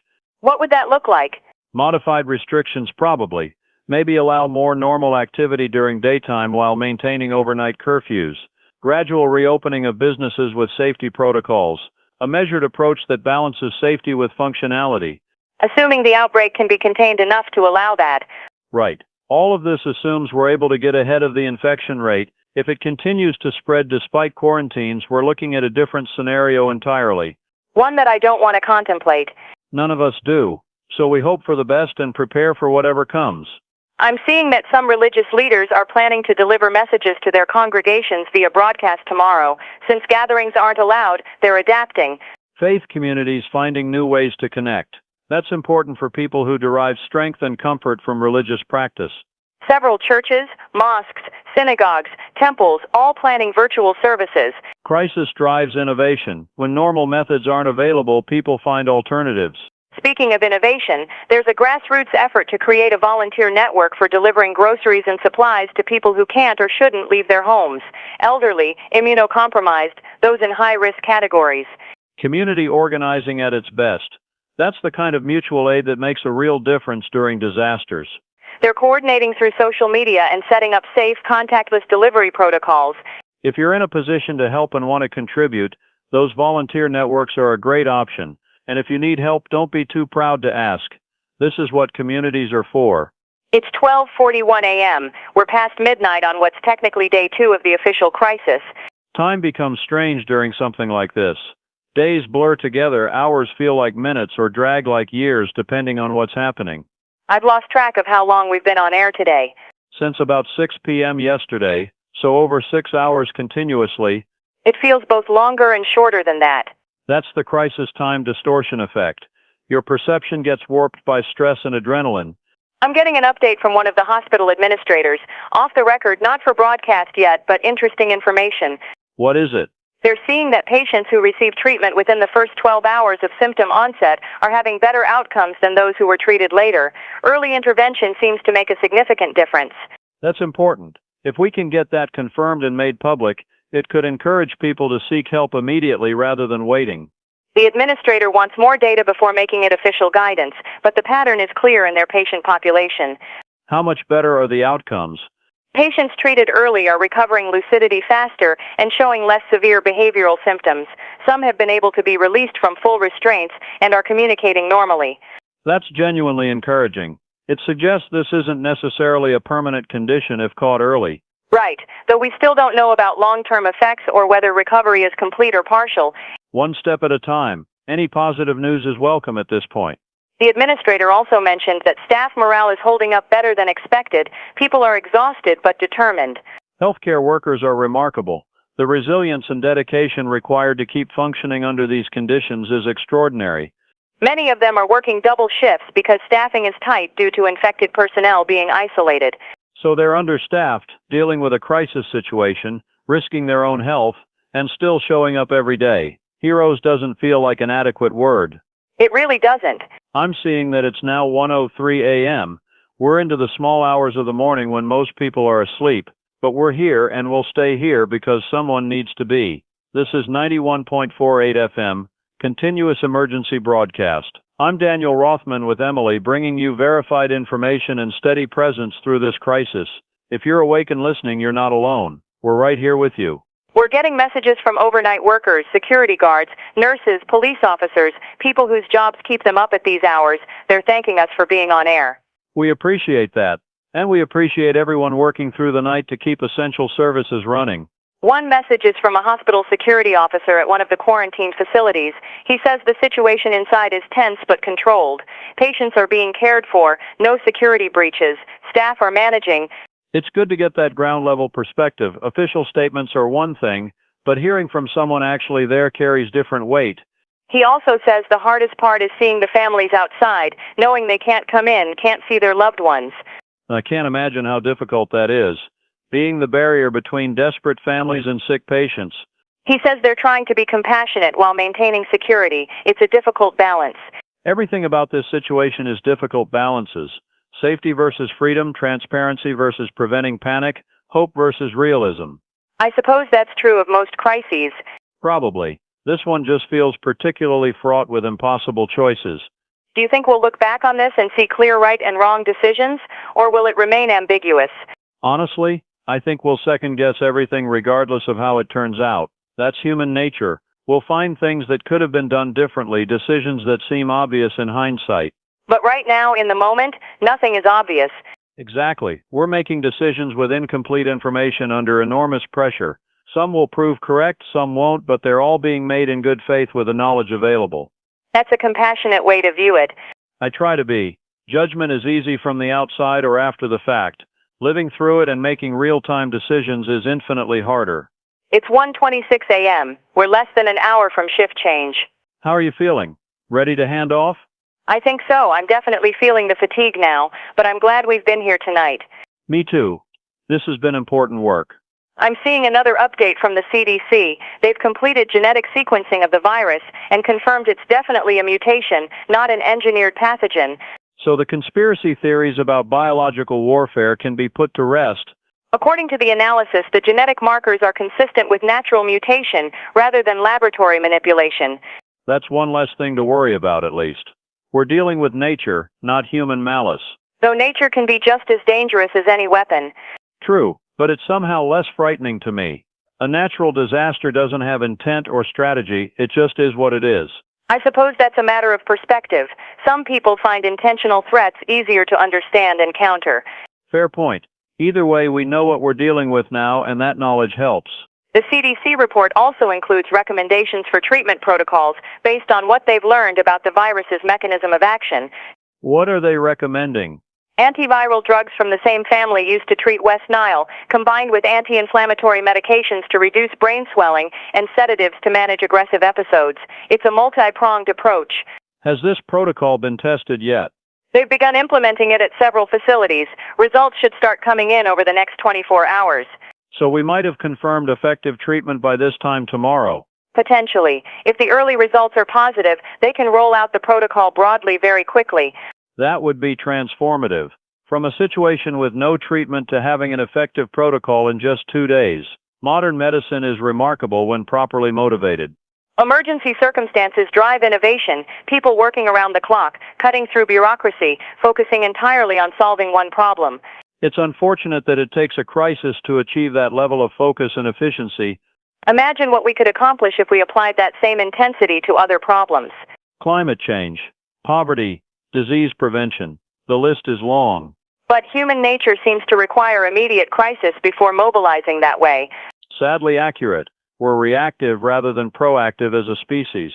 [SPEAKER 3] What would that look like?
[SPEAKER 2] Modified restrictions probably. Maybe allow more normal activity during daytime while maintaining overnight curfews. Gradual reopening of businesses with safety protocols. A measured approach that balances safety with functionality.
[SPEAKER 3] Assuming the outbreak can be contained enough to allow that.
[SPEAKER 2] Right. All of this assumes we're able to get ahead of the infection rate. If it continues to spread despite quarantines, we're looking at a different scenario entirely.
[SPEAKER 3] One that I don't want to contemplate.
[SPEAKER 2] None of us do. So we hope for the best and prepare for whatever comes.
[SPEAKER 3] I'm seeing that some religious leaders are planning to deliver messages to their congregations via broadcast tomorrow. Since gatherings aren't allowed, they're adapting.
[SPEAKER 2] Faith communities finding new ways to connect. That's important for people who derive strength and comfort from religious practice.
[SPEAKER 3] Several churches, mosques, synagogues, temples, all planning virtual services.
[SPEAKER 2] Crisis drives innovation. When normal methods aren't available, people find alternatives.
[SPEAKER 3] Speaking of innovation, there's a grassroots effort to create a volunteer network for delivering groceries and supplies to people who can't or shouldn't leave their homes. Elderly, immunocompromised, those in high-risk categories.
[SPEAKER 2] Community organizing at its best. That's the kind of mutual aid that makes a real difference during disasters.
[SPEAKER 3] They're coordinating through social media and setting up safe, contactless delivery protocols.
[SPEAKER 2] If you're in a position to help and want to contribute, those volunteer networks are a great option. And if you need help, don't be too proud to ask. This is what communities are for.
[SPEAKER 3] It's 12:41 a.m. We're past midnight on what's technically day 2 of the official crisis.
[SPEAKER 2] Time becomes strange during something like this. Days blur together, hours feel like minutes or drag like years depending on what's happening.
[SPEAKER 3] I've lost track of how long we've been on air today.
[SPEAKER 2] Since about 6 p.m. yesterday, so over 6 hours continuously.
[SPEAKER 3] It feels both longer and shorter than that.
[SPEAKER 2] That's the crisis time distortion effect. Your perception gets warped by stress and adrenaline.
[SPEAKER 3] I'm getting an update from one of the hospital administrators. Off the record, not for broadcast yet, but interesting information.
[SPEAKER 2] What is it?
[SPEAKER 3] They're seeing that patients who receive treatment within the first 12 hours of symptom onset are having better outcomes than those who were treated later. Early intervention seems to make a significant difference.
[SPEAKER 2] That's important. If we can get that confirmed and made public, it could encourage people to seek help immediately rather than waiting.
[SPEAKER 3] The administrator wants more data before making it official guidance, but the pattern is clear in their patient population.
[SPEAKER 2] How much better are the outcomes?
[SPEAKER 3] Patients treated early are recovering lucidity faster and showing less severe behavioral symptoms. Some have been able to be released from full restraints and are communicating normally.
[SPEAKER 2] That's genuinely encouraging. It suggests this isn't necessarily a permanent condition if caught early.
[SPEAKER 3] Right, though we still don't know about long-term effects or whether recovery is complete or partial.
[SPEAKER 2] One step at a time. Any positive news is welcome at this point.
[SPEAKER 3] The administrator also mentioned that staff morale is holding up better than expected. People are exhausted but determined.
[SPEAKER 2] Healthcare workers are remarkable. The resilience and dedication required to keep functioning under these conditions is extraordinary.
[SPEAKER 3] Many of them are working double shifts because staffing is tight due to infected personnel being isolated.
[SPEAKER 2] So they're understaffed, dealing with a crisis situation, risking their own health, and still showing up every day. Heroes doesn't feel like an adequate word.
[SPEAKER 3] It really doesn't.
[SPEAKER 2] I'm seeing that it's now 1:03 a.m. We're into the small hours of the morning when most people are asleep, but we're here and we'll stay here because someone needs to be. This is 91.48 FM, continuous emergency broadcast. I'm Daniel Rothman with Emily, bringing you verified information and steady presence through this crisis. If you're awake and listening, you're not alone. We're right here with you.
[SPEAKER 3] We're getting messages from overnight workers, security guards, nurses, police officers, people whose jobs keep them up at these hours. They're thanking us for being on air.
[SPEAKER 2] We appreciate that. And we appreciate everyone working through the night to keep essential services running.
[SPEAKER 3] One message is from a hospital security officer at one of the quarantine facilities. He says the situation inside is tense but controlled. Patients are being cared for, no security breaches. Staff are managing.
[SPEAKER 2] It's good to get that ground-level perspective. Official statements are one thing, but hearing from someone actually there carries different weight.
[SPEAKER 3] He also says the hardest part is seeing the families outside, knowing they can't come in, can't see their loved ones.
[SPEAKER 2] I can't imagine how difficult that is, being the barrier between desperate families and sick patients.
[SPEAKER 3] He says they're trying to be compassionate while maintaining security. It's a difficult balance.
[SPEAKER 2] Everything about this situation is difficult balances. Safety versus freedom, transparency versus preventing panic, hope versus realism.
[SPEAKER 3] I suppose that's true of most crises.
[SPEAKER 2] Probably. This one just feels particularly fraught with impossible choices.
[SPEAKER 3] Do you think we'll look back on this and see clear right and wrong decisions, or will it remain ambiguous?
[SPEAKER 2] Honestly, I think we'll second guess everything regardless of how it turns out. That's human nature. We'll find things that could have been done differently, decisions that seem obvious in hindsight.
[SPEAKER 3] But right now, in the moment, nothing is obvious.
[SPEAKER 2] Exactly. We're making decisions with incomplete information under enormous pressure. Some will prove correct, some won't, but they're all being made in good faith with the knowledge available.
[SPEAKER 3] That's a compassionate way to view it.
[SPEAKER 2] I try to be. Judgment is easy from the outside or after the fact. Living through it and making real-time decisions is infinitely harder.
[SPEAKER 3] It's 1:26 a.m. We're less than an hour from shift change.
[SPEAKER 2] How are you feeling? Ready to hand off?
[SPEAKER 3] I think so. I'm definitely feeling the fatigue now, but I'm glad we've been here tonight.
[SPEAKER 2] Me too. This has been important work.
[SPEAKER 3] I'm seeing another update from the CDC. They've completed genetic sequencing of the virus and confirmed it's definitely a mutation, not an engineered pathogen.
[SPEAKER 2] So the conspiracy theories about biological warfare can be put to rest.
[SPEAKER 3] According to the analysis, the genetic markers are consistent with natural mutation rather than laboratory manipulation.
[SPEAKER 2] That's one less thing to worry about, at least. We're dealing with nature, not human malice.
[SPEAKER 3] Though nature can be just as dangerous as any weapon.
[SPEAKER 2] True, but it's somehow less frightening to me. A natural disaster doesn't have intent or strategy, it just is what it is.
[SPEAKER 3] I suppose that's a matter of perspective. Some people find intentional threats easier to understand and counter.
[SPEAKER 2] Fair point. Either way, we know what we're dealing with now, and that knowledge helps.
[SPEAKER 3] The CDC report also includes recommendations for treatment protocols based on what they've learned about the virus's mechanism of action.
[SPEAKER 2] What are they recommending?
[SPEAKER 3] Antiviral drugs from the same family used to treat West Nile, combined with anti-inflammatory medications to reduce brain swelling and sedatives to manage aggressive episodes. It's a multi-pronged approach.
[SPEAKER 2] Has this protocol been tested yet?
[SPEAKER 3] They've begun implementing it at several facilities. Results should start coming in over the next 24 hours.
[SPEAKER 2] So we might have confirmed effective treatment by this time tomorrow.
[SPEAKER 3] Potentially. If the early results are positive, they can roll out the protocol broadly very quickly.
[SPEAKER 2] That would be transformative. From a situation with no treatment to having an effective protocol in just 2 days. Modern medicine is remarkable when properly motivated.
[SPEAKER 3] Emergency circumstances drive innovation, people working around the clock, cutting through bureaucracy, focusing entirely on solving one problem.
[SPEAKER 2] It's unfortunate that it takes a crisis to achieve that level of focus and efficiency.
[SPEAKER 3] Imagine what we could accomplish if we applied that same intensity to other problems.
[SPEAKER 2] Climate change, poverty, disease prevention. The list is long.
[SPEAKER 3] But human nature seems to require immediate crisis before mobilizing that way.
[SPEAKER 2] Sadly accurate. We're reactive rather than proactive as a species.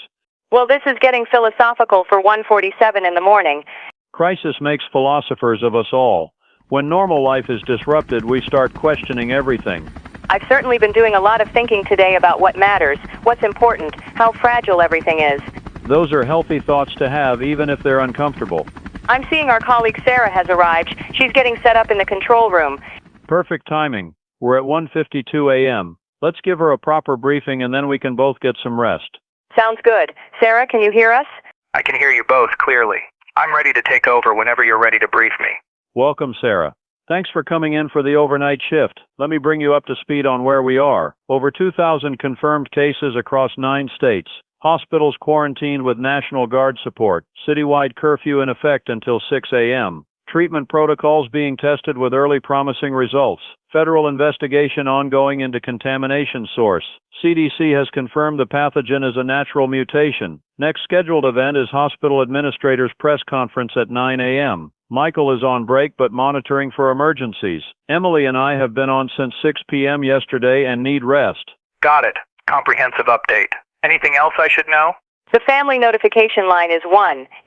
[SPEAKER 3] Well, this is getting philosophical for 1:47 in the morning.
[SPEAKER 2] Crisis makes philosophers of us all. When normal life is disrupted, we start questioning everything.
[SPEAKER 3] I've certainly been doing a lot of thinking today about what matters, what's important, how fragile everything is.
[SPEAKER 2] Those are healthy thoughts to have, even if they're uncomfortable.
[SPEAKER 3] I'm seeing our colleague Sarah has arrived. She's getting set up in the control room.
[SPEAKER 2] Perfect timing. We're at 1:52 a.m. Let's give her a proper briefing and then we can both get some rest.
[SPEAKER 3] Sounds good. Sarah, can you hear us?
[SPEAKER 4] I can hear you both clearly. I'm ready to take over whenever you're ready to brief me.
[SPEAKER 2] Welcome, Sarah. Thanks for coming in for the overnight shift. Let me bring you up to speed on where we are. Over 2,000 confirmed cases across 9 states. Hospitals quarantined with National Guard support. Citywide curfew in effect until 6 a.m. Treatment protocols being tested with early promising results. Federal investigation ongoing into contamination source. CDC has confirmed the pathogen is a natural mutation. Next scheduled event is hospital administrators' press conference at 9 a.m. Michael is on break but monitoring for emergencies. Emily and I have been on since 6 p.m. yesterday and need rest.
[SPEAKER 4] Got it. Comprehensive update. Anything else I should know?
[SPEAKER 3] The family notification line is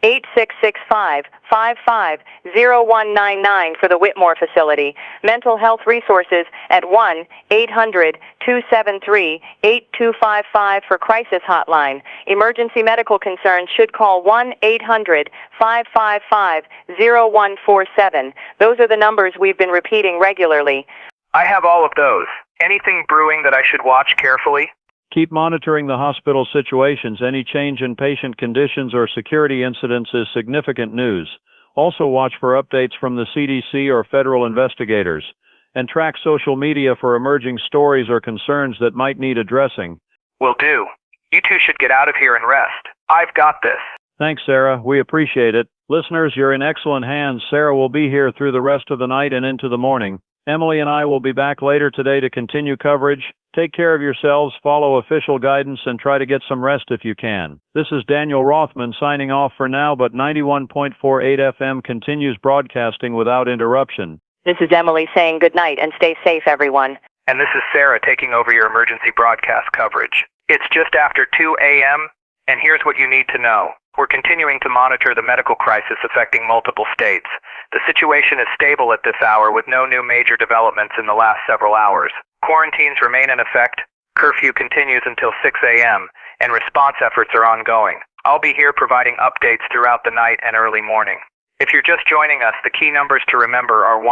[SPEAKER 3] 1-8665-55-0199 for the Whitmore facility. Mental health resources at 1-800-273-8255 for crisis hotline. Emergency medical concerns should call 1-800-555-0147. Those are the numbers we've been repeating regularly.
[SPEAKER 4] I have all of those. Anything brewing that I should watch carefully?
[SPEAKER 2] Keep monitoring the hospital situations. Any change in patient conditions or security incidents is significant news. Also watch for updates from the CDC or federal investigators. And track social media for emerging stories or concerns that might need addressing.
[SPEAKER 4] Will do. You two should get out of here and rest. I've got this.
[SPEAKER 2] Thanks, Sarah. We appreciate it. Listeners, you're in excellent hands. Sarah will be here through the rest of the night and into the morning. Emily and I will be back later today to continue coverage. Take care of yourselves, follow official guidance, and try to get some rest if you can. This is Daniel Rothman signing off for now, but 91.48 FM continues broadcasting without interruption.
[SPEAKER 3] This is Emily saying good night and stay safe, everyone.
[SPEAKER 4] And this is Sarah taking over your emergency broadcast coverage. It's just after 2 a.m., and here's what you need to know. We're continuing to monitor the medical crisis affecting multiple states. The situation is stable at this hour with no new major developments in the last several hours. Quarantines remain in effect, curfew continues until 6 a.m., and response efforts are ongoing. I'll be here providing updates throughout the night and early morning. If you're just joining us, the key numbers to remember are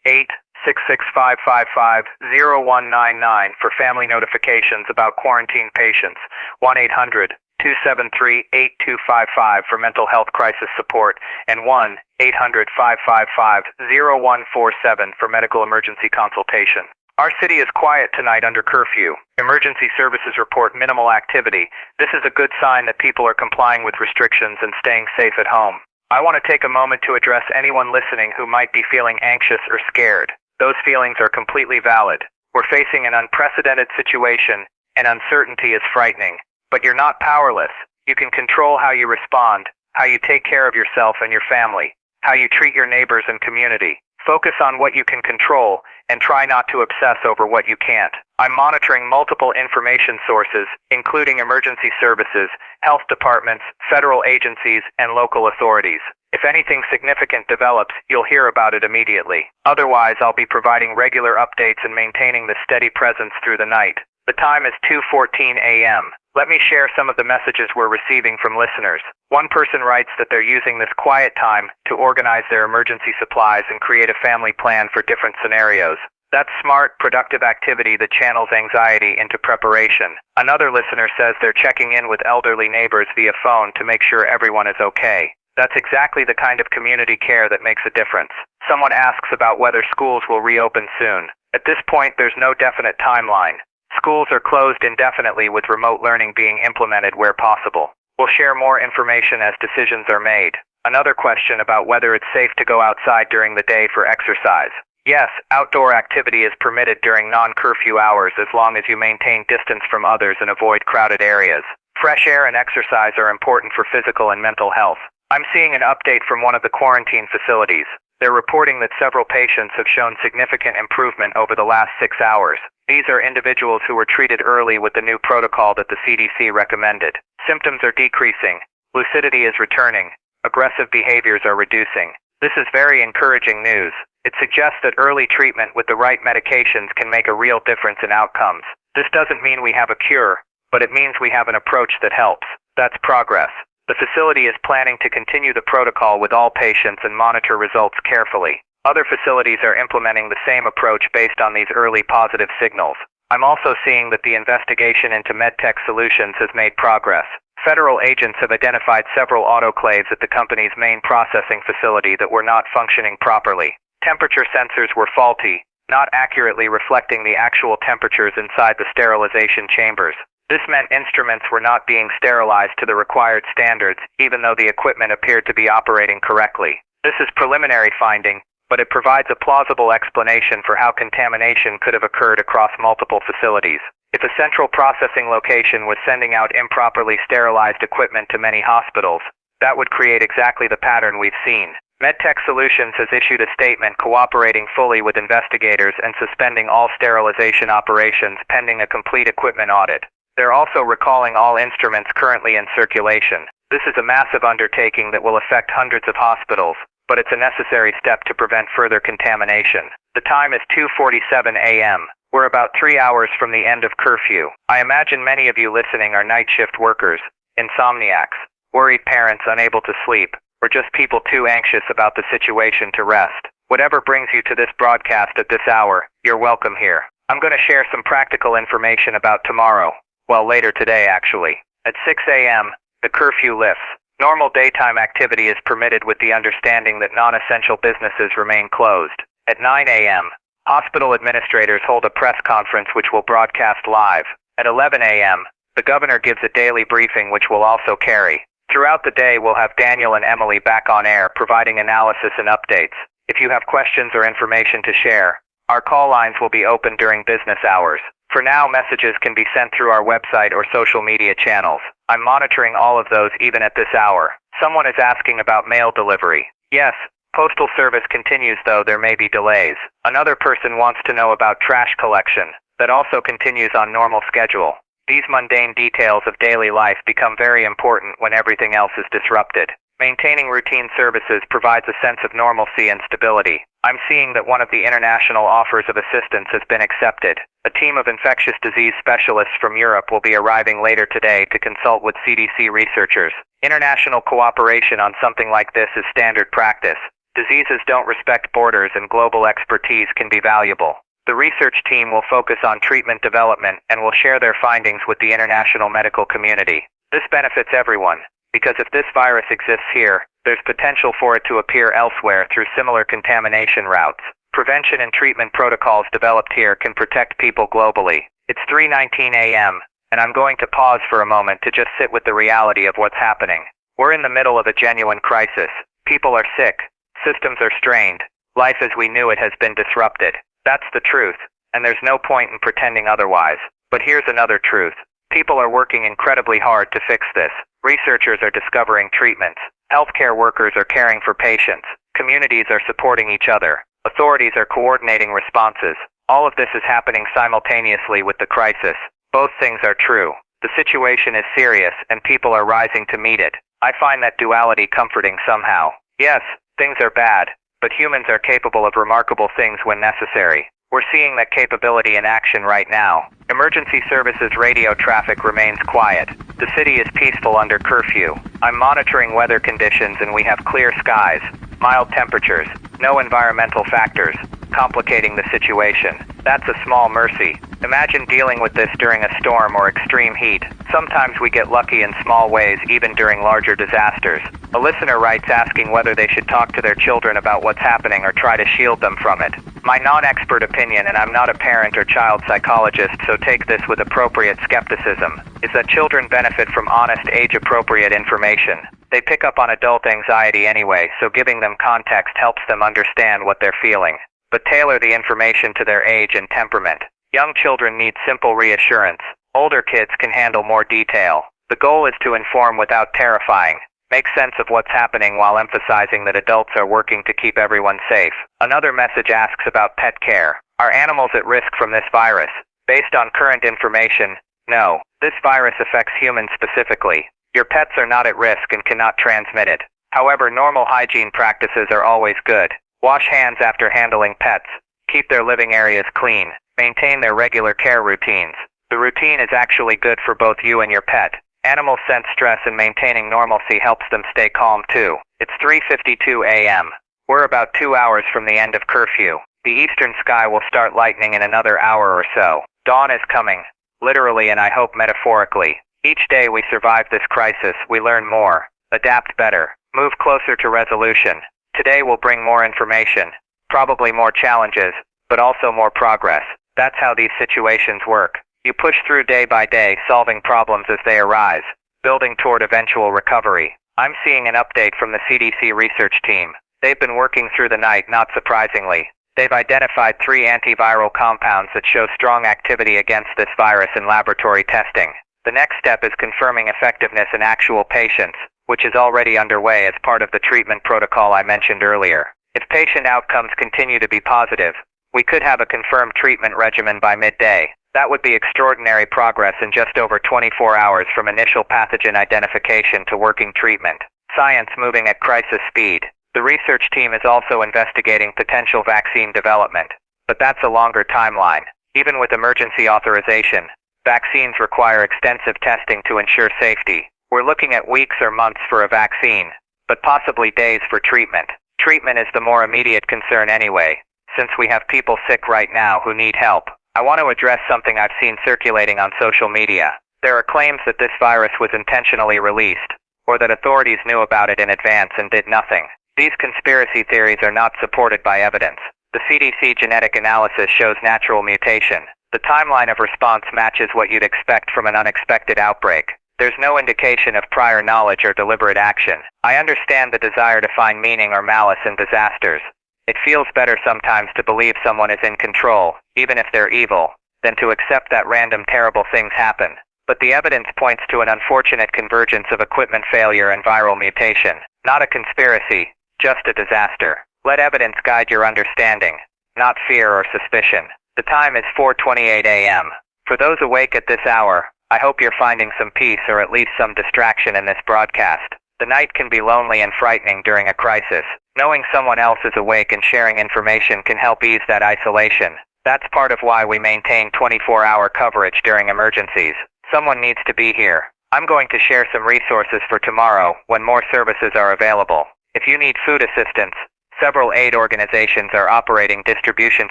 [SPEAKER 4] 1-866-555-0199 for family notifications about quarantine patients, 1-800-273-8255 for mental health crisis support, and 1-800-555-0147 for medical emergency consultation. Our city is quiet tonight under curfew. Emergency services report minimal activity. This is a good sign that people are complying with restrictions and staying safe at home. I want to take a moment to address anyone listening who might be feeling anxious or scared. Those feelings are completely valid. We're facing an unprecedented situation, and uncertainty is frightening. But you're not powerless. You can control how you respond, how you take care of yourself and your family, how you treat your neighbors and community. Focus on what you can control, and try not to obsess over what you can't. I'm monitoring multiple information sources, including emergency services, health departments, federal agencies, and local authorities. If anything significant develops, you'll hear about it immediately. Otherwise, I'll be providing regular updates and maintaining the steady presence through the night. The time is 2:14 a.m. Let me share some of the messages we're receiving from listeners. One person writes that they're using this quiet time to organize their emergency supplies and create a family plan for different scenarios. That's smart, productive activity that channels anxiety into preparation. Another listener says they're checking in with elderly neighbors via phone to make sure everyone is okay. That's exactly the kind of community care that makes a difference. Someone asks about whether schools will reopen soon. At this point, there's no definite timeline. Schools are closed indefinitely with remote learning being implemented where possible. We'll share more information as decisions are made. Another question about whether it's safe to go outside during the day for exercise. Yes, outdoor activity is permitted during non-curfew hours as long as you maintain distance from others and avoid crowded areas. Fresh air and exercise are important for physical and mental health. I'm seeing an update from one of the quarantine facilities. They're reporting that several patients have shown significant improvement over the last 6 hours. These are individuals who were treated early with the new protocol that the CDC recommended. Symptoms are decreasing. Lucidity is returning. Aggressive behaviors are reducing. This is very encouraging news. It suggests that early treatment with the right medications can make a real difference in outcomes. This doesn't mean we have a cure, but it means we have an approach that helps. That's progress. The facility is planning to continue the protocol with all patients and monitor results carefully. Other facilities are implementing the same approach based on these early positive signals. I'm also seeing that the investigation into MedTech Solutions has made progress. Federal agents have identified several autoclaves at the company's main processing facility that were not functioning properly. Temperature sensors were faulty, not accurately reflecting the actual temperatures inside the sterilization chambers. This meant instruments were not being sterilized to the required standards, even though the equipment appeared to be operating correctly. This is preliminary finding, but it provides a plausible explanation for how contamination could have occurred across multiple facilities. If a central processing location was sending out improperly sterilized equipment to many hospitals, that would create exactly the pattern we've seen. MedTech Solutions has issued a statement cooperating fully with investigators and suspending all sterilization operations pending a complete equipment audit. They're also recalling all instruments currently in circulation. This is a massive undertaking that will affect hundreds of hospitals, but it's a necessary step to prevent further contamination. The time is 2:47 a.m. We're about 3 hours from the end of curfew. I imagine many of you listening are night shift workers, insomniacs, worried parents unable to sleep, or just people too anxious about the situation to rest. Whatever brings you to this broadcast at this hour, you're welcome here. I'm going to share some practical information about tomorrow. Well, later today, actually. At 6 a.m., the curfew lifts. Normal daytime activity is permitted with the understanding that non-essential businesses remain closed. At 9 a.m., hospital administrators hold a press conference which will broadcast live. At 11 a.m., The governor gives a daily briefing which will also carry. Throughout the day, we'll have Daniel and Emily back on air providing analysis and updates. If you have questions or information to share, our call lines will be open during business hours. For now, messages can be sent through our website or social media channels. I'm monitoring all of those even at this hour. Someone is asking about mail delivery. Yes, postal service continues, though there may be delays. Another person wants to know about trash collection. That also continues on normal schedule. These mundane details of daily life become very important when everything else is disrupted. Maintaining routine services provides a sense of normalcy and stability. I'm seeing that one of the international offers of assistance has been accepted. A team of infectious disease specialists from Europe will be arriving later today to consult with CDC researchers. International cooperation on something like this is standard practice. Diseases don't respect borders, and global expertise can be valuable. The research team will focus on treatment development and will share their findings with the international medical community. This benefits everyone, because if this virus exists here, there's potential for it to appear elsewhere through similar contamination routes. Prevention and treatment protocols developed here can protect people globally. It's 3:19 a.m., and I'm going to pause for a moment to just sit with the reality of what's happening. We're in the middle of a genuine crisis. People are sick. Systems are strained. Life as we knew it has been disrupted. That's the truth, and there's no point in pretending otherwise. But here's another truth. People are working incredibly hard to fix this. Researchers are discovering treatments. Healthcare workers are caring for patients. Communities are supporting each other. Authorities are coordinating responses. All of this is happening simultaneously with the crisis. Both things are true. The situation is serious, and people are rising to meet it. I find that duality comforting somehow. Yes, things are bad, but humans are capable of remarkable things when necessary. We're seeing that capability in action right now. Emergency services radio traffic remains quiet. The city is peaceful under curfew. I'm monitoring weather conditions, and we have clear skies, mild temperatures, no environmental factors complicating the situation. That's a small mercy. Imagine dealing with this during a storm or extreme heat. Sometimes we get lucky in small ways, even during larger disasters. A listener writes asking whether they should talk to their children about what's happening or try to shield them from it. My non-expert opinion, and I'm not a parent or child psychologist, so take this with appropriate skepticism, is that children benefit from honest, age-appropriate information. They pick up on adult anxiety anyway, so giving them context helps them understand what they're feeling. But tailor the information to their age and temperament. Young children need simple reassurance. Older kids can handle more detail. The goal is to inform without terrifying. Make sense of what's happening while emphasizing that adults are working to keep everyone safe. Another message asks about pet care. Are animals at risk from this virus? Based on current information, no. This virus affects humans specifically. Your pets are not at risk and cannot transmit it. However, normal hygiene practices are always good. Wash hands after handling pets. Keep their living areas clean. Maintain their regular care routines. The routine is actually good for both you and your pet. Animals sense stress, and maintaining normalcy helps them stay calm too. It's 3:52 a.m. We're about 2 hours from the end of curfew. The eastern sky will start lightening in another hour or so. Dawn is coming. Literally, and I hope metaphorically. Each day we survive this crisis, we learn more, adapt better, move closer to resolution. Today will bring more information, probably more challenges, but also more progress. That's how these situations work. You push through day by day, solving problems as they arise, building toward eventual recovery. I'm seeing an update from the CDC research team. They've been working through the night, not surprisingly. They've identified 3 antiviral compounds that show strong activity against this virus in laboratory testing. The next step is confirming effectiveness in actual patients, which is already underway as part of the treatment protocol I mentioned earlier. If patient outcomes continue to be positive, we could have a confirmed treatment regimen by midday. That would be extraordinary progress in just over 24 hours from initial pathogen identification to working treatment. Science moving at crisis speed. The research team is also investigating potential vaccine development, but that's a longer timeline. Even with emergency authorization, vaccines require extensive testing to ensure safety. We're looking at weeks or months for a vaccine, but possibly days for treatment. Treatment is the more immediate concern anyway, since we have people sick right now who need help. I want to address something I've seen circulating on social media. There are claims that this virus was intentionally released, or that authorities knew about it in advance and did nothing. These conspiracy theories are not supported by evidence. The CDC genetic analysis shows natural mutation. The timeline of response matches what you'd expect from an unexpected outbreak. There's no indication of prior knowledge or deliberate action. I understand the desire to find meaning or malice in disasters. It feels better sometimes to believe someone is in control, even if they're evil, than to accept that random terrible things happen. But the evidence points to an unfortunate convergence of equipment failure and viral mutation. Not a conspiracy, just a disaster. Let evidence guide your understanding, not fear or suspicion. The time is 4:28 a.m. For those awake at this hour, I hope you're finding some peace or at least some distraction in this broadcast. The night can be lonely and frightening during a crisis. Knowing someone else is awake and sharing information can help ease that isolation. That's part of why we maintain 24-hour coverage during emergencies. Someone needs to be here. I'm going to share some resources for tomorrow when more services are available. If you need food assistance, several aid organizations are operating distribution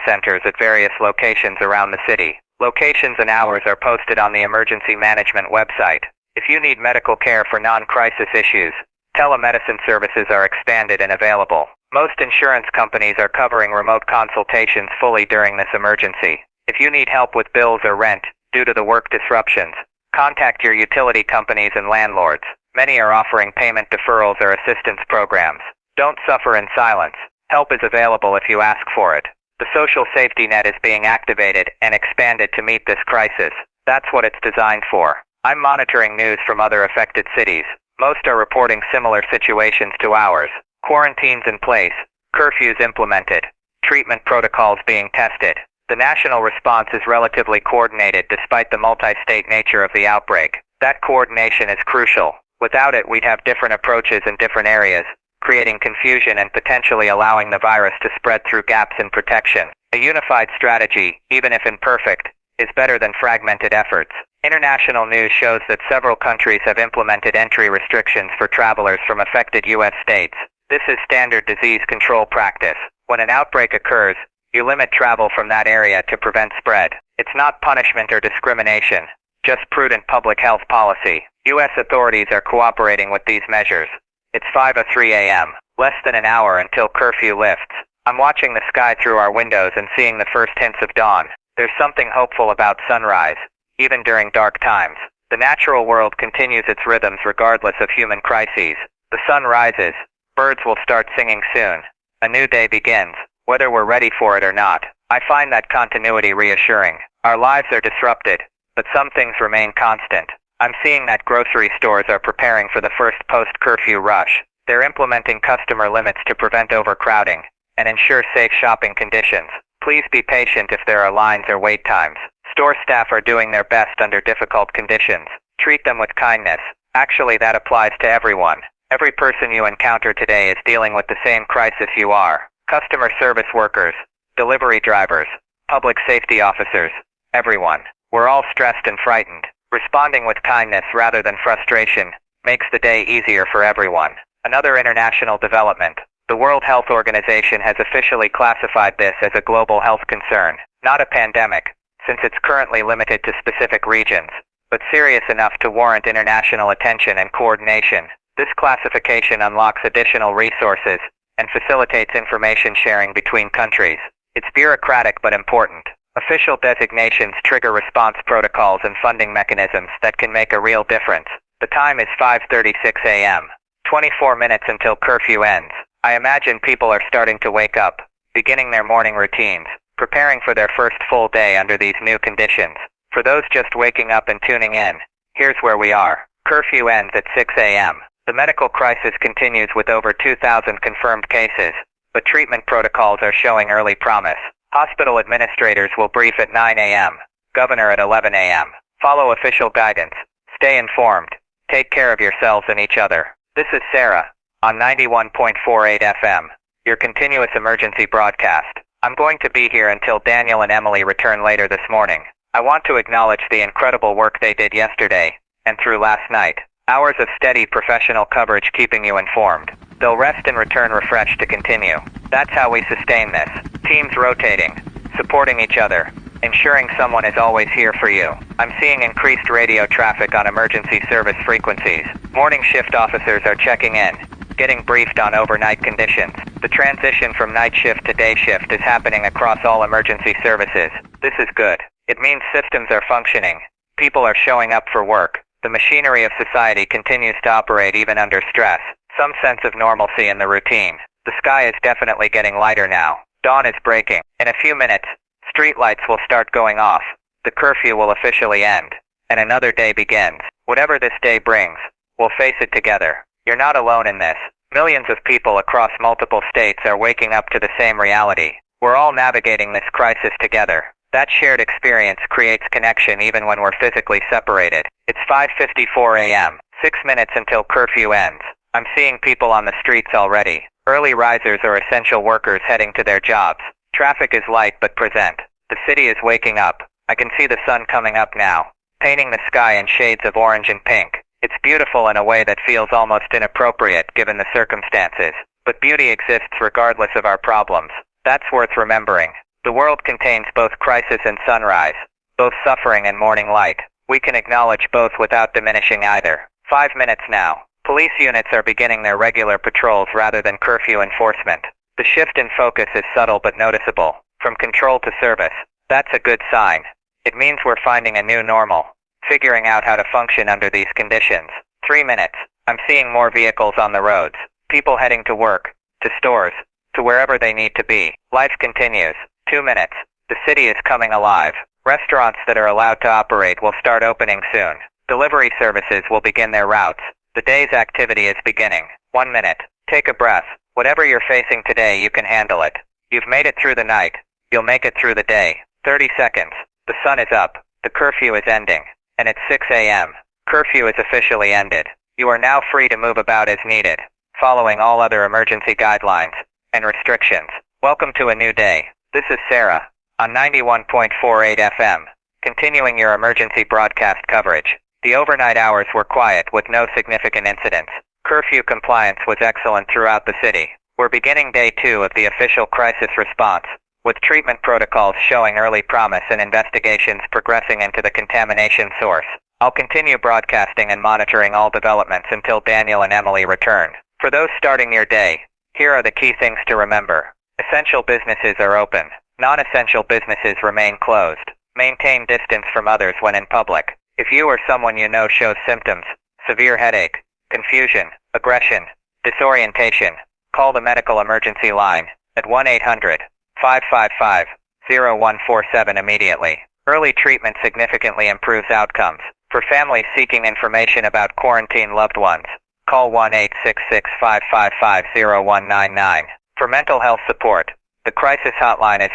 [SPEAKER 4] centers at various locations around the city. Locations and hours are posted on the emergency management website. If you need medical care for non-crisis issues, telemedicine services are expanded and available. Most insurance companies are covering remote consultations fully during this emergency. If you need help with bills or rent due to the work disruptions, contact your utility companies and landlords. Many are offering payment deferrals or assistance programs. Don't suffer in silence. Help is available if you ask for it. The social safety net is being activated and expanded to meet this crisis. That's what it's designed for. I'm monitoring news from other affected cities. Most are reporting similar situations to ours. Quarantines in place, curfews implemented, treatment protocols being tested. The national response is relatively coordinated despite the multi-state nature of the outbreak. That coordination is crucial. Without it, we'd have different approaches in different areas, creating confusion and potentially allowing the virus to spread through gaps in protection. A unified strategy, even if imperfect, is better than fragmented efforts. International news shows that several countries have implemented entry restrictions for travelers from affected U.S. states. This is standard disease control practice. When an outbreak occurs, you limit travel from that area to prevent spread. It's not punishment or discrimination, just prudent public health policy. U.S. authorities are cooperating with these measures. It's 5:03 a.m., less than an hour until curfew lifts. I'm watching the sky through our windows and seeing the first hints of dawn. There's something hopeful about sunrise, even during dark times. The natural world continues its rhythms regardless of human crises. The sun rises. Birds will start singing soon. A new day begins, whether we're ready for it or not. I find that continuity reassuring. Our lives are disrupted, but some things remain constant. I'm seeing that grocery stores are preparing for the first post-curfew rush. They're implementing customer limits to prevent overcrowding and ensure safe shopping conditions. Please be patient if there are lines or wait times. Store staff are doing their best under difficult conditions. Treat them with kindness. Actually, that applies to everyone. Every person you encounter today is dealing with the same crisis you are. Customer service workers, delivery drivers, public safety officers, everyone. We're all stressed and frightened. Responding with kindness rather than frustration makes the day easier for everyone. Another international development. The World Health Organization has officially classified this as a global health concern, not a pandemic, since it's currently limited to specific regions, but serious enough to warrant international attention and coordination. This classification unlocks additional resources and facilitates information sharing between countries. It's bureaucratic but important. Official designations trigger response protocols and funding mechanisms that can make a real difference. The time is 5:36 a.m., 24 minutes until curfew ends. I imagine people are starting to wake up, beginning their morning routines, preparing for their first full day under these new conditions. For those just waking up and tuning in, here's where we are. Curfew ends at 6 a.m. The medical crisis continues with over 2,000 confirmed cases, but treatment protocols are showing early promise. Hospital administrators will brief at 9 a.m., governor at 11 a.m. Follow official guidance. Stay informed. Take care of yourselves and each other. This is Sarah, on 91.48 FM, your continuous emergency broadcast. I'm going to be here until Daniel and Emily return later this morning. I want to acknowledge the incredible work they did yesterday, and through last night. Hours of steady professional coverage keeping you informed. They'll rest and return refreshed to continue. That's how we sustain this. Teams rotating, supporting each other, ensuring someone is always here for you. I'm seeing increased radio traffic on emergency service frequencies. Morning shift officers are checking in, getting briefed on overnight conditions. The transition from night shift to day shift is happening across all emergency services. This is good.
[SPEAKER 1] It means systems are functioning. People are showing up for work. The machinery of society continues to operate even under stress. Some sense of normalcy in the routine. The sky is definitely getting lighter now. Dawn is breaking. In a few minutes, street lights will start going off. The curfew will officially end. And another day begins. Whatever this day brings, we'll face it together. You're not alone in this. Millions of people across multiple states are waking up to the same reality. We're all navigating this crisis together. That shared experience creates connection even when we're physically separated. It's 5:54 a.m., 6 minutes until curfew ends. I'm seeing people on the streets already. Early risers or essential workers heading to their jobs. Traffic is light but present. The city is waking up. I can see the sun coming up now, painting the sky in shades of orange and pink. It's beautiful in a way that feels almost inappropriate given the circumstances. But beauty exists regardless of our problems. That's worth remembering. The world contains both crisis and sunrise, both suffering and morning light. We can acknowledge both without diminishing either. 5 minutes now. Police units are beginning their regular patrols rather than curfew enforcement. The shift in focus is subtle but noticeable, from control to service. That's a good sign. It means we're finding a new normal, figuring out how to function under these conditions. 3 minutes. I'm seeing more vehicles on the roads. People heading to work, to stores, to wherever they need to be. Life continues. 2 minutes. The city is coming alive. Restaurants that are allowed to operate will start opening soon. Delivery services will begin their routes. The day's activity is beginning. 1 minute. Take a breath. Whatever you're facing today, you can handle it. You've made it through the night. You'll make it through the day. 30 seconds. The sun is up. The curfew is ending. And it's 6 a.m. Curfew is officially ended. You are now free to move about as needed, following all other emergency guidelines and restrictions. Welcome to a new day. This is Sarah, on 91.48 FM, continuing your emergency broadcast coverage. The overnight hours were quiet with no significant incidents. Curfew compliance was excellent throughout the city. We're beginning day 2 of the official crisis response, with treatment protocols showing early promise and investigations progressing into the contamination source. I'll continue broadcasting and monitoring all developments until Daniel and Emily return. For those starting your day, here are the key things to remember. Essential businesses are open. Non-essential businesses remain closed. Maintain distance from others when in public. If you or someone you know shows symptoms, severe headache, confusion, aggression, disorientation, call the medical emergency line at 1-800-555-0147 immediately. Early treatment significantly improves outcomes. For families seeking information about quarantine loved ones, call 1-866-555-0199. For mental health support, the crisis hotline is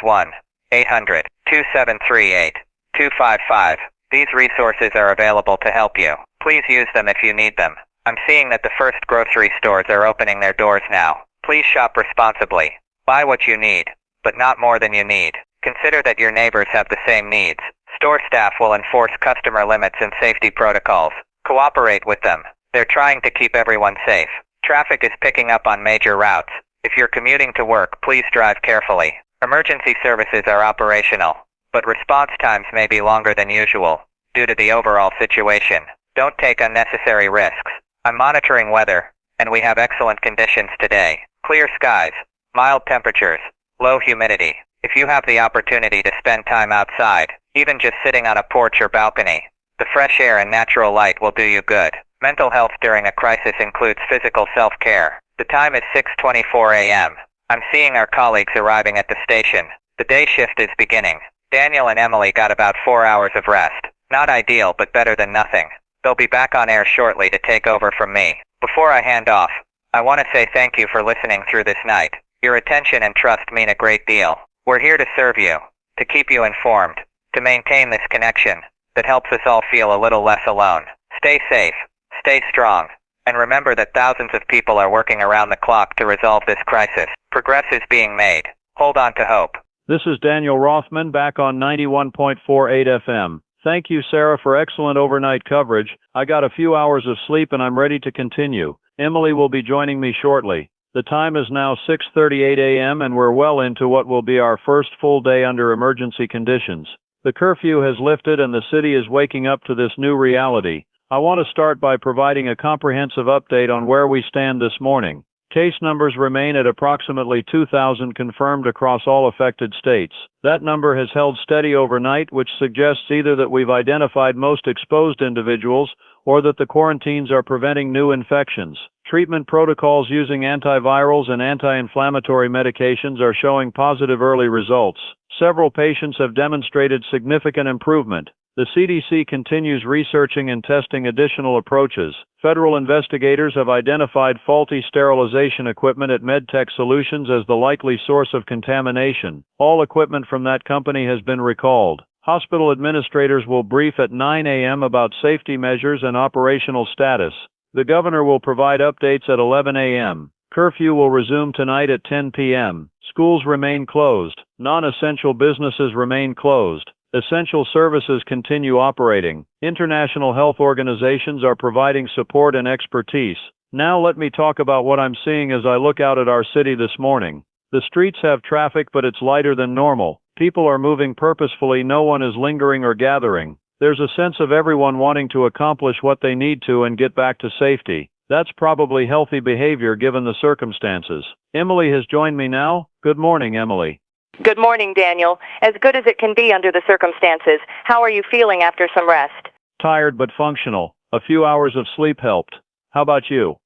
[SPEAKER 1] 1-800-2738-255. These resources are available to help you. Please use them if you need them. I'm seeing that the first grocery stores are opening their doors now. Please shop responsibly. Buy what you need, but not more than you need. Consider that your neighbors have the same needs. Store staff will enforce customer limits and safety protocols. Cooperate with them. They're trying to keep everyone safe. Traffic is picking up on major routes. If you're commuting to work, please drive carefully. Emergency services are operational, but response times may be longer than usual due to the overall situation. Don't take unnecessary risks. I'm monitoring weather, and we have excellent conditions today. Clear skies, mild temperatures, low humidity. If you have the opportunity to spend time outside, even just sitting on a porch or balcony, the fresh air and natural light will do you good. Mental health during a crisis includes physical self-care. The time is 6:24 a.m. I'm seeing our colleagues arriving at the station. The day shift is beginning. Daniel and Emily got about 4 hours of rest. Not ideal, but better than nothing. They'll be back on air shortly to take over from me. Before I hand off, I want to say thank you for listening through this night. Your attention and trust mean a great deal. We're here to serve you, to keep you informed, to maintain this connection that helps us all feel a little less alone. Stay safe, stay strong, and remember that thousands of people are working around the clock to resolve this crisis. Progress is being made. Hold on to hope.
[SPEAKER 2] This is Daniel Rothman back on 91.48 FM. Thank you, Sarah, for excellent overnight coverage. I got a few hours of sleep and I'm ready to continue. Emily will be joining me shortly. The time is now 6:38 a.m. and we're well into what will be our first full day under emergency conditions. The curfew has lifted and the city is waking up to this new reality. I want to start by providing a comprehensive update on where we stand this morning. Case numbers remain at approximately 2,000 confirmed across all affected states. That number has held steady overnight, which suggests either that we've identified most exposed individuals or that the quarantines are preventing new infections. Treatment protocols using antivirals and anti-inflammatory medications are showing positive early results. Several patients have demonstrated significant improvement. The CDC continues researching and testing additional approaches. Federal investigators have identified faulty sterilization equipment at MedTech Solutions as the likely source of contamination. All equipment from that company has been recalled. Hospital administrators will brief at 9 a.m. about safety measures and operational status. The governor will provide updates at 11 a.m. Curfew will resume tonight at 10 p.m. Schools remain closed. Non-essential businesses remain closed. Essential services continue operating. International health organizations are providing support and expertise. Now let me talk about what I'm seeing as I look out at our city this morning. The streets have traffic, but it's lighter than normal. People are moving purposefully. No one is lingering or gathering. There's a sense of everyone wanting to accomplish what they need to and get back to safety. That's probably healthy behavior given the circumstances. Emily has joined me now. Good morning, Emily.
[SPEAKER 3] Good morning, Daniel. As good as it can be under the circumstances. How are you feeling after some rest?
[SPEAKER 2] Tired but functional. A few hours of sleep helped. How about you?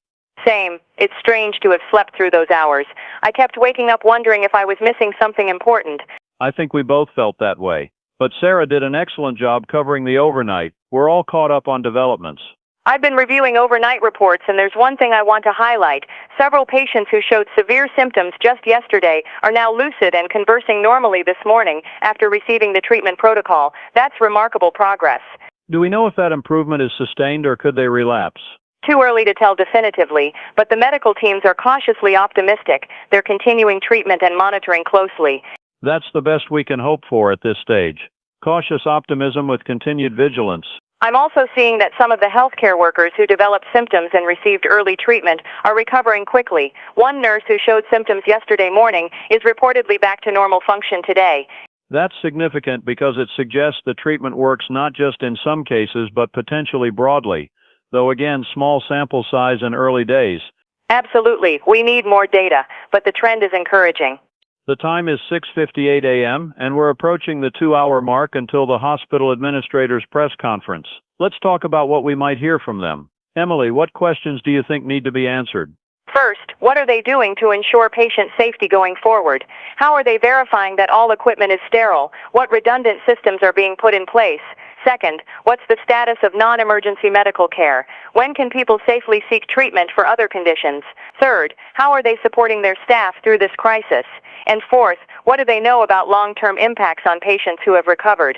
[SPEAKER 3] Same. It's strange to have slept through those hours. I kept waking up wondering if I was missing something important.
[SPEAKER 2] I think we both felt that way. But Sarah did an excellent job covering the overnight. We're all caught up on developments.
[SPEAKER 3] I've been reviewing overnight reports, and there's one thing I want to highlight. Several patients who showed severe symptoms just yesterday are now lucid and conversing normally this morning after receiving the treatment protocol. That's remarkable progress.
[SPEAKER 2] Do we know if that improvement is sustained or could they relapse?
[SPEAKER 3] Too early to tell definitively, but the medical teams are cautiously optimistic. They're continuing treatment and monitoring closely.
[SPEAKER 2] That's the best we can hope for at this stage. Cautious optimism with continued vigilance.
[SPEAKER 3] I'm also seeing that some of the healthcare workers who developed symptoms and received early treatment are recovering quickly. One nurse who showed symptoms yesterday morning is reportedly back to normal function today.
[SPEAKER 2] That's significant because it suggests the treatment works not just in some cases but potentially broadly, though again small sample size and early days.
[SPEAKER 3] Absolutely. We need more data, but the trend is encouraging.
[SPEAKER 2] The time is 6:58 a.m., and we're approaching the 2-hour mark until the hospital administrator's press conference. Let's talk about what we might hear from them. Emily, what questions do you think need to be answered?
[SPEAKER 3] First, what are they doing to ensure patient safety going forward? How are they verifying that all equipment is sterile? What redundant systems are being put in place? Second, what's the status of non-emergency medical care? When can people safely seek treatment for other conditions? Third, how are they supporting their staff through this crisis? And fourth, what do they know about long-term impacts on patients who have recovered?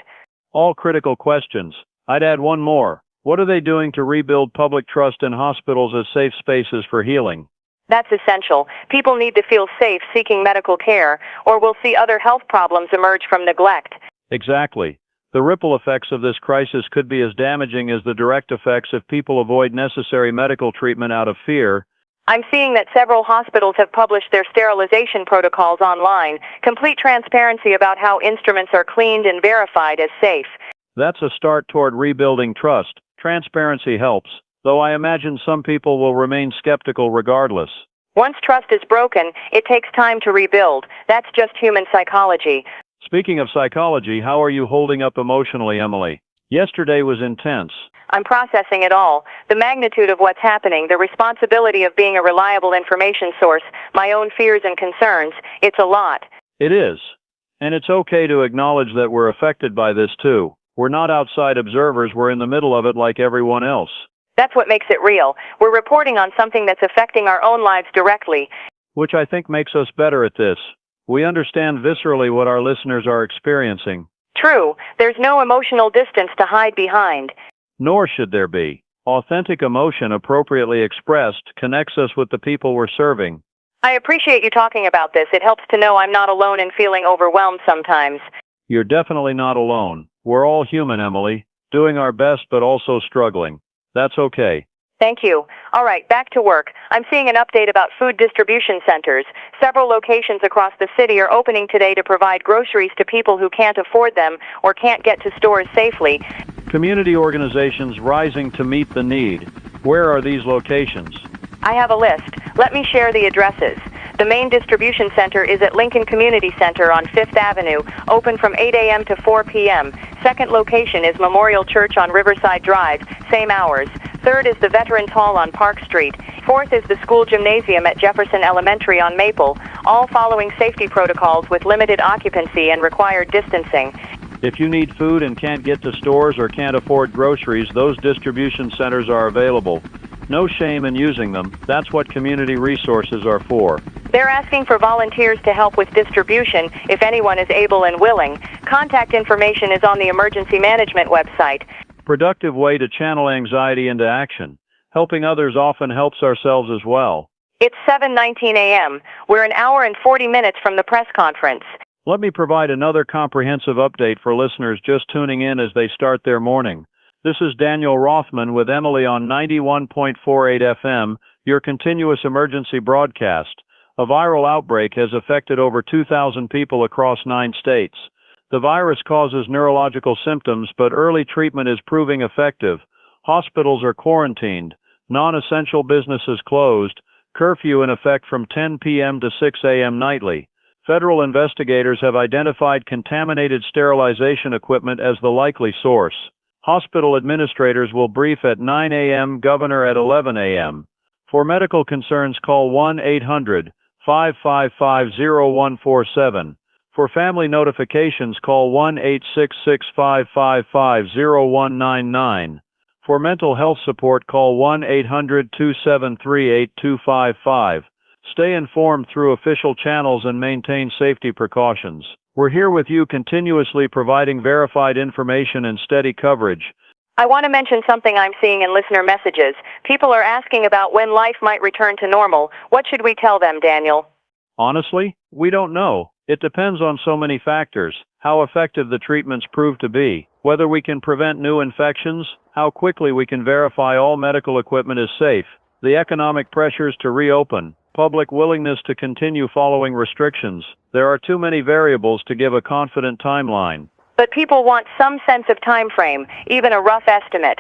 [SPEAKER 2] All critical questions. I'd add one more. What are they doing to rebuild public trust in hospitals as safe spaces for healing?
[SPEAKER 3] That's essential. People need to feel safe seeking medical care, or we'll see other health problems emerge from neglect.
[SPEAKER 2] Exactly. The ripple effects of this crisis could be as damaging as the direct effects if people avoid necessary medical treatment out of fear.
[SPEAKER 3] I'm seeing that several hospitals have published their sterilization protocols online, complete transparency about how instruments are cleaned and verified as safe.
[SPEAKER 2] That's a start toward rebuilding trust. Transparency helps, though I imagine some people will remain skeptical regardless.
[SPEAKER 3] Once trust is broken, it takes time to rebuild. That's just human psychology.
[SPEAKER 2] Speaking of psychology, how are you holding up emotionally, Emily? Yesterday was intense.
[SPEAKER 3] I'm processing it all. The magnitude of what's happening, the responsibility of being a reliable information source, my own fears and concerns. It's a lot.
[SPEAKER 2] It is. And it's okay to acknowledge that we're affected by this too. We're not outside observers, we're in the middle of it like everyone else.
[SPEAKER 3] That's what makes it real. We're reporting on something that's affecting our own lives directly.
[SPEAKER 2] Which I think makes us better at this. We understand viscerally what our listeners are experiencing.
[SPEAKER 3] True. There's no emotional distance to hide behind.
[SPEAKER 2] Nor should there be. Authentic emotion, appropriately expressed, connects us with the people we're serving.
[SPEAKER 3] I appreciate you talking about this. It helps to know I'm not alone in feeling overwhelmed sometimes.
[SPEAKER 2] You're definitely not alone. We're all human, Emily, doing our best but also struggling. That's okay.
[SPEAKER 3] Thank you. All right, back to work. I'm seeing an update about food distribution centers. Several locations across the city are opening today to provide groceries to people who can't afford them or can't get to stores safely.
[SPEAKER 2] Community organizations rising to meet the need. Where are these locations?
[SPEAKER 3] I have a list. Let me share the addresses. The main distribution center is at Lincoln Community Center on 5th Avenue, open from 8 a.m. to 4 p.m. Second location is Memorial Church on Riverside Drive, same hours. Third is the Veterans Hall on Park Street. Fourth is the school gymnasium at Jefferson Elementary on Maple, all following safety protocols with limited occupancy and required distancing.
[SPEAKER 2] If you need food and can't get to stores or can't afford groceries, those distribution centers are available. No shame in using them. That's what community resources are for.
[SPEAKER 3] They're asking for volunteers to help with distribution if anyone is able and willing. Contact information is on the emergency management website.
[SPEAKER 2] Productive way to channel anxiety into action. Helping others often helps ourselves as well.
[SPEAKER 3] It's 7:19 a.m. We're an hour and 40 minutes from the press conference.
[SPEAKER 2] Let me provide another comprehensive update for listeners just tuning in as they start their morning. This is Daniel Rothman with Emily on 91.48 FM, your continuous emergency broadcast. A viral outbreak has affected over 2,000 people across 9 states. The virus causes neurological symptoms, but early treatment is proving effective. Hospitals are quarantined, non-essential businesses closed, curfew in effect from 10 p.m. to 6 a.m. nightly. Federal investigators have identified contaminated sterilization equipment as the likely source. Hospital administrators will brief at 9 a.m., governor at 11 a.m. For medical concerns, call 1-800-555-0147. For family notifications, call 1-866-555-0199. For mental health support, call 1-800-273-8255. Stay informed through official channels and maintain safety precautions. We're here with you, continuously providing verified information and steady coverage.
[SPEAKER 3] I want to mention something I'm seeing in listener messages. People are asking about when life might return to normal. What should we tell them, Daniel?
[SPEAKER 2] Honestly, we don't know. It depends on so many factors. How effective the treatments prove to be, whether we can prevent new infections, how quickly we can verify all medical equipment is safe, the economic pressures to reopen, public willingness to continue following restrictions. There are too many variables to give a confident timeline.
[SPEAKER 3] But people want some sense of time frame, even a rough estimate.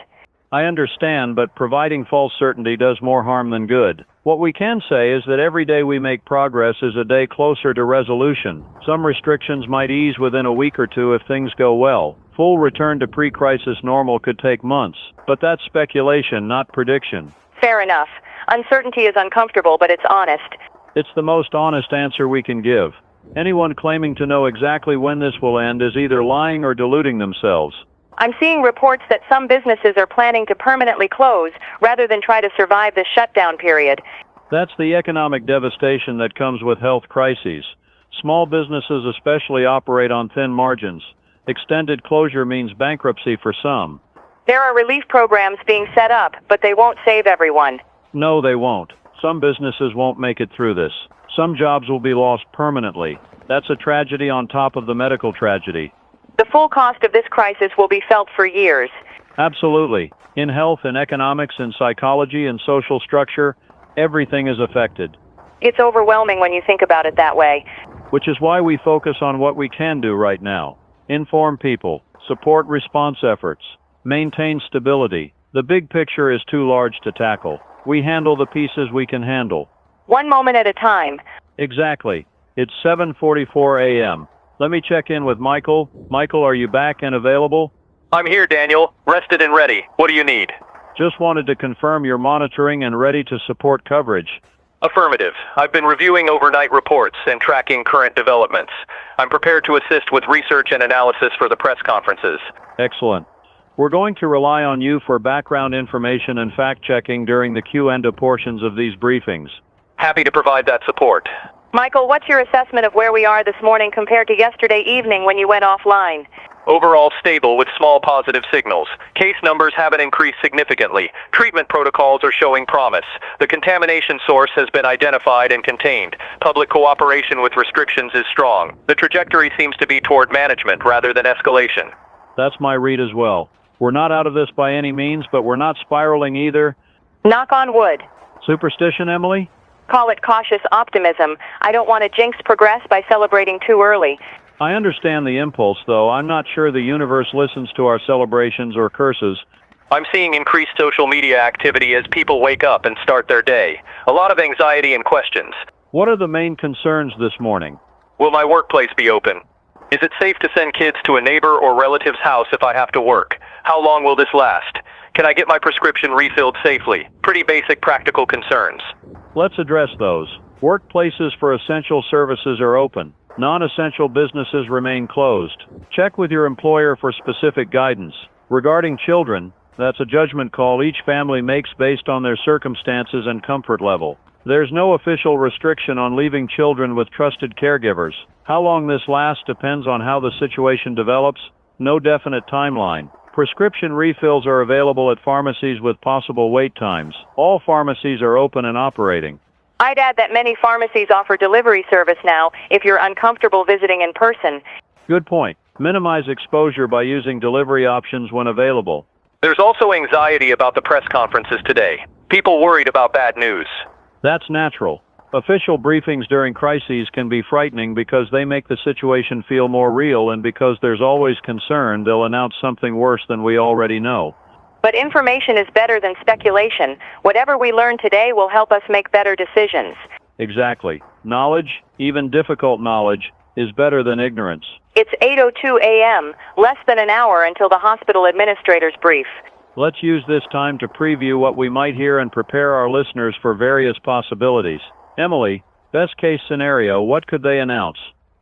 [SPEAKER 2] I understand, but providing false certainty does more harm than good. What we can say is that every day we make progress is a day closer to resolution. Some restrictions might ease within a week or two if things go well. Full return to pre-crisis normal could take months, but that's speculation, not prediction.
[SPEAKER 3] Fair enough. Uncertainty is uncomfortable, but it's honest.
[SPEAKER 2] It's the most honest answer we can give. Anyone claiming to know exactly when this will end is either lying or deluding themselves.
[SPEAKER 3] I'm seeing reports that some businesses are planning to permanently close rather than try to survive this shutdown period.
[SPEAKER 2] That's the economic devastation that comes with health crises. Small businesses especially operate on thin margins. Extended closure means bankruptcy for some.
[SPEAKER 3] There are relief programs being set up, but they won't save everyone.
[SPEAKER 2] No, they won't. Some businesses won't make it through this. Some jobs will be lost permanently. That's a tragedy on top of the medical tragedy.
[SPEAKER 3] The full cost of this crisis will be felt for years.
[SPEAKER 2] Absolutely. In health and economics and psychology and social structure, everything is affected.
[SPEAKER 3] It's overwhelming when you think about it that way.
[SPEAKER 2] Which is why we focus on what we can do right now. Inform people, support response efforts, maintain stability. The big picture is too large to tackle. We handle the pieces we can handle.
[SPEAKER 3] One moment at a time.
[SPEAKER 2] Exactly. It's 7:44 a.m. Let me check in with Michael. Michael, are you back and available?
[SPEAKER 4] I'm here, Daniel. Rested and ready. What do you need?
[SPEAKER 2] Just wanted to confirm you're monitoring and ready to support coverage.
[SPEAKER 4] Affirmative. I've been reviewing overnight reports and tracking current developments. I'm prepared to assist with research and analysis for the press conferences.
[SPEAKER 2] Excellent. We're going to rely on you for background information and fact-checking during the Q&A portions of these briefings.
[SPEAKER 4] Happy to provide that support.
[SPEAKER 3] Michael, what's your assessment of where we are this morning compared to yesterday evening when you went offline?
[SPEAKER 4] Overall stable with small positive signals. Case numbers haven't increased significantly. Treatment protocols are showing promise. The contamination source has been identified and contained. Public cooperation with restrictions is strong. The trajectory seems to be toward management rather than escalation.
[SPEAKER 2] That's my read as well. We're not out of this by any means, but we're not spiraling either.
[SPEAKER 3] Knock on wood.
[SPEAKER 2] Superstition, Emily?
[SPEAKER 3] Call it cautious optimism. I don't want to jinx progress by celebrating too early.
[SPEAKER 2] I understand the impulse, though. I'm not sure the universe listens to our celebrations or curses.
[SPEAKER 4] I'm seeing increased social media activity as people wake up and start their day. A lot of anxiety and questions.
[SPEAKER 2] What are the main concerns this morning?
[SPEAKER 4] Will my workplace be open? Is it safe to send kids to a neighbor or relative's house if I have to work? How long will this last? Can I get my prescription refilled safely? Pretty basic practical concerns.
[SPEAKER 2] Let's address those. Workplaces for essential services are open. Non-essential businesses remain closed. Check with your employer for specific guidance. Regarding children, that's a judgment call each family makes based on their circumstances and comfort level. There's no official restriction on leaving children with trusted caregivers. How long this lasts depends on how the situation develops. No definite timeline. Prescription refills are available at pharmacies with possible wait times. All pharmacies are open and operating.
[SPEAKER 3] I'd add that many pharmacies offer delivery service now if you're uncomfortable visiting in person.
[SPEAKER 2] Good point. Minimize exposure by using delivery options when available.
[SPEAKER 4] There's also anxiety about the press conferences today. People worried about bad news.
[SPEAKER 2] That's natural. Official briefings during crises can be frightening because they make the situation feel more real, and because there's always concern they'll announce something worse than we already know.
[SPEAKER 3] But information is better than speculation. Whatever we learn today will help us make better decisions.
[SPEAKER 2] Exactly. Knowledge, even difficult knowledge, is better than ignorance.
[SPEAKER 3] It's 8:02 a.m., less than an hour until the hospital administrator's brief.
[SPEAKER 2] Let's use this time to preview what we might hear and prepare our listeners for various possibilities. Emily, best case scenario, what could they announce?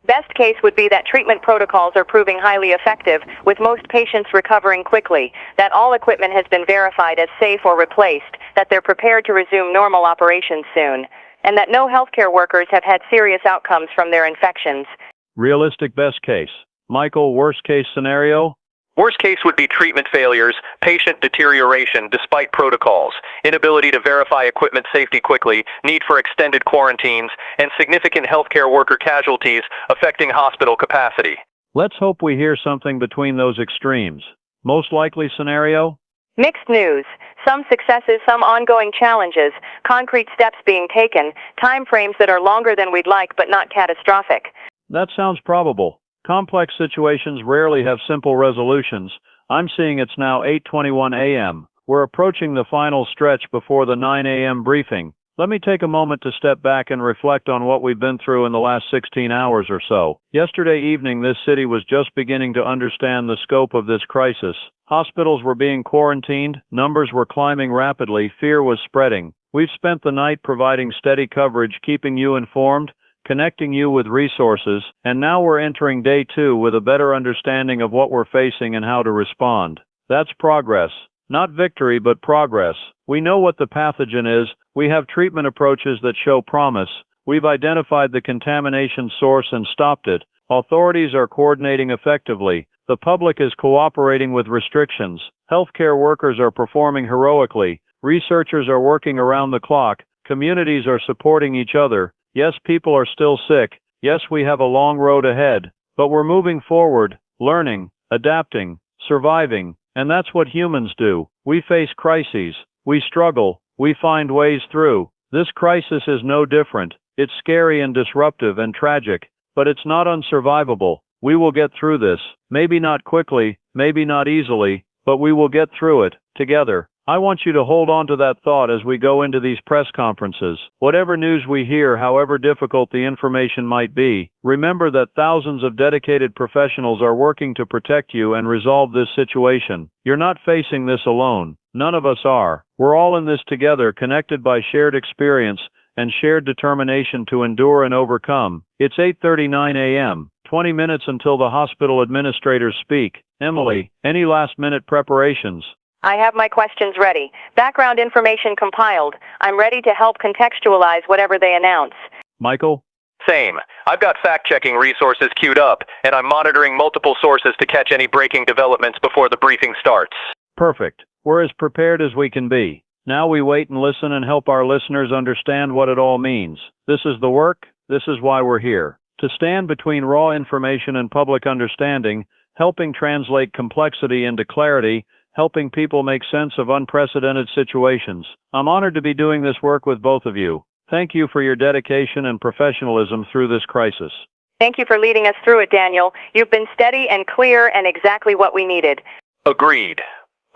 [SPEAKER 3] Best case would be that treatment protocols are proving highly effective, with most patients recovering quickly, that all equipment has been verified as safe or replaced, that they're prepared to resume normal operations soon, and that no healthcare workers have had serious outcomes from their infections.
[SPEAKER 2] Realistic best case. Michael, worst case scenario?
[SPEAKER 4] Worst case would be treatment failures, patient deterioration despite protocols, inability to verify equipment safety quickly, need for extended quarantines, and significant healthcare worker casualties affecting hospital capacity.
[SPEAKER 2] Let's hope we hear something between those extremes. Most likely scenario?
[SPEAKER 3] Mixed news. Some successes, some ongoing challenges, concrete steps being taken, time frames that are longer than we'd like but not catastrophic.
[SPEAKER 2] That sounds probable. Complex situations rarely have simple resolutions. I'm seeing it's now 8:21 a.m. We're approaching the final stretch before the 9 a.m. briefing. Let me take a moment to step back and reflect on what we've been through in the last 16 hours or so. Yesterday evening, this city was just beginning to understand the scope of this crisis. Hospitals were being quarantined, numbers were climbing rapidly, fear was spreading. We've spent the night providing steady coverage, keeping you informed, connecting you with resources, and now we're entering day 2 with a better understanding of what we're facing and how to respond. That's progress. Not victory, but progress. We know what the pathogen is, we have treatment approaches that show promise, we've identified the contamination source and stopped it, authorities are coordinating effectively, the public is cooperating with restrictions, healthcare workers are performing heroically, researchers are working around the clock, communities are supporting each other. Yes, people are still sick. Yes, we have a long road ahead, but we're moving forward, learning, adapting, surviving, and that's what humans do. We face crises. We struggle. We find ways through. This crisis is no different. It's scary and disruptive and tragic, but it's not unsurvivable. We will get through this. Maybe not quickly, maybe not easily, but we will get through it, together. I want you to hold on to that thought as we go into these press conferences. Whatever news we hear, however difficult the information might be, remember that thousands of dedicated professionals are working to protect you and resolve this situation. You're not facing this alone. None of us are. We're all in this together, connected by shared experience and shared determination to endure and overcome. It's 8:39 a.m., 20 minutes until the hospital administrators speak. Emily, any last-minute preparations?
[SPEAKER 3] I have my questions ready. Background information compiled. I'm ready to help contextualize whatever they announce.
[SPEAKER 2] Michael?
[SPEAKER 4] Same. I've got fact-checking resources queued up, and I'm monitoring multiple sources to catch any breaking developments before the briefing starts.
[SPEAKER 2] Perfect. We're as prepared as we can be. Now we wait and listen and help our listeners understand what it all means. This is the work. This is why we're here. To stand between raw information and public understanding, helping translate complexity into clarity, helping people make sense of unprecedented situations. I'm honored to be doing this work with both of you. Thank you for your dedication and professionalism through this crisis.
[SPEAKER 3] Thank you for leading us through it, Daniel. You've been steady and clear and exactly what we needed.
[SPEAKER 4] Agreed.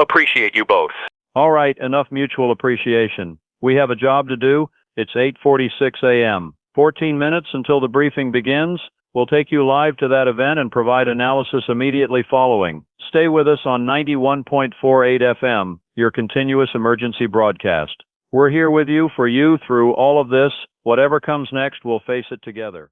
[SPEAKER 4] Appreciate you both.
[SPEAKER 2] All right, enough mutual appreciation. We have a job to do. It's 8:46 a.m. 14 minutes until the briefing begins. We'll take you live to that event and provide analysis immediately following. Stay with us on 91.48 FM, your continuous emergency broadcast. We're here with you for you through all of this. Whatever comes next, we'll face it together.